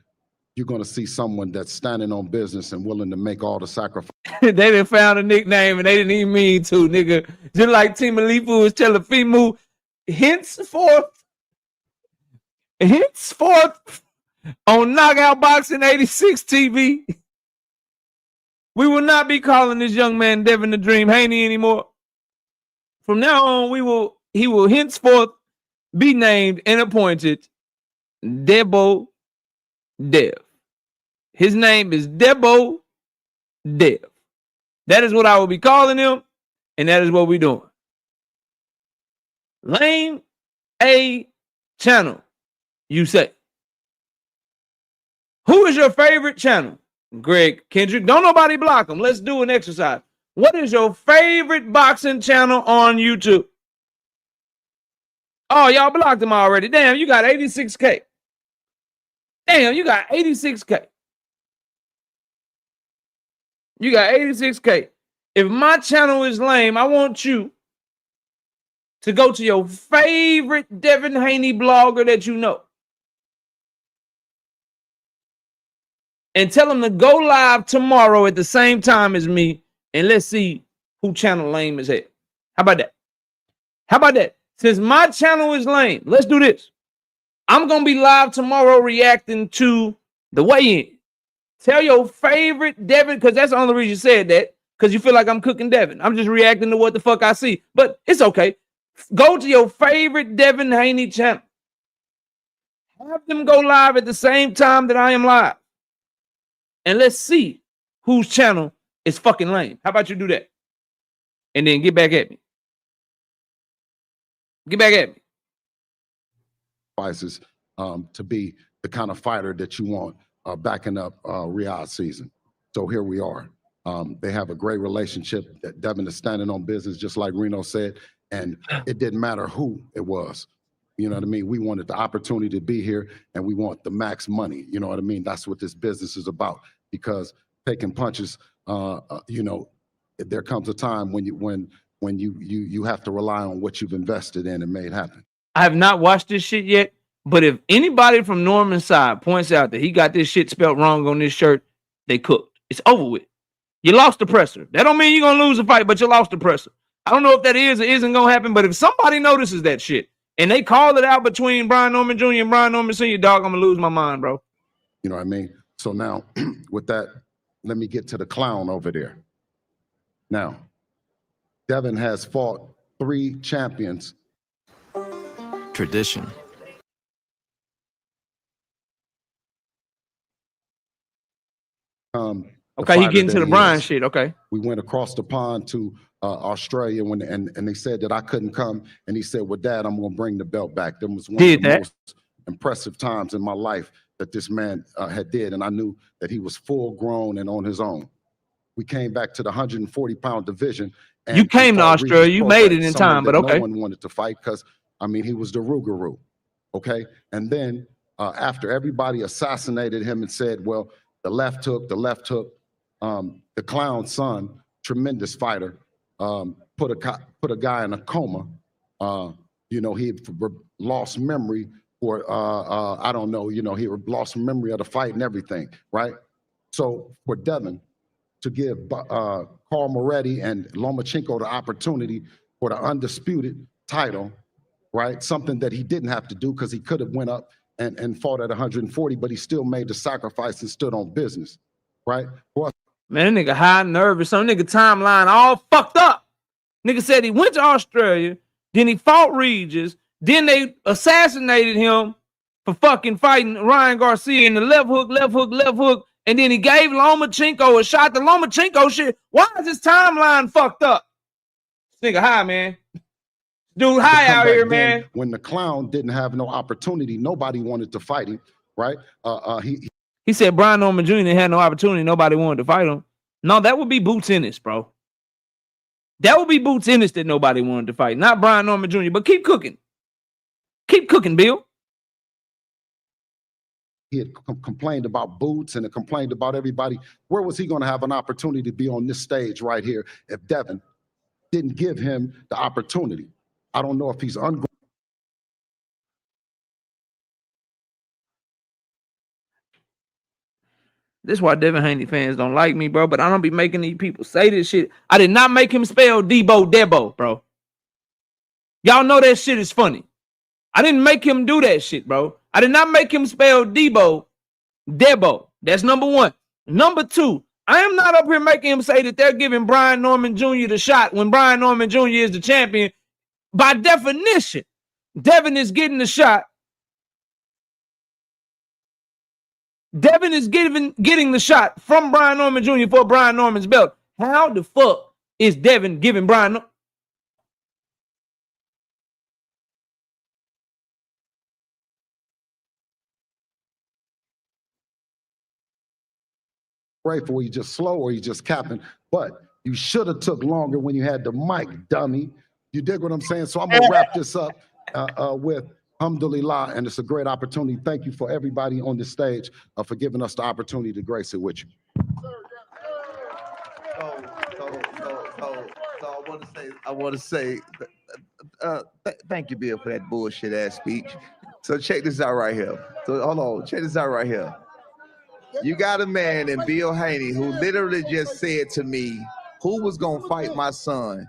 you're going to see someone that's standing on business and willing to make all the sacrifices. They done found a nickname and they didn't even mean to, nigga. Just like Timalifu was telling Fimu, henceforth on Knockout Boxing 86 TV, we will not be calling this young man Devin the Dream Haney anymore. From now on, he will henceforth be named and appointed Debo Dev. His name is Debo Dev. That is what I will be calling him, and that is what we're doing. Lane A channel, you say. Who is your favorite channel? Greg Kendrick. Don't nobody block him. Let's do an exercise. What is your favorite boxing channel on YouTube? Oh, y'all blocked him already. Damn, you got 86K. Damn, you got 86K. You got 86K. If my channel is lame, I want you to go to your favorite Devin Haney blogger that you know and tell him to go live tomorrow at the same time as me, and let's see who channel lame is at. How about that? How about that? Since my channel is lame, let's do this. I'm going to be live tomorrow reacting to the weigh-in. Tell your favorite Devin, because that's the only reason you said that, because you feel like I'm cooking Devin. I'm just reacting to what the fuck I see. But it's okay. Go to your favorite Devin Haney channel. Have them go live at the same time that I am live. And let's see whose channel is fucking lame. How about you do that? And then get back at me. Get back at me. To be the kind of fighter that you want backing up Riyadh season. So here we are. They have a great relationship. That Devin is standing on business, just like Reno said, and it didn't matter who it was. You know what I mean? We wanted the opportunity to be here, and we want the max money. You know what I mean? That's what this business is about. Because taking punches, you know, there comes a time when you have to rely on what you've invested in and made happen. I have not watched this shit yet, but if anybody from Norman's side points out that he got this shit spelled wrong on this shirt, they cooked. It's over with. You lost the presser. That don't mean you're going to lose the fight, but you lost the presser. I don't know if that is or isn't going to happen, but if somebody notices that shit and they call it out between Brian Norman Jr. and Brian Norman Sr., dog, I'm going to lose my mind, bro. You know what I mean? So now, with that, let me get to the clown over there. Now, Devin has fought 3 champions. Tradition. Okay, he getting to the Brian shit. Okay. We went across the pond to Australia and they said that I couldn't come. And he said, well, Dad, I'm going to bring the belt back. That was one of the most impressive times in my life that this man had did. And I knew that he was full grown and on his own. We came back to the 140-pound division. And you came to Australia. You made it in time, but okay. No one wanted to fight because, I mean, he was the Rougarou. Okay. And then after everybody assassinated him and said, well, the left hook, the clown's son, tremendous fighter, put a guy in a coma. You know, he lost memory for, I don't know, you know, he lost memory of the fight and everything, right? So for Devin to give Carl Moretti and Lomachenko the opportunity for the undisputed title, right? Something that he didn't have to do because he could have went up and fought at 140, but he still made the sacrifice and stood on business, right? Well, man, that nigga high nervous. Some nigga timeline all fucked up. Nigga said he went to Australia, then he fought Regis, then they assassinated him for fucking fighting Ryan Garcia in the left hook, and then he gave Lomachenko a shot. The Lomachenko shit. Why is his timeline fucked up? This nigga high, man. Dude, to high come out back here, then man. when the clown didn't have no opportunity. Nobody wanted to fight him, right? He said Brian Norman Jr. had no opportunity. Nobody wanted to fight him. No, that would be Boots Ennis, bro. That would be Boots Ennis that nobody wanted to fight, not Brian Norman Jr. But keep cooking. Keep cooking, Bill. He had complained about Boots and complained about everybody. Where was he going to have an opportunity to be on this stage right here if Devin didn't give him the opportunity? I don't know if he's ungrateful. This is why Devin Haney fans don't like me, bro. But I don't be making these people say this shit. I did not make him spell Debo, bro. Y'all know that shit is funny. I didn't make him do that shit, bro. I did not make him spell Debo. That's number one. Number two, I am not up here making him say that they're giving Brian Norman Jr. the shot when Brian Norman Jr. is the champion. By definition, Devin is getting the shot. Devin is getting the shot from Brian Norman Jr. for Brian Norman's belt. How the fuck is Devin giving Brian? Grateful, you just slow or you just capping, but you should have took longer when you had the mic, dummy. You dig what I'm saying? So I'm gonna wrap this up with alhamdulillah, and it's a great opportunity. Thank you for everybody on this stage for giving us the opportunity to grace it with you. I want to say, thank you, Bill, for that bullshit ass speech. So check this out right here. So hold on, check this out right here. You got a man in Bill Haney who literally just said to me, who was gonna fight my son?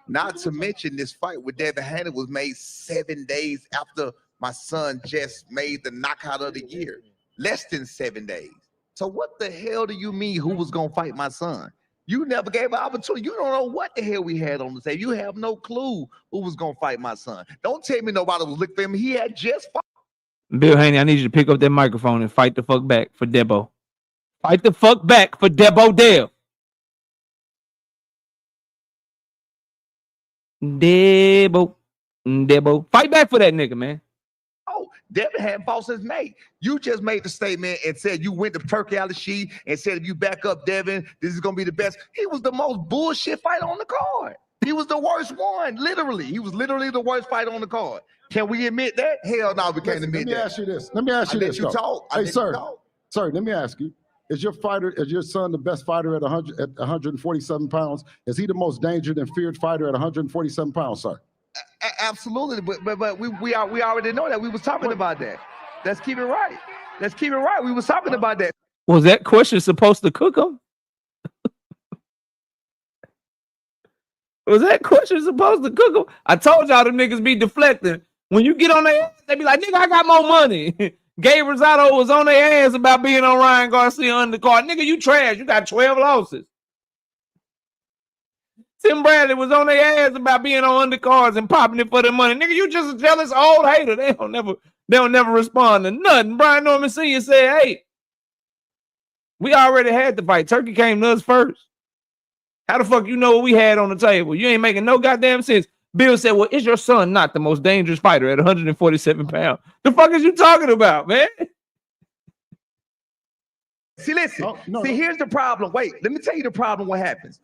Not to mention this fight with Devin Haney was made 7 days after my son just made the knockout of the year. Less than 7 days. So what the hell do you mean who was gonna fight my son? You never gave an opportunity. You don't know what the hell we had on the table. You have no clue who was gonna fight my son. Don't tell me nobody was looking for him. He had just fought. Bill Haney, I need you to pick up that microphone and fight the fuck back for Debo. Fight the fuck back for Debo Dale. Debo. Fight back for that nigga, man. Oh, Devin hadn't fought since May. You just made the statement and said you went to Turkey out of the sheet and said if you back up Devin, this is gonna be the best. He was the most bullshit fight on the card. He was the worst one, literally. He was literally the worst fight on the card. Can we admit that? Hell no, we can't admit that. Let me ask you this. Let me ask you this. You talk. Hey, sir. Sir, let me ask you. Is your son the best fighter at 147 pounds? Is he the most dangerous and feared fighter at 147 pounds, sir? Absolutely, but we already know that. We was talking about that. Let's keep it right. Let's keep it right. We was talking about that. Was that question supposed to cook him? Was that question supposed to cook him? I told y'all them niggas be deflecting. When you get on their ass, they be like, nigga, I got more money. Gabe Rosado was on their ass about being on Ryan Garcia undercard. Nigga, you trash. You got 12 losses. Tim Bradley was on their ass about being on undercards and popping it for the money. Nigga, you just a jealous old hater. They don't never respond to nothing. Brian Norman Sr. said, hey, we already had the fight. Turkey came to us first. How the fuck you know what we had on the table? You ain't making no goddamn sense. Bill said, well, is your son not the most dangerous fighter at 147 pounds? The fuck is you talking about, man? See, listen. Here's the problem. Wait, let me tell you the problem. What happens?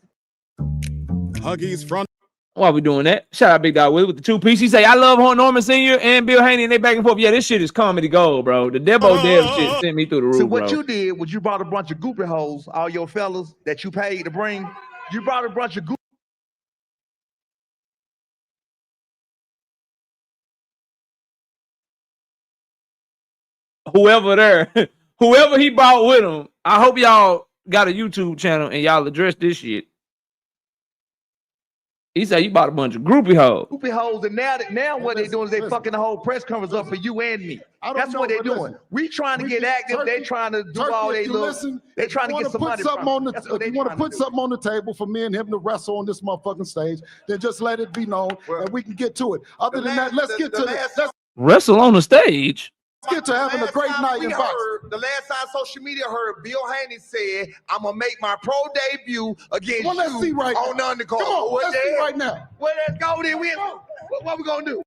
Huggies front. Why are we doing that? Shout out Big Dog with the 2-piece. He say, I love Norman Sr. and Bill Haney, and they back and forth. Yeah, this shit is comedy gold, bro. The Debo Dev shit sent me through the roof, So what bro. you did was you brought a bunch of goopy hoes, all your fellas that you paid to bring. You brought a bunch of goopy. Whoever he brought with him, I hope y'all got a YouTube channel and y'all address this shit. He said you bought a bunch of groupie hoes. Groupie hoes, and now what they doing is they fucking the whole press conference up for you and me. That's what they're doing. We trying to get active. They trying to do all they look. They trying to get some money from. If you want to put something on the table for me and him to wrestle on this motherfucking stage, then just let it be known and we can get to it. Other than that, let's get to this. Wrestle on the stage. Get to having a great night in boxing. The last time social media heard, Bill Haney said, "I'm gonna make my pro debut against Well, let's you see right on the undercard." Come on, let's see right now. Well, let's go then. What we gonna do?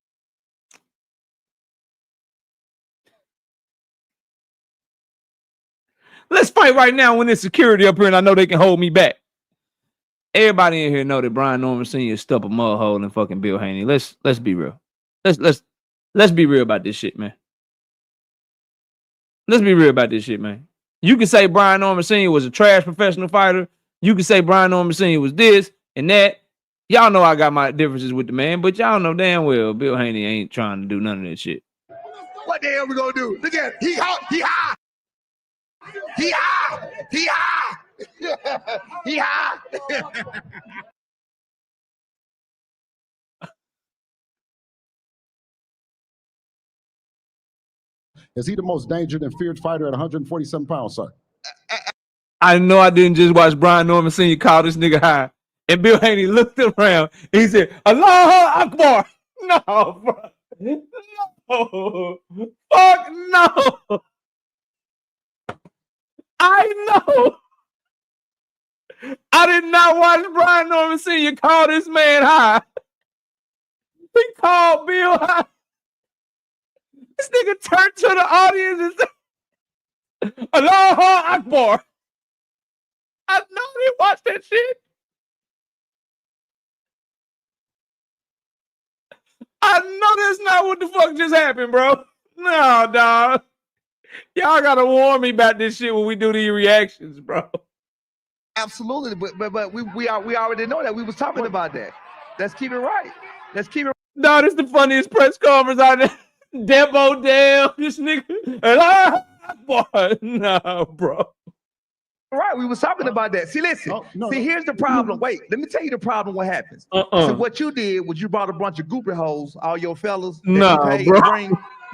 Let's fight right now when there's security up here and I know they can hold me back. Everybody in here know that Brian Norman Sr. stuck a mud hole in fucking Bill Haney. Let's be real. Let's be real about this shit, man. Let's be real about this shit, man. You can say Brian Norman Sr. was a trash professional fighter. You can say Brian Norman Sr. was this and that. Y'all know I got my differences with the man, but y'all know damn well Bill Haney ain't trying to do none of that shit. What the hell we gonna do? Look at it. He hot. He high. He high. He high. He high. Is he the most dangerous and feared fighter at 147 pounds, sir? I know I didn't just watch Brian Norman Sr. call this nigga high. And Bill Haney looked around and he said, Allahu Akbar. No, bro. No. Fuck no. I know. I did not watch Brian Norman Sr. call this man high. He called Bill high. This nigga turned to the audience and said, Allahu Akbar. I know they watched that shit. I know that's not what the fuck just happened, bro. No, dog. Y'all gotta warn me about this shit when we do these reactions, bro. Absolutely, but we already know that. We was talking about that. Let's keep it right. Let's keep it. No, this is the funniest press conference out there. Debo damn, this nigga. No, bro. Right, we was talking about that. See, listen. See, here's the problem. Wait, let me tell you the problem. What happens? So what you did was you brought a bunch of goopy hoes, all your fellas. No, bro.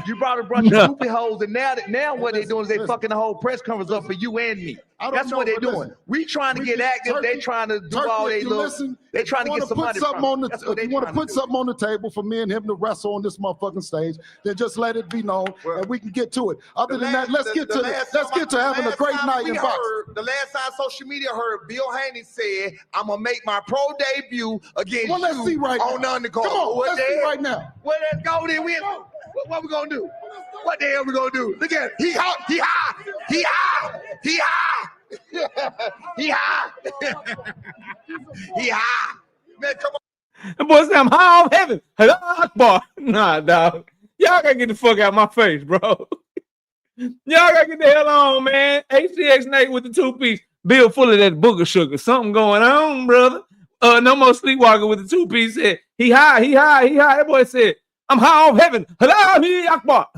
You brought a bunch of goopy hoes, and now what they doing is they fucking the whole press conference up for you and me. That's what they're doing. We trying to get active. They trying to do all they little. They trying to get some money from it. If you want to put something on the table for me and him to wrestle on this motherfucking stage, then just let it be known, and we can get to it. Other than that, let's get to having a great night in boxing. The last time social media heard, Bill Haney said, "I'm gonna make my pro debut against Well, let's see right on the now. undercard." Come on, let's see right now. Well, let's go then. What we gonna do? What the hell we gonna do? Look at it. He hot. He high. He high. He high. He high. He high. Man, come on. The boy said, I'm high off heaven. Hello, Akbar. Nah, dog. Y'all gotta get the fuck out of my face, bro. Y'all gotta get the hell on, man. HCX Nate with the 2-piece. Bill full of that booger sugar. Something going on, brother. No more sleepwalking with the 2-piece. Said, he high, he high, he high. That boy said, I'm high off heaven. Hello, Akbar.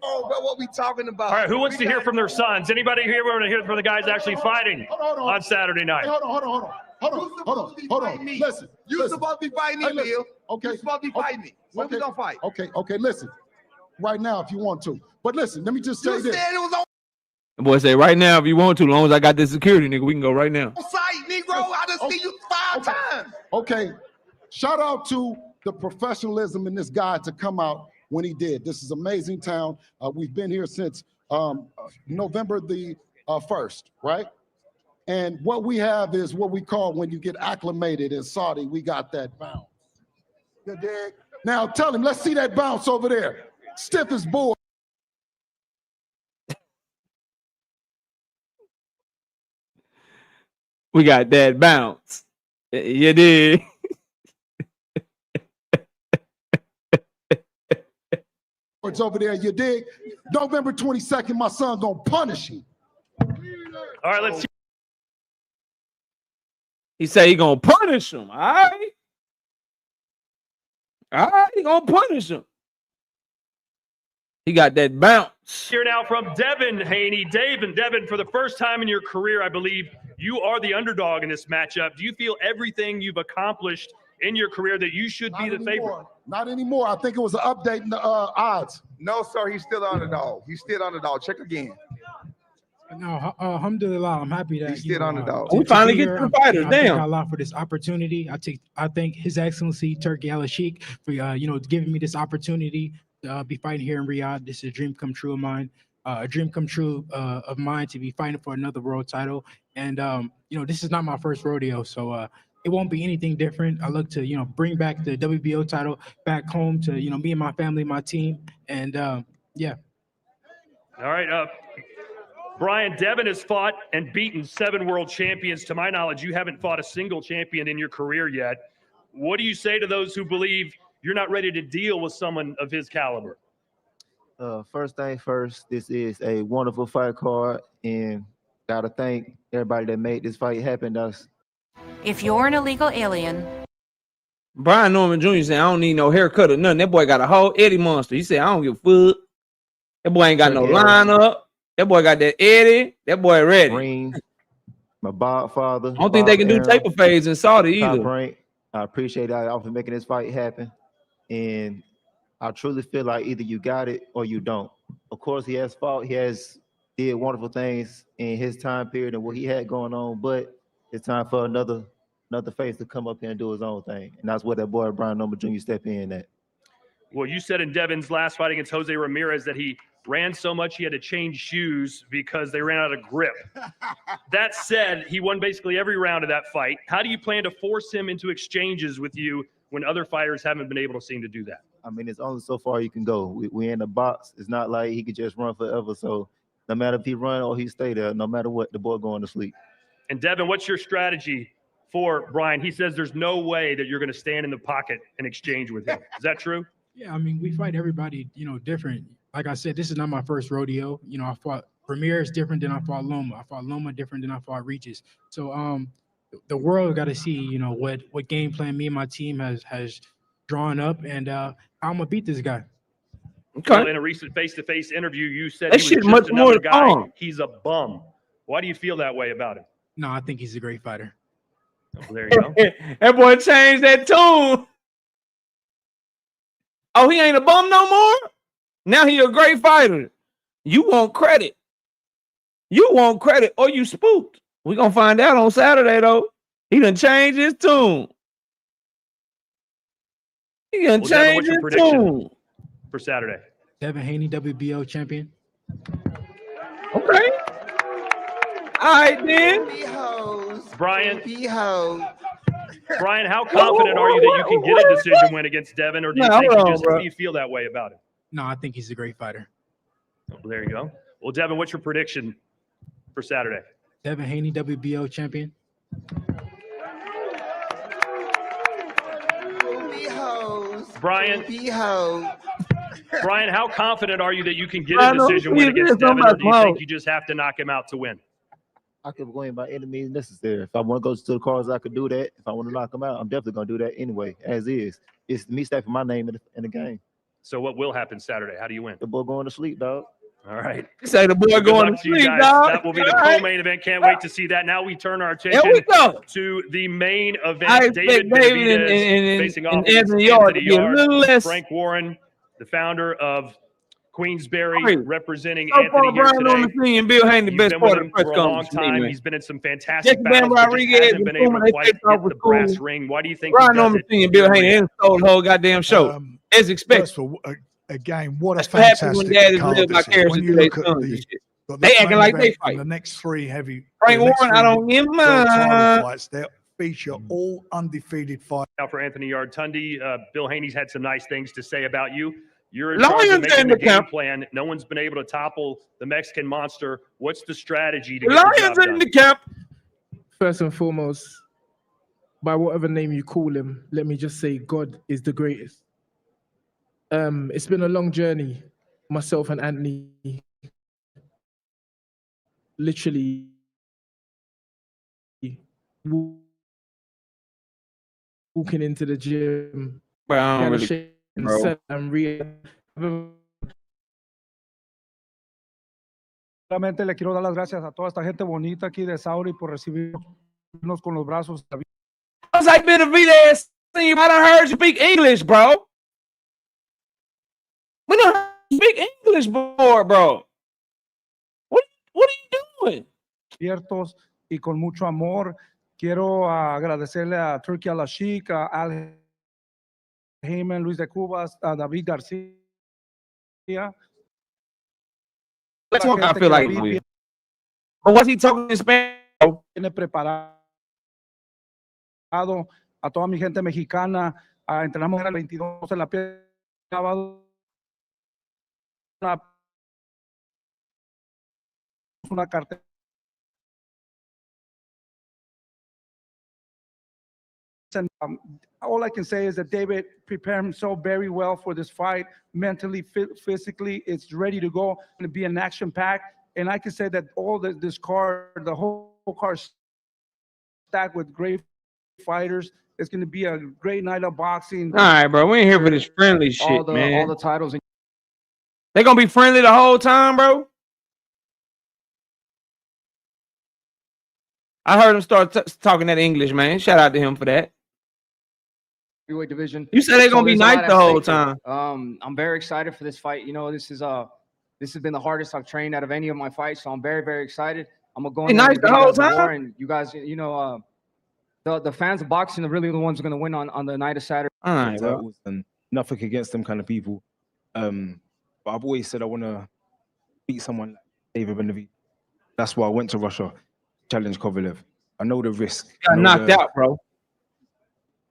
Oh, but what we talking about? All right, who wants to hear from their sons? Anybody here want to hear from the guys actually fighting on Saturday night? Hey, hold on. Listen. You supposed to be fighting me, Bill. Okay. You supposed to be fighting me. When we gonna fight? Okay, listen. Right now, if you want to. But listen, let me just say You this. said it was on The boy say, right now, if you want to, as long as I got this security, nigga, we can go right now. site, Negro. I just see you 5 times. Okay. Shout out to the professionalism in this guy to come out when he did. This is amazing town. We've been here since November the 1st, right? And what we have is what we call when you get acclimated in Saudi, we got that bounce. You dig? Now tell him, let's see that bounce over there. Stiff as board. We got that bounce. You did. It's over there, you dig? November 22nd, my son gonna punish you. All right, let's see. He said he gonna punish him. All right. All right, he gonna punish him. He got that bounce. Here now from Devin Haney. Devin, for the first time in your career, I believe you are the underdog in this matchup. Do you feel everything you've accomplished in your career that you should be the favorite? Not anymore. I think it was an update in the odds. No, sir, he's still underdog. He's still underdog. Check again. No, alhamdulillah, I'm happy that He's still underdog. We finally get to the fighters. I Damn. thank Allah for this opportunity. I thank His Excellency Turki Al Sheikh for giving me this opportunity. be fighting here in Riyadh. This is a dream come true of mine. A dream come true of mine to be fighting for another world title. And you know, this is not my first rodeo, so it won't be anything different. I look to, you know, bring back the WBO title back home to, you know, me and my family, my team, and yeah. All right, Brian, Devin has fought and beaten 7 world champions. To my knowledge, you haven't fought a single champion in your career yet. What do you say to those who believe you're not ready to deal with someone of his caliber? First thing first, this is a wonderful fight card, and gotta thank everybody that made this fight happen. If you're an illegal alien. Brian Norman Jr. said, I don't need no haircut or nothing. That boy got a whole Eddie monster. He said, I don't give a fuck. That boy ain't got no lineup. That boy got that Eddie. That boy ready. Ring, my godfather. I don't think they can do taper fades in Saudi either. Rank. I appreciate y'all for making this fight happen. And I truly feel like either you got it or you don't. Of course, he has fought. He has did wonderful things in his time period and what he had going on, but it's time for another face to come up here and do his own thing. And that's where that boy Brian Norman Jr. step in at. Well, you said in Devin's last fight against Jose Ramirez that he ran so much he had to change shoes because they ran out of grip. That said, he won basically every round of that fight. How do you plan to force him into exchanges with you when other fighters haven't been able to seem to do that? I mean, it's only so far you can go. We in the box. It's not like he could just run forever. So no matter if he run or he stay there, no matter what, the boy going to sleep. And Devin, what's your strategy for Brian? He says there's no way that you're going to stand in the pocket and exchange with him. Is that true? Yeah, I mean, we fight everybody, you know, different. Like I said, this is not my first rodeo. You know, I fought Ramirez different than I fought Loma. I fought Loma different than I fought Regis. So the world got to see, you know, what game plan me and my team has drawn up, and how I'm gonna beat this guy. Okay. Well, in a recent face-to-face interview, you said That he shit was much just more another than guy. fun. He's a bum. Why do you feel that way about him? No, I think he's a great fighter. Well, there you go. That boy changed that tune. Oh, he ain't a bum no more? Now he a great fighter. You want credit. You want credit or you spooked. We're going to find out on Saturday, though. He done changed his tune. He done Devin, changed what's your his prediction tune. for Saturday? Devin Haney, WBO champion. Okay. All right, then. Brian, Brian, how confident are you that you can get a decision win against Devin, or do you No, think hold on, how bro. do you feel that way about him? No, I think he's a great fighter. Well, there you go. Well, Devin, what's your prediction for Saturday? Devin Haney, WBO champion. Brian, Brian, how confident are you that you can get I a know. decision win against Devin, or do you think you just have to knock him out to win? I could go in by any means necessary. If I want to go to the cards, I could do that. If I want to knock him out, I'm definitely going to do that anyway, as is. It's me stacking my name in the game. So what will happen Saturday? How do you win? The boy going to sleep, dog. All right. You say the boy Good going luck to you sleep, guys. dog. That will be the All right. co-main event. Can't wait to see that. Now we turn our attention we go. to the main event. I expect David Benavidez facing off and against Anthony Yard to Anthony be a little less. Frank Warren, the founder of Queensberry, representing So far, Anthony here Brian today. Norman Sr. and Bill Haney, the He's best been part with of him the press for a long conference. time. Anyway. He's been in some fantastic Jesse battles, Bam but just Rodriguez hasn't been able and to they quite faced off get with the brass Coleman. ring. Why do you think Brian he does Norman it? Sr. and Bill Haney and stole the whole goddamn show. As expected. First of all, again, what a That's what happens when fantastic daddies card live this is. vicariously When you through their look at sons and the, shit. got They this acting main like they event and fight. the next three heavy, Frank the next Warren, I three don't give world title my. fights, they feature all undefeated fights. Now for Anthony Yartundi, Bill Haney's had some nice things to say about you. You're in charge of Lions making in the the game camp. plan. No one's been able to topple the Mexican monster. What's the strategy to get the Lions job in done? the camp. First and foremost, by whatever name you call him, let me just say God is the greatest. It's been a long journey. Myself and Anthony literally walking into the gym, But I don't getting really, shape and bro. set and Realmente le quiero dar las gracias a toda esta gente bonita aquí de Saudi por recibirnos con los brazos abiertos. I was like, Benavidez, I done heard you speak English, bro. We don't speak English before, bro. What are you doing? abiertos y con mucho amor. Quiero agradecerle a Turkey Al-Ashik, a Al Heyman, Luis de Cubas, a David García, That's what I feel like. But what's he talking in Spanish? Tiene preparado a toda mi gente mexicana. Entrenamos el 22 en la piel. Una cartera. And all I can say is that David prepared himself very well for this fight, mentally, physically. It's ready to go. It's going to be an action pack. And I can say that all this card, the whole card stacked with great fighters. It's going to be a great night of boxing. All right, bro. We ain't here for this friendly shit, man. All the titles. They gonna be friendly the whole time, bro. I heard him start talking that English, man. Shout out to him for that. Heavyweight division. You said they're gonna be there's a lot nice at the whole stake here. time. I'm very excited for this fight. You know, this has been the hardest I've trained out of any of my fights, so I'm very, very excited. I'm gonna go in there nice and the give you whole guys a war, time? and you guys, you know, the fans of boxing are really the ones who are gonna win on the night of Saturday. All right, bro. Titles and nothing against them kind of people. But I've always said I want to beat someone like David Benavidez. That's why I went to Russia, challenge Kovalev. I know the risk. Got knocked out, bro.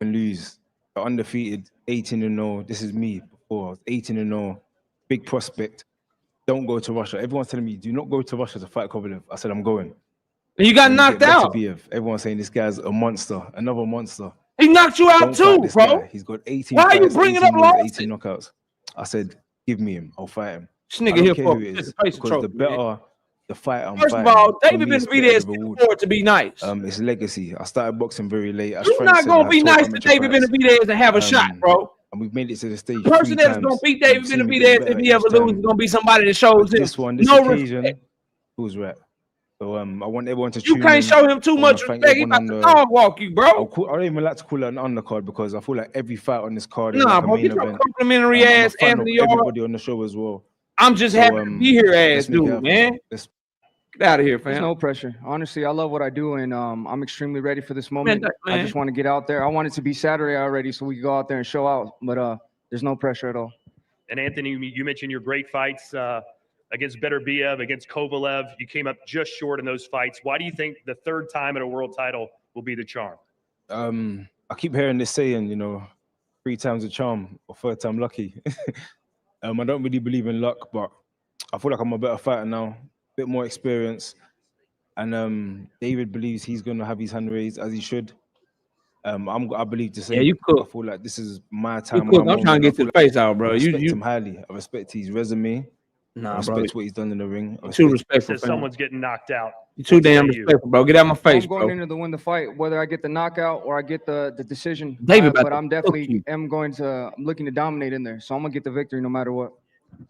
And lose. Undefeated, 18-0. This is me before. I was 18-0. Big prospect. Don't go to Russia. Everyone's telling me, do not go to Russia to fight Kovalev. I said, I'm going. And you got knocked out. Everyone's saying this guy's a monster, another monster. He knocked you out too, bro. Guy. He's got 18 Why are you fights, bringing 18 up wins, losses? 18 knockouts. I said, give me him. I'll fight him. This I nigga don't here care for who it is, participation because trophy, the better the fight I'm First of fighting, all, for David me, it's better Benavidez the can reward. afford to be nice. It's legacy. I started boxing very late. As You're Frank not said, gonna I be taught nice to amateur David fights. Benavidez and have a shot, bro. And we've made it to the stage. The person 3 that's times. gonna beat David You've seen me Benavidez get if he better ever each loses time. is gonna be somebody that shows him This one, this no occasion, respect. was right. So I want everyone to You tune can't in. show him too I wanna much thank respect. He everyone about on to dog walk you, bro. I don't even like to call it an undercard because I feel like every fight on this card is Nah, like a bro, main get your event. complimentary I'm a ass fan of Anthony Yard. everybody on the show as well. I'm just So, happy to be here, ass let's make it dude, happen. man. Let's- Get out of here, There's fam. no pressure. Honestly, I love what I do, and I'm extremely ready for this moment. I man. just want to get out there. I want it to be Saturday already, so we can go out there and show out. But there's no pressure at all. And Anthony, you mentioned your great fights against Beterbiev, against Kovalev. You came up just short in those fights. Why do you think the third time at a world title will be the charm? I keep hearing this saying, you know, 3 times a charm or 3rd time lucky. I don't really believe in luck, but I feel like I'm a better fighter now, a bit more experience. And David believes he's going to have his hand raised as he should. I believe the same. Yeah, you cook. I feel like this is my You time. cook. my I'm trying to moment. get I feel to the face out, I bro. respect You him highly. I respect his resume. Nah, I bro. respect what he's done in the ring. I too respect- respectful, Says fam. someone's getting knocked out. You too damn respectful, bro. Get out my face, I'm going bro. into the win the fight, whether I get the knockout or I get the decision. David about But to I'm cook definitely you. I'm looking to dominate in there. So I'm gonna get the victory no matter what.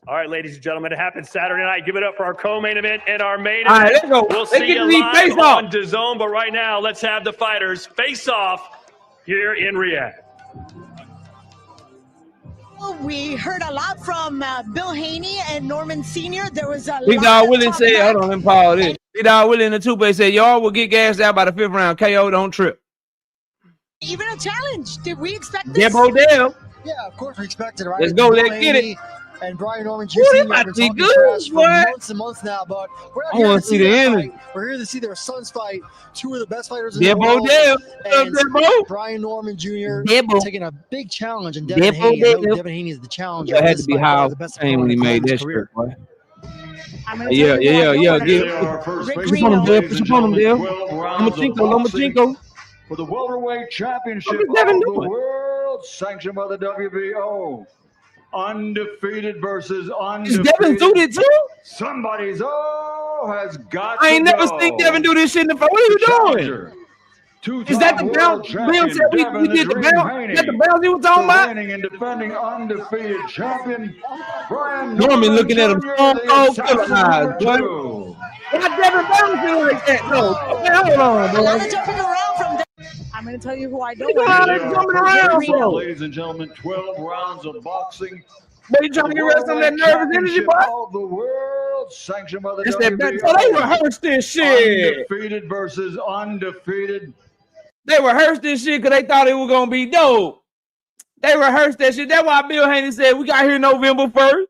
All right, ladies and gentlemen, it happens Saturday night. Give it up for our co-main event and our main All event. right, let's go. We'll Let's see get you these live face on off. DAZN, but right now, let's have the fighters face off here in Riyadh. We heard a lot from Bill Haney and Norman Sr. There was a Big lot Dog of Willie talk said, back. hold on, let me pause this. Big Dog Willie in the 2-bay said, y'all will get gassed out by the 5th round. KO, don't trip. Even a challenge. Did we expect this? Deb Odell. Yeah, of course we expected it, right? Let's go, Bill let's get Haney it. And Brian Norman Jr. Ooh, they have about been to be talking good, trash for boy. months and months now, but we're not I here wanna to see see the their energy. fight. We're here to see their sons fight. 2 of the best fighters in Deb the world. Odell. What's up, And Debo? Brian Norman Jr. Debo. taking a big challenge, and Devin Debo, Haney. I know Debo. Devin Haney is the challenger. Yeah, of had this to be fight, high the best when he opponent made in that his career. shit, boy. I'm gonna Yeah, tell you yeah, who I yeah, don't yeah. like. Get Rick push on him, Reno. Dale. Push on him, Dale. 12 rounds of Lomachenko, boxing Lomachenko. for the welterweight championship What of is Devin the doing? world, sanctioned by the WBO. Undefeated versus Is undefeated. Devin do it too? Somebody's has got I ain't to never go. seen Devin do this shit in the fight. What are you doing? Challenger, Is that the two-time bounce? world Bill said champion we Devin did the Dream bounce. Haney. Is that the bounce he was talking The about? reigning and defending undefeated champion Brian Norman looking at him Jr., stone the cold assassin killer eyes, number boy. 2. Why Devin bouncing like that? No. Man, hold on, A bro. lot of jumping around from there. I'm gonna tell you who I don't Look at like. how they jumping around, bro. Ladies and gentlemen, 12 rounds of boxing. Boy, you trying to get rid of some of that nervous energy, boy? Of the world, sanctioned by the That's that WBO. so they rehearsed this shit. Undefeated versus undefeated. They rehearsed this shit because they thought it was gonna be dope. They rehearsed that shit. That's why Bill Haney said we got here November 1st.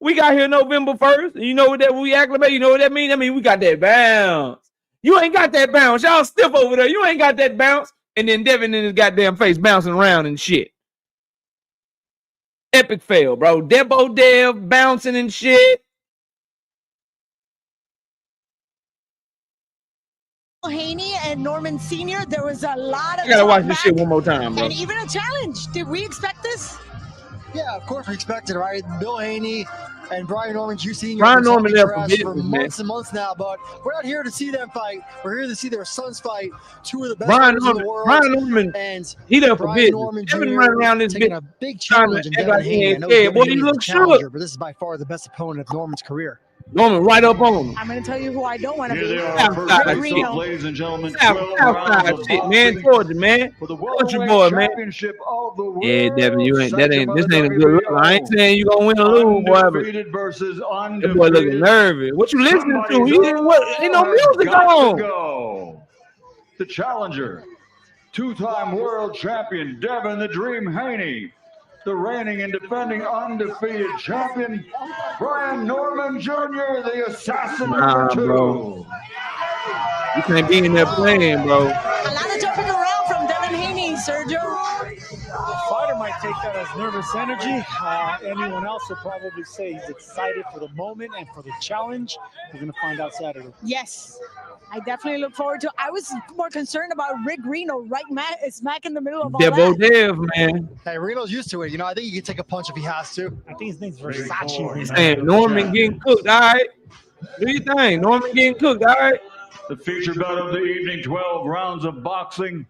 We got here November 1st. You know what that we acclimate? You know what that mean? I mean, we got that bounce. You ain't got that bounce. Y'all stiff over there. You ain't got that bounce. And then Devin in his goddamn face bouncing around and shit. Epic fail, bro. Dev bouncing and shit. Haney and Norman Sr., there was a lot of I gotta talk watch this back shit one more time, bro. and even a challenge. Did we expect this? Yeah, of course we expected, right? Bill Haney and Brian Norman Jr. Brian Norman there for trash business, for man. months and months now, but we're not here to see them fight. We're here to see their sons fight. Two of the best Brian fighters in the world. Norman, and he there for Brian business. Norman Devin Jr. running around this taking bitch a big trying challenge to in act Devin like he Haney. I ain't know scared. Devin Boy, he Haney's look the challenger, shook. but this is by far the best opponent of Norman's career. Norman right up on him. I'm going to tell you who I don't want to Here be. they are, first Outside face shit. off, ladies and gentlemen. 12 rounds Outside of shit, man. boxing Georgia, man. for the Country welterweight boy, man. championship of the world. Yeah, Devin, you ain't that sanctioned ain't by this the ain't a good look. I ain't WBO. saying you gonna win or lose, boy, but Undefeated versus that boy looking undefeated. nervous. What you listening to? Somebody's He, what, ain't no has music got to on. go. The challenger, two-time world champion Devin the Dream Haney. The reigning and defending undefeated champion, Brian Norman Jr., the assassin Nah, number 2. bro. You can't be in there playing, bro. A lot of jumping around from Devin Haney, Sergio. The fighter might take that as nervous energy. Anyone else would probably say he's excited for the moment and for the challenge. We're going to find out Saturday. Yes, I definitely look forward to it. I was more concerned about Rick Reno right smack in the middle of all that. Dev, man. Hey, Reno's used to it. You know, I think he can take a punch if he has to. I think his name's Versace. He's saying Norman getting cooked, all right? Do you think? Norman getting cooked, all right? The featured bout of the evening, 12 rounds of boxing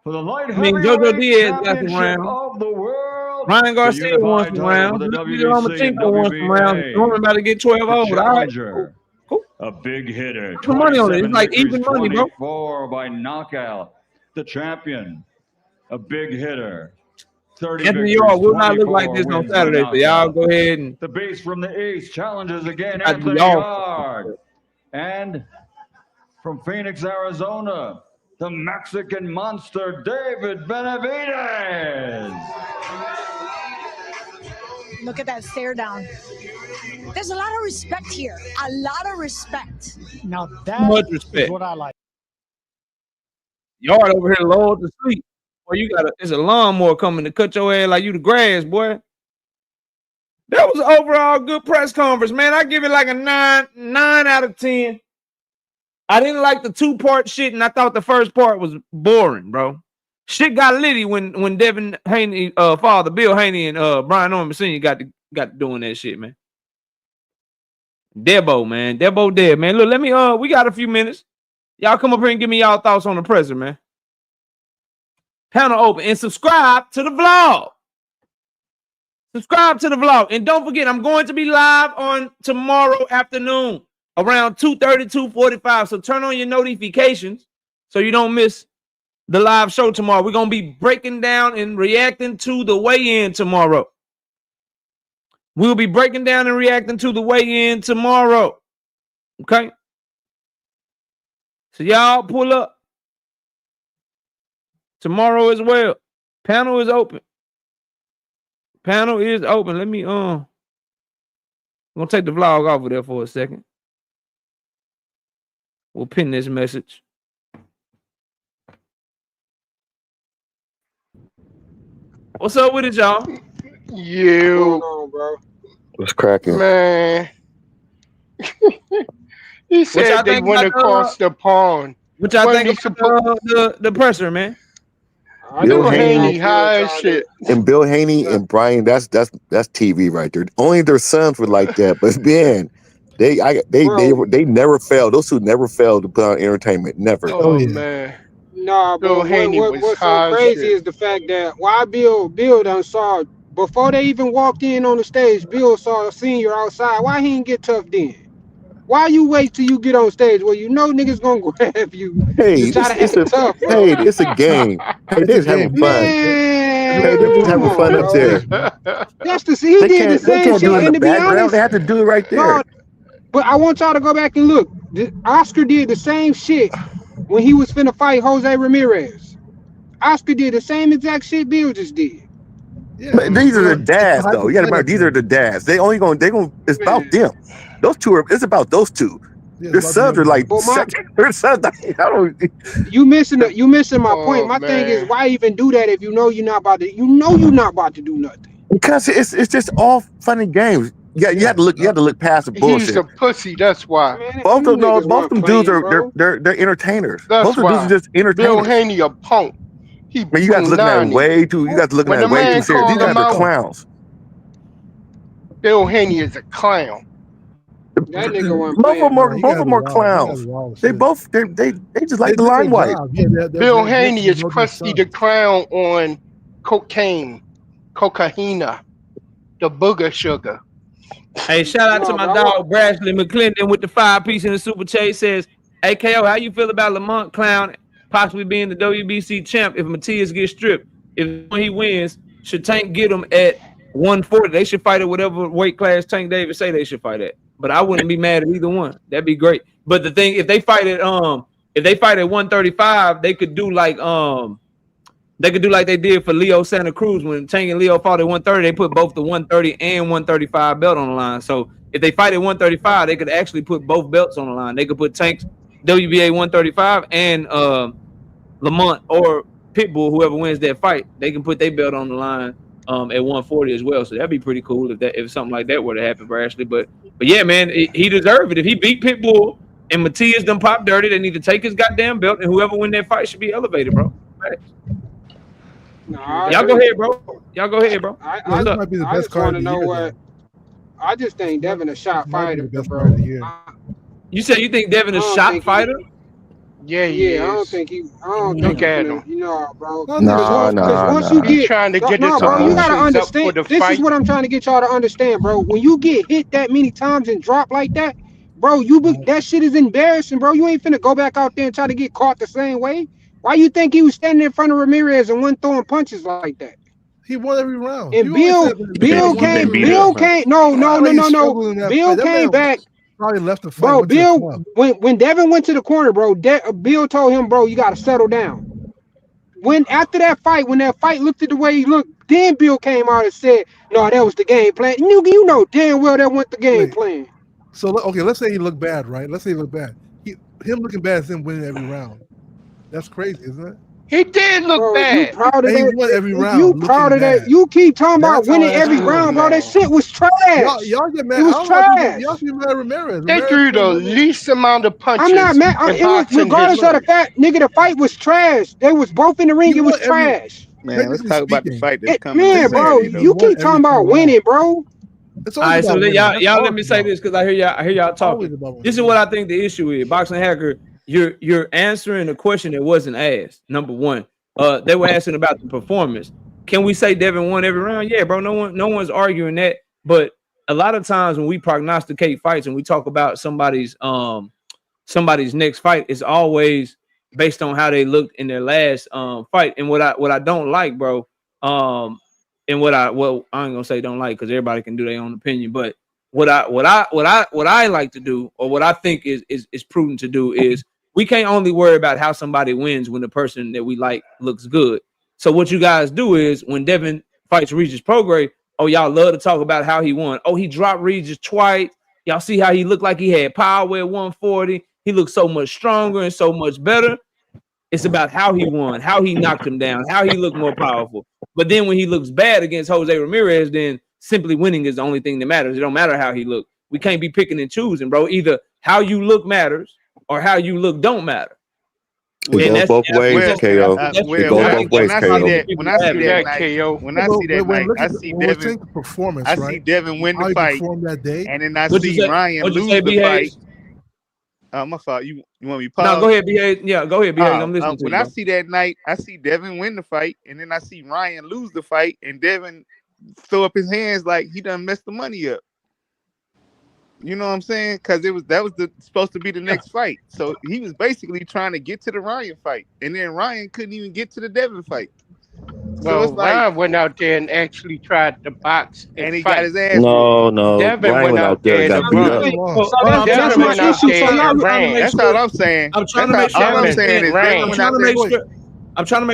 for the light I mean, JoJo heavyweight Diaz got some championship rounds. of the world. Ryan The Garcia won unified some title rounds. for the Luigi WBC and Lomachenko won some rounds. WBA. Norman about to get 12 The over, all right? challenger, a big hitter. Put some money on it. It's 27 like victories, even money, bro. 24 by knockout. The champion, a big hitter. 30 Anthony victories, Yard will not look like 24 this on wins by Saturday, so y'all knockout. go ahead and The base from the East challenges again, Got to be Anthony off. Yard. And from Phoenix, Arizona, the Mexican monster, David Benavidez. Look at that stare down. There's a lot of respect here. A lot of respect. Now Too that much is respect. what I like. Yard over here lulled to sleep. Boy, it's a lawnmower coming to cut your head like you the grass, boy. That was an overall good press conference, man. I give it like a 9 out of 10. I didn't like the 2-part shit, and I thought the first part was boring, bro. Shit got litty when Devin Haney, father Bill Haney, and Brian Norman Sr. got to doing that shit, man. Debo, man. Dev, man. Look, let me we got a few minutes. Y'all come up here and give me y'all thoughts on the presser, man. Panel open and subscribe to the vlog. Subscribe to the vlog. And don't forget, I'm going to be live on tomorrow afternoon around 2:30, 2:45. So turn on your notifications so you don't miss the live show tomorrow. We're going to be breaking down and reacting to the weigh-in tomorrow. We'll be breaking down and reacting to the weigh-in tomorrow. Okay? So y'all pull up tomorrow as well. Panel is open. Panel is open. Let me I'm gonna take the vlog off of there for a second. We'll pin this message. What's up with it, y'all? You, bro. what's cracking, Man. He said they went across the pond. What y'all think about the presser, man? Bill Haney high as shit. And Bill Haney and Brian, that's TV right there. Only their sons were like that, but man, they never failed. Those two never failed to put on entertainment. Never. Oh man. Nah, Bill but Haney was what's high so as crazy shit. is the fact that why Bill done saw before they even walked in on the stage, Bill saw a senior outside. Why he didn't get tough then? Why you wait till you get on stage where you know niggas gonna grab you to try to act tough, bro? Hey, it's a game. Hey, they're just having fun. Man, Hey, they're just having come fun on, up bro. there. That's the he They did the can't same do shit. it in And the to be background. honest, They have to do it right there. no, but I want y'all to go back and look. Oscar did the same shit when he was finna fight Jose Ramirez. Oscar did the same exact shit Bill just did. Yeah, These are the dads, though. You got to remember, these are the dads. They going. It's about them. Those two are. It's about those two. Their sons are like second. Their sons. I don't. You missing my point. My thing is, why even do that if you know you're not about to? You know you're not about to do nothing. Because it's just all fun and games. Yeah, you have to look. You have to look past the bullshit. He's a pussy. That's why. Both of them dudes are they're entertainers. That's Both of them dudes why. are just entertainers. Bill Haney a punk. He Man, you guys looking at it way too. You guys looking When at it the way man too serious. These called guys him are out, clowns. Bill Haney is a clown. That nigga wasn't Both of playing. them are clowns. They both they just like the limelight. Bill Haney is Krusty the Clown on cocaine, cocaina, the booger sugar. Hey, shout out to my dog Brashley McClendon with the 5-piece in the super chat. Says, "Hey KO, how you feel about Lamont Clown possibly being the WBC champ if Matias gets stripped? If he wins, should Tank get him at 140? They should fight at whatever weight class Tank Davis say they should fight at. But I wouldn't be mad at either one. That'd be great. But the thing, if they fight at 135, they could do like they did for Leo Santa Cruz when Tank and Leo fought at 130. They put both the 130 and 135 belt on the line. So if they fight at 135, they could actually put both belts on the line. They could put Tank's WBA 135 and Lamont or Pitbull, whoever wins that fight, they can put their belt on the line at 140 as well. So that'd be pretty cool if something like that were to happen for Ashley. But yeah, man, he deserved it. If he beat Pitbull and Matias done pop dirty, they need to take his goddamn belt, and whoever win that fight should be elevated, bro. Right. Y'all go ahead, bro. I just want to know what. I just think Devin a shot fighter, bro. You said you think Devin a shot fighter? Yeah, I don't think he. I don't Look think at him. You know, bro. Nah. Once you get trying to get his bro, you gotta emotions up understand. for the This fight. is what I'm trying to get y'all to understand, bro. When you get hit that many times and drop like that, bro, that shit is embarrassing, bro. You ain't finna go back out there and try to get caught the same way. Why you think he was standing in front of Ramirez and wasn't throwing punches like that? He won every round. And Bill came. No. Bill came back. Probably left the fight. Bro, Bill, when Devin went to the corner, bro, Bill told him, bro, you gotta settle down. After that fight, when that fight looked at the way he looked, then Bill came out and said, no, that was the game plan. You know damn well that wasn't the game plan. So okay, let's say he looked bad, right? Let's say he looked bad. Him looking bad is him winning every round. That's crazy, isn't it? He did look bad. You proud of He that? won every round. You proud of that? You keep talking about winning every round, bro. That shit was trash. Y'all get mad. It was trash. Y'all should be mad at Ramirez. They threw the least amount of punches. I'm not mad. It was regardless of the fact, nigga, the fight was trash. They was both in the ring. It was trash. Man, let's talk about the fight that's coming. Man, bro, you keep talking about winning, bro. All right, so y'all let me say this because I hear y'all talking. This is what I think the issue is. Boxing Hacker, you're answering a question that wasn't asked. Number one, they were asking about the performance. Can we say Devin won every round? Yeah, bro. No one's arguing that. But a lot of times when we prognosticate fights and we talk about somebody's next fight, it's always based on how they looked in their last fight. And what I don't like, bro, and I ain't gonna say don't like because everybody can do their own opinion, but what I like to do, or what I think is prudent to do, is we can't only worry about how somebody wins when the person that we like looks good. So what you guys do is when Devin fights Regis Prograis, oh, y'all love to talk about how he won. Oh, he dropped Regis twice. Y'all see how he looked like he had power at 140. He looked so much stronger and so much better. It's about how he won, how he knocked him down, how he looked more powerful. But then when he looks bad against Jose Ramirez, then simply winning is the only thing that matters. It don't matter how he looked. We can't be picking and choosing, bro. Either how you look matters or how you look don't matter. It goes both ways, KO. It goes both ways, KO. When I see that night, I see Devin. Performance, I see Devin win the fight, that day, and then I see Ryan lose the fight. My fault. You want me to pause? No, go ahead, BA. Yeah, go ahead, BA. I'm listening to you. When I see that night, I see Devin win the fight, and then I see Ryan lose the fight, and Devin throw up his hands like he done messed the money up. You know what I'm saying? Because that was supposed to be the next fight. So he was basically trying to get to the Ryan fight, and then Ryan couldn't even get to the Devin fight. So it's like, Ryan went out there and actually tried to box and he fight. got his ass. No. Devin Ryan went out there and got beat up. Devin went out there and ran. That's all I'm saying. I'm trying to make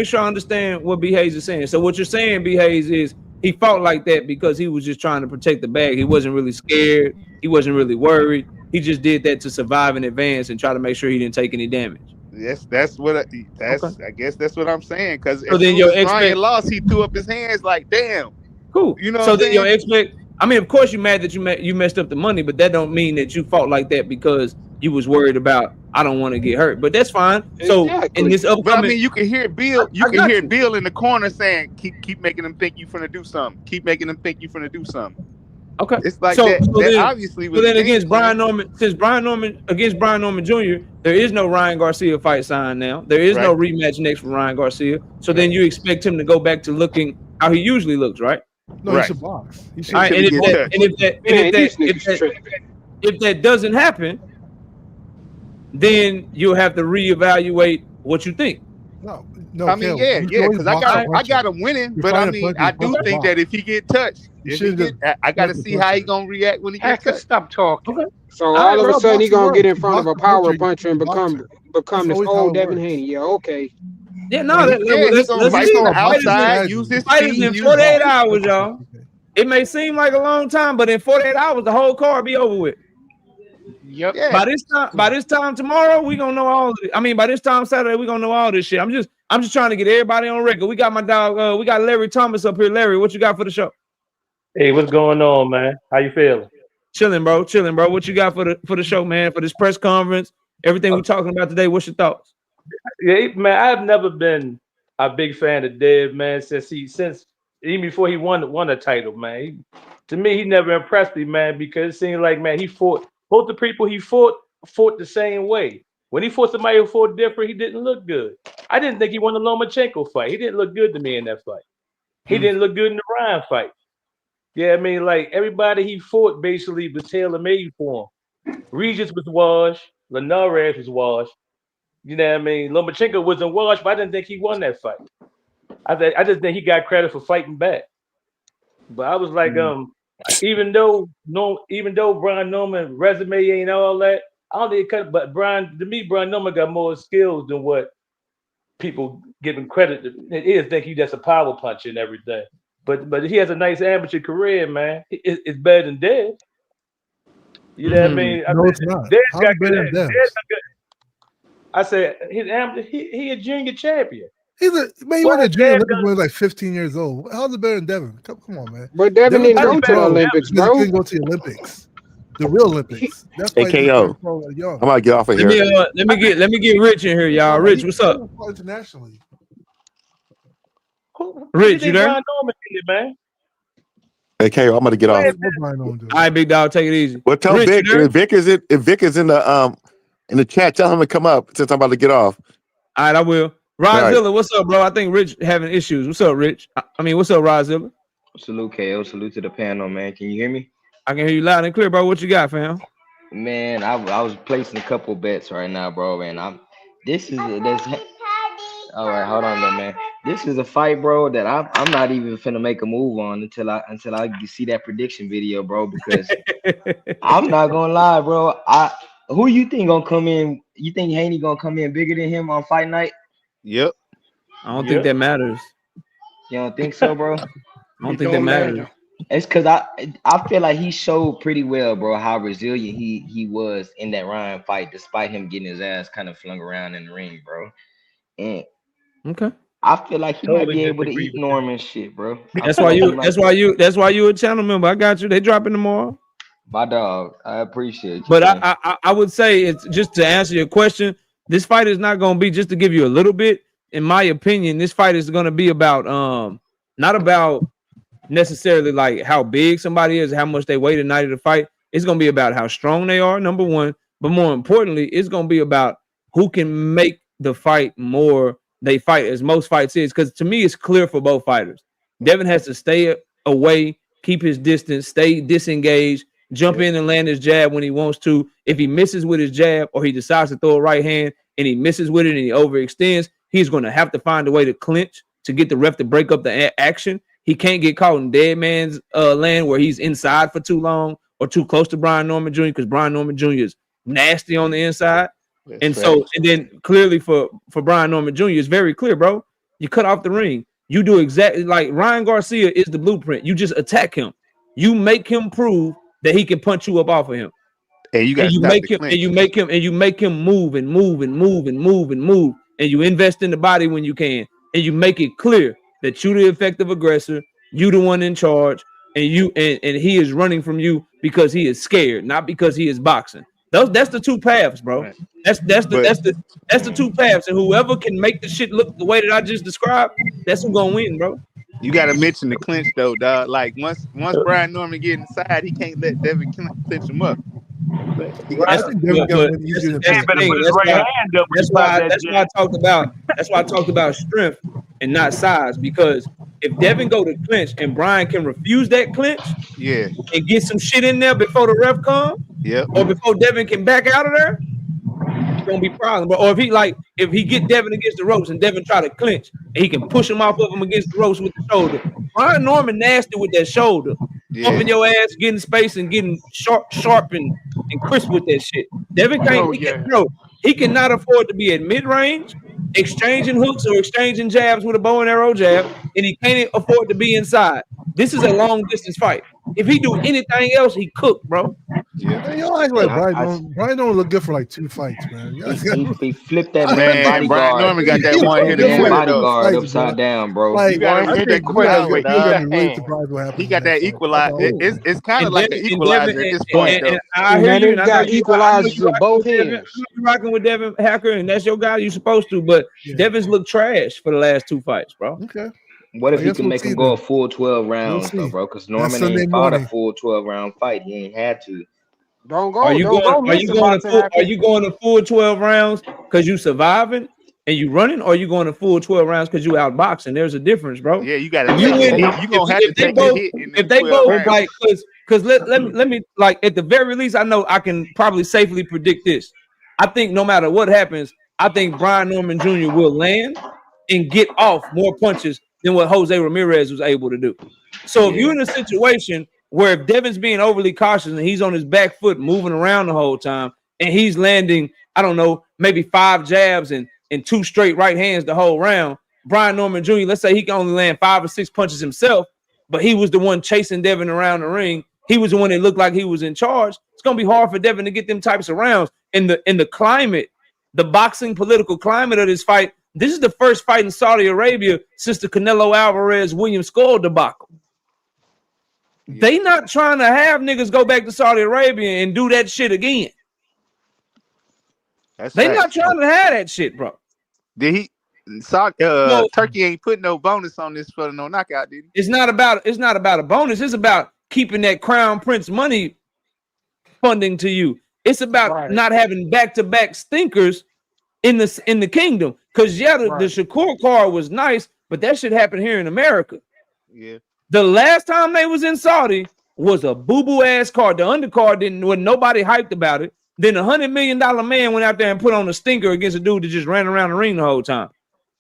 sure I understand what B. Hayes is saying. So what you're saying, B. Hayes, is he fought like that because he was just trying to protect the bag. He wasn't really scared. He wasn't really worried. He just did that to survive in advance and try to make sure he didn't take any damage. Yes, that's what I guess that's what I'm saying. Because So as then soon as Ryan lost, he threw up his hands like, damn. Cool. You know so what I'm then saying? I mean, of course you're mad that you messed up the money, but that don't mean that you fought like that because you was worried about I don't want to get hurt. But that's fine. So in this upcoming, but I mean, you can hear Bill. You can hear Bill in the corner saying, "Keep making them think you finna do something. Keep making them think you finna do something." Okay, it's like so, that. So that then, obviously was so then the against game plan. Brian Norman, since Brian Norman against Brian Norman Jr., there is no Ryan Garcia fight signed now. There is no rematch next for Ryan Garcia. So then you expect him to go back to looking how he usually looks, right? No, he should box. He should. Right, and if that doesn't happen, then you'll have to reevaluate what you think. No, I mean, yeah, because I got him winning, but I mean, I do think that if he get touched, I got to see how he gonna react when he gets touched. Stop talking. Okay. So all of a sudden he gonna get in front of a power puncher and become this old Devin Haney. Yeah, okay. Yeah, no, he's gonna fight from the outside, use his fighters speed, in use 48 hours, y'all. It may seem like a long time, but in 48 hours, the whole card be over with. Yep. Yeah. By this time tomorrow, we gonna know all of it. I mean, by this time Saturday, we gonna know all this shit. I'm just trying to get everybody on record. We got my dog, we got Larry Thomas up here. Larry, what you got for the show? Hey, what's going on, man? How you feeling? Chilling, bro. What you got for the show, man? For this press conference, everything we're talking about today. What's your thoughts? Yeah, man, I've never been a big fan of Dev, man, since even before he won a title, man. To me, he never impressed me, man, because it seemed like, man, he fought both the people he fought the same way. When he fought somebody who fought different, he didn't look good. I didn't think he won the Lomachenko fight. He didn't look good to me in that fight. He didn't look good in the Ryan fight. Yeah, I mean, like everybody he fought basically was tailor-made for him. Regis was washed, Linares was washed. You know what I mean? Lomachenko wasn't washed, but I didn't think he won that fight. I just think he got credit for fighting back. But I was like, even though Brian Norman resume ain't all that, I don't think it cut. But Brian Norman got more skills than what people give him credit. It is think he just a power puncher and everything. But he has a nice amateur career, man. It's better than Dev. You know what I mean? No, it's not. Dev's got good. good. I said he a junior champion. He went to junior Olympics when he was like 15 years old. How's it better than Devin? Come on, man. But Devin didn't go to the Olympics, bro. He didn't go to the Olympics. The real Olympics. That's why KO. I'm gonna get off of here. Let me get Rich in here, y'all. Rich, what's up? Internationally. Rich, you there? Brian Norman did it, man. Hey, KO, I'm gonna get off. All right, big dog, take it easy. Well, tell Rich, Vic if Vic is in the chat, tell him to come up since I'm about to get off. All right, I will. Rozilla, what's up, bro? I think Rich having issues. What's up, Rich? I mean, what's up, Rozilla? Salute, KO. Salute to the panel, man. Can you hear me? I can hear you loud and clear, bro. What you got, fam? Man, I was placing a couple bets right now, bro. And all right, hold on, though, man. This is a fight, bro, that I'm not even finna make a move on until I see that prediction video, bro. Because I'm not gonna lie, bro. Who you think gonna come in? You think Haney gonna come in bigger than him on fight night? Yep. I don't think that matters. You don't think so, bro? I don't think that matters. It's because I feel like he showed pretty well, bro, how resilient he was in that Ryan fight, despite him getting his ass kind of flung around in the ring, bro. And okay, I feel like he might be able to eat Norman shit, bro. That's why you a channel member. I got you. They dropping tomorrow. My dog, I appreciate you. But I would say it's just to answer your question. This fight is not going to be, just to give you a little bit, in my opinion, this fight is going to be about not about necessarily like how big somebody is, how much they weigh the night of the fight. It's going to be about how strong they are, number one. But more importantly, it's going to be about who can make the fight more they fight, as most fights is. Because to me, it's clear for both fighters. Devin has to stay away, keep his distance, stay disengaged, jump in and land his jab when he wants to. If he misses with his jab or he decides to throw a right hand and he misses with it and he overextends, he's going to have to find a way to clinch to get the ref to break up the action. He can't get caught in dead man's land where he's inside for too long or too close to Brian Norman Jr. because Brian Norman Jr. is nasty on the inside. And then clearly for Brian Norman Jr., it's very clear, bro. You cut off the ring. You do exactly like Ryan Garcia is the blueprint. You just attack him. You make him prove that he can punch you up off of him. And you got to stop make the him, clinch. and you make him move and move and move and move and move. And you invest in the body when you can, and you make it clear that you the effective aggressor, you the one in charge, and he is running from you because he is scared, not because he is boxing. That's the two paths, bro. Right. That's the two paths, and whoever can make the shit look the way that I just described, that's who's gonna win, bro. You got to mention the clinch though, dog. Like once Brian Norman get inside, he can't let Devin clinch him up. I think Devin got one easier than Better put his right hand up. That's why I talked about strength and not size, because if Devin go to clinch and Brian can refuse that clinch, yeah, and get some shit in there before the ref come, or before Devin can back out of there, it's gonna be a problem. But or if he get Devin against the ropes and Devin try to clinch and he can push him off of him against the ropes with the shoulder. Brian Norman nasty with that shoulder. Pumping your ass, getting space and getting sharp and crisp with that shit. Devin can't he cannot afford to be at mid-range, exchanging hooks or exchanging jabs with a bow and arrow jab, and he can't afford to be inside. This is a long distance fight. If he do anything else, he cooked, bro. Yeah, man, y'all act like Brian don't look good for like 2 fights, man. He flipped that man. bodyguard. Brian Norman got that one hit bodyguard upside down, bro. You gotta hit that quick. He got that equalizer. It's kind of like an equalizer at this point, though. I hear you. Got equalizers with both hands. You're rocking with Devin Hacker, and that's your guy. You're supposed to, but Devin's looked trash for the last 2 fights, bro. Okay. What if he can make him go a full 12 rounds, though, bro? Because Norman ain't fought a full 12-round fight. He ain't had to. Don't go. Are you going to full 12 rounds because you surviving and you running, or are you going to full 12 rounds because you outboxing? There's a difference, bro. Yeah, you got to. You gonna have to take a hit. If they both like, because let me like at the very least, I know I can probably safely predict this. I think no matter what happens, I think Brian Norman Jr. will land and get off more punches than what Jose Ramirez was able to do. So if you're in a situation where if Devin's being overly cautious and he's on his back foot moving around the whole time and he's landing, I don't know, maybe 5 jabs and 2 straight right hands the whole round, Brian Norman Jr., let's say he can only land 5 or 6 punches himself, but he was the one chasing Devin around the ring. He was the one that looked like he was in charge. It's going to be hard for Devin to get them types of rounds. In the climate, the boxing political climate of this fight, this is the first fight in Saudi Arabia since the Canelo Alvarez-Williams Skull debacle. They not trying to have niggas go back to Saudi Arabia and do that shit again. They not trying to have that shit, bro. Did he? Turkey ain't put no bonus on this for no knockout, did he? It's not about a bonus. It's about keeping that Crown Prince money funding to you. It's about not having back-to-back stinkers in the kingdom. Because the Shakur card was nice, but that shit happened here in America. Yeah. The last time they was in Saudi was a boo-boo ass card. The undercard when nobody hyped about it. Then $100 million man went out there and put on a stinker against a dude that just ran around the ring the whole time.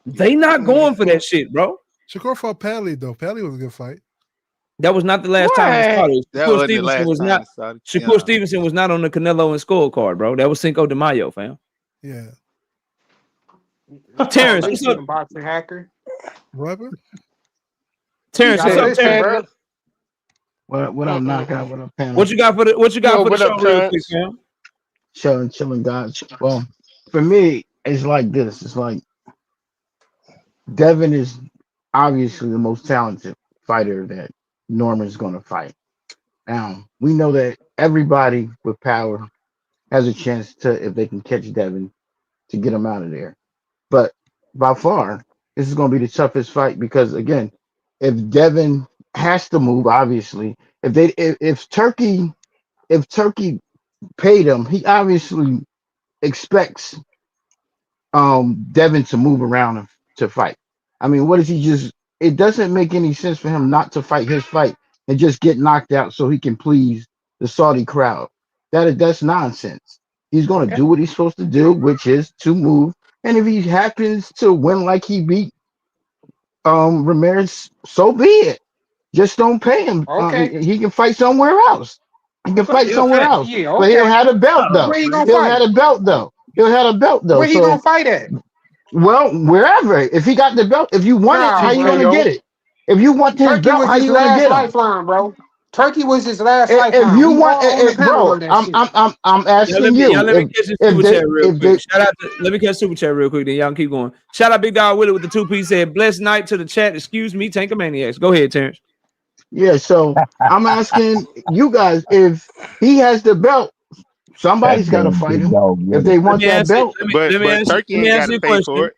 They not going for that shit, bro. Shakur fought Padley though. Padley was a good fight. That was not the last time it started. Shakur Stevenson Stevenson was not on the Canelo and Skull card, bro. That was Cinco de Mayo, fam. Yeah. Terrence, what's up? Boxing hacker. What? Terrence, what's up, Terrence? What up, knockout? What up, panel? What you got for the show, real quick, fam? Chilling, guys. Well, for me, it's like this. It's like Devin is obviously the most talented fighter that Norman's going to fight. Now, we know that everybody with power has a chance to, if they can catch Devin, to get him out of there. But by far, this is going to be the toughest fight because, again, if Devin has to move, obviously, if Turkey paid him, he obviously expects Devin to move around and to fight. I mean, what if he just? It doesn't make any sense for him not to fight his fight and just get knocked out so he can please the Saudi crowd. That's nonsense. He's going to do what he's supposed to do, which is to move. And if he happens to win like he beat Ramirez, so be it. Just don't pay him. He can fight somewhere else. He can fight somewhere else. But he'll have a belt though. He'll have a belt though. Where he gonna fight at? Well, wherever. If he got the belt, if you want it, Nah, how you gonna KO. get it? If you want his Turkey belt, was how his you gonna last get him? lifeline, bro. Turkey was his last If lifeline. you We want, all on the panel bro, on that shit. I'm Y'all asking you let me catch this if super they chat real if quick. they Shout out to let me catch super chat real quick. Then y'all can keep going. Shout out Big Dog Willie with the 2-piece said blessed night to the chat. Excuse me, Tankamaniacs. Go ahead, Terrence. yeah. So I'm asking you guys if he has the belt, somebody's got to fight him. If they Let want me that answer. belt, Let me answer. Turkey Let me ain't answer got to your pay for question. it.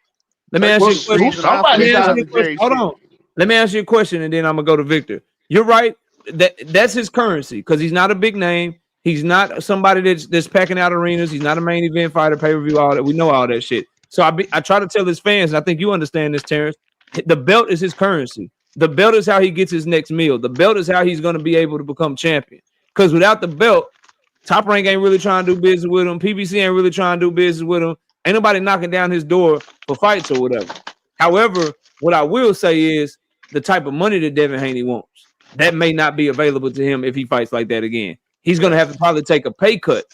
Let me Turkey answer well, your ain't question. season off Let for me somebody's answer got your to. question. Jerry Hold shit. on. Let me answer your question, and then I'm gonna go to Victor. You're right. That's his currency because he's not a big name. He's not somebody that's packing out arenas. He's not a main event fighter, pay per view. All that we know all that shit. So I try to tell his fans, and I think you understand this, Terrence. The belt is his currency. The belt is how he gets his next meal. The belt is how he's going to be able to become champion. Because without the belt, Top Rank ain't really trying to do business with him. PBC ain't really trying to do business with him. Ain't nobody knocking down his door for fights or whatever. However, what I will say is the type of money that Devin Haney wants, that may not be available to him if he fights like that again. He's going to have to probably take a pay cut.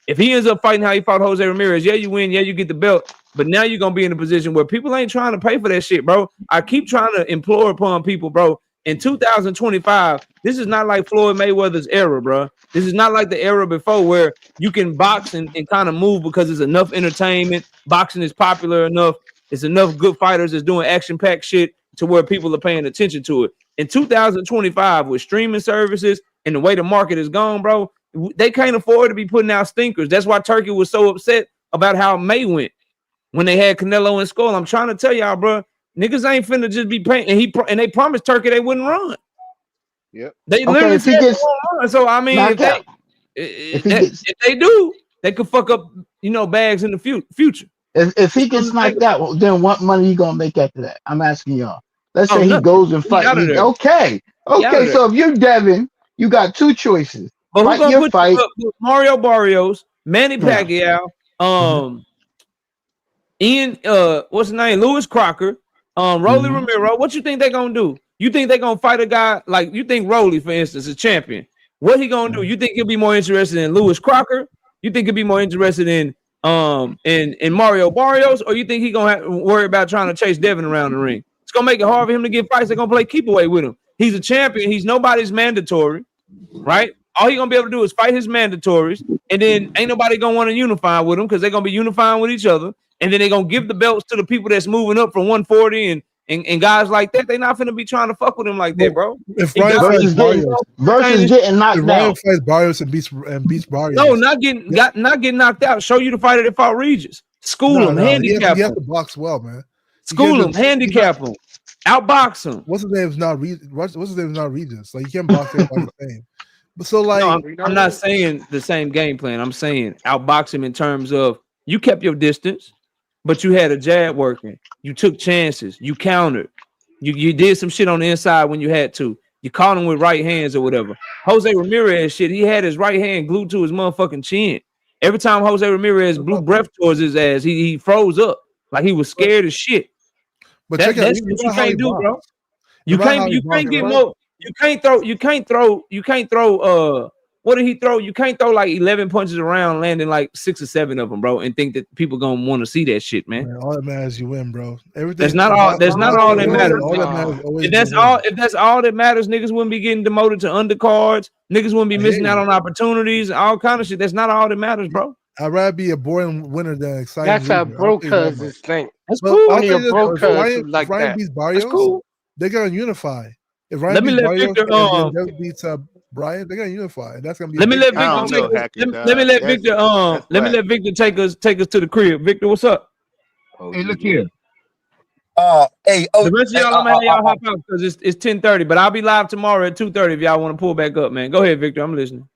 If he ends up fighting how he fought Jose Ramirez, yeah, you win, yeah, you get the belt, but now you're going to be in a position where people ain't trying to pay for that shit, bro. I keep trying to implore upon people, bro. In 2025, this is not like Floyd Mayweather's era, bro. This is not like the era before where you can box and kind of move because there's enough entertainment. Boxing is popular enough. It's enough good fighters that's doing action-packed shit to where people are paying attention to it. In 2025, with streaming services and the way the market is gone, bro, they can't afford to be putting out stinkers. That's why Turkey was so upset about how May went when they had Canelo and Skull. I'm trying to tell y'all, bro, niggas ain't finna just be paying. And they promised Turkey they wouldn't run. Yep. They Okay, literally if said he they gets won't run. So I mean, knocked out, if he gets if they do, they could fuck up, bags in the future. if he gets knocked out, well, then what money you gonna make after that? I'm asking y'all. Let's Oh, say he nothing. goes and He fight. out of there. Okay, He out of there. So if you're Devin, you got two choices: But who fight gonna your put fight. you up with Mario Barrios, Manny Yeah. Pacquiao, Ian, what's his name? Lewis Crocker, Rolly Romero. What you think they gonna do? You think they gonna fight a guy like you think Rolly, for instance, is champion? What he gonna do? You think he'll be more interested in Lewis Crocker? You think he'll be more interested in Mario Barrios, or you think he gonna have to worry about trying to chase Devin around the ring? It's gonna make it hard for him to get fights. They're gonna play keep away with him. He's a champion. He's nobody's mandatory, right? All he gonna be able to do is fight his mandatories, and then ain't nobody gonna want to unify with him because they're gonna be unifying with each other, and then they're gonna give the belts to the people that's moving up from 140 and guys like that. They not finna be trying to fuck with him like that, bro. If He Ryan got fights Barrios, knocked if Ryan out. fights Barrios and beats Barrios, no, not getting knocked out. Show you the fighter that fought Regis. School him, handicap you have him, to box well, man. You school can't him, just handicap him, outbox him. What's his name is not what's his name is not Regis. Like you can't box everybody the same. But so No, like I'm not saying the same game plan. I'm saying outbox him in terms of you kept your distance, but you had a jab working. You took chances. You countered. You did some shit on the inside when you had to. You caught him with right hands or whatever. Jose Ramirez shit, he had his right hand glued to his motherfucking chin. Every time Jose Ramirez blew breath towards his ass, he froze up like he was scared as shit. But check out That's what you can't do, bro. You About how can't he get boxes, more. You can't throw what did he throw? You can't throw like 11 punches around, landing like 6 or 7 of them, bro, and think that people gonna want to see that shit, man. Man, all that matters you win, bro. Everything That's not all that matters. All that matters always If that's all that matters, niggas wouldn't be getting demoted to undercards, niggas wouldn't be missing out on opportunities, all kind of shit. That's not all that matters, bro. I'd rather be a boring winner than an exciting That's how loser. bro cousins think. That's But cool. I'll Only tell a you this, bro though, cousin like if Ryan that. beats Barrios, cool. they're gonna unify. If Ryan Let me beats let Barrios Victor and then Devin beats Brian, they're gonna unify. That's gonna be let me let I Victor don't know, take us. Hackett, Let me let that's Victor let me whack. let Victor take us to the crib. Victor, what's up? Hey, look here. Hey, The rest of y'all, I'm gonna have y'all hop out because it's 10:30, but I'll be live tomorrow at 2:30 if y'all want to pull back up, man. Go ahead, Victor. I'm listening.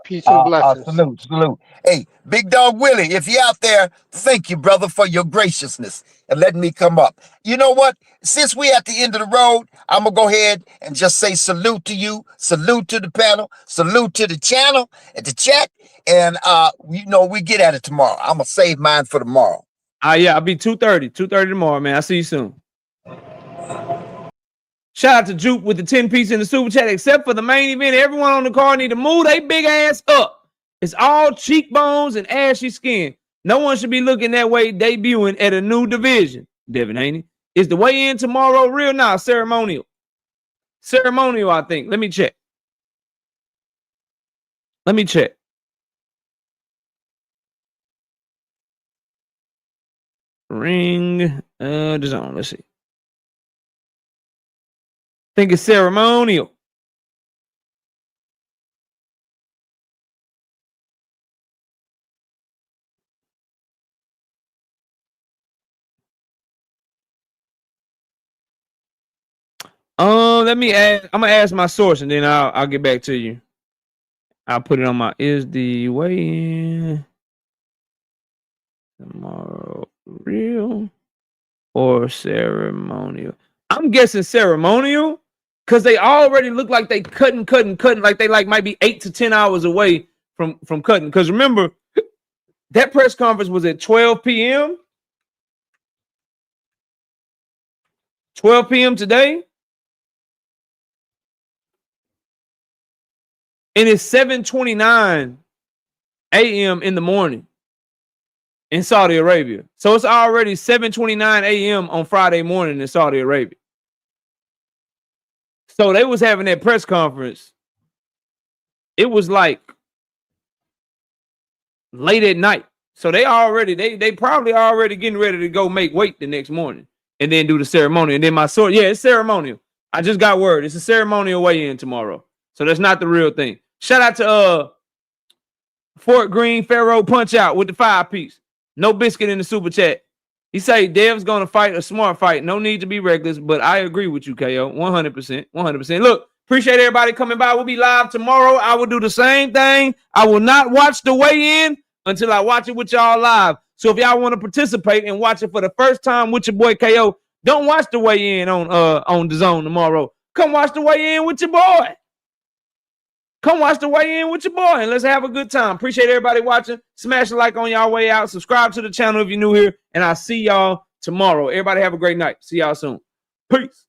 Peace and blessings. salute. Hey, Big Dog Willie, if you're out there, thank you, brother, for your graciousness and letting me come up. You know what? Since we're at the end of the road, I'm going to go ahead and just say salute to you, salute to the panel, salute to the channel and the chat. And, we get at it tomorrow. I'm going to save mine for tomorrow. Yeah, I'll be 2:30 tomorrow, man. I'll see you soon. Shout out to Juke with the 10 piece in the super chat. Except for the main event, everyone on the card need to move their big ass up. It's all cheekbones and ashy skin. No one should be looking that way debuting at a new division. Devin Haney. Is the weigh-in tomorrow real? Nah, ceremonial. Ceremonial, I think. Let me check. Let me check. Ring design. Let's see. I think it's ceremonial. Let me ask. I'm gonna ask my source and then I'll get back to you. I'll put it on my is the weigh-in tomorrow real or ceremonial? I'm guessing ceremonial because they already look like they cutting, like they like might be 8 to 10 hours away from cutting. Because remember, that press conference was at 12 p.m. 12 p.m. today. And it's 7:29 a.m. in the morning in Saudi Arabia. So it's already 7:29 a.m. on Friday morning in Saudi Arabia. So they was having that press conference. It was like late at night. So they probably already getting ready to go make weight the next morning and then do the ceremony. And then my source, yeah, it's ceremonial. I just got word. It's a ceremonial weigh-in tomorrow. So that's not the real thing. Shout out to Fort Greene Pharaoh Punch Out with the 5-piece. No biscuit in the super chat. He say Dev's gonna fight a smart fight. No need to be reckless, but I agree with you, KO. 100%. 100%. Look, appreciate everybody coming by. We'll be live tomorrow. I will do the same thing. I will not watch the weigh-in until I watch it with y'all live. So if y'all want to participate and watch it for the first time with your boy KO, don't watch the weigh-in on the zone tomorrow. Come watch the weigh-in with your boy. Come watch the weigh-in with your boy and let's have a good time. Appreciate everybody watching. Smash a like on y'all way out. Subscribe to the channel if you're new here. And I'll see y'all tomorrow. Everybody have a great night. See y'all soon. Peace.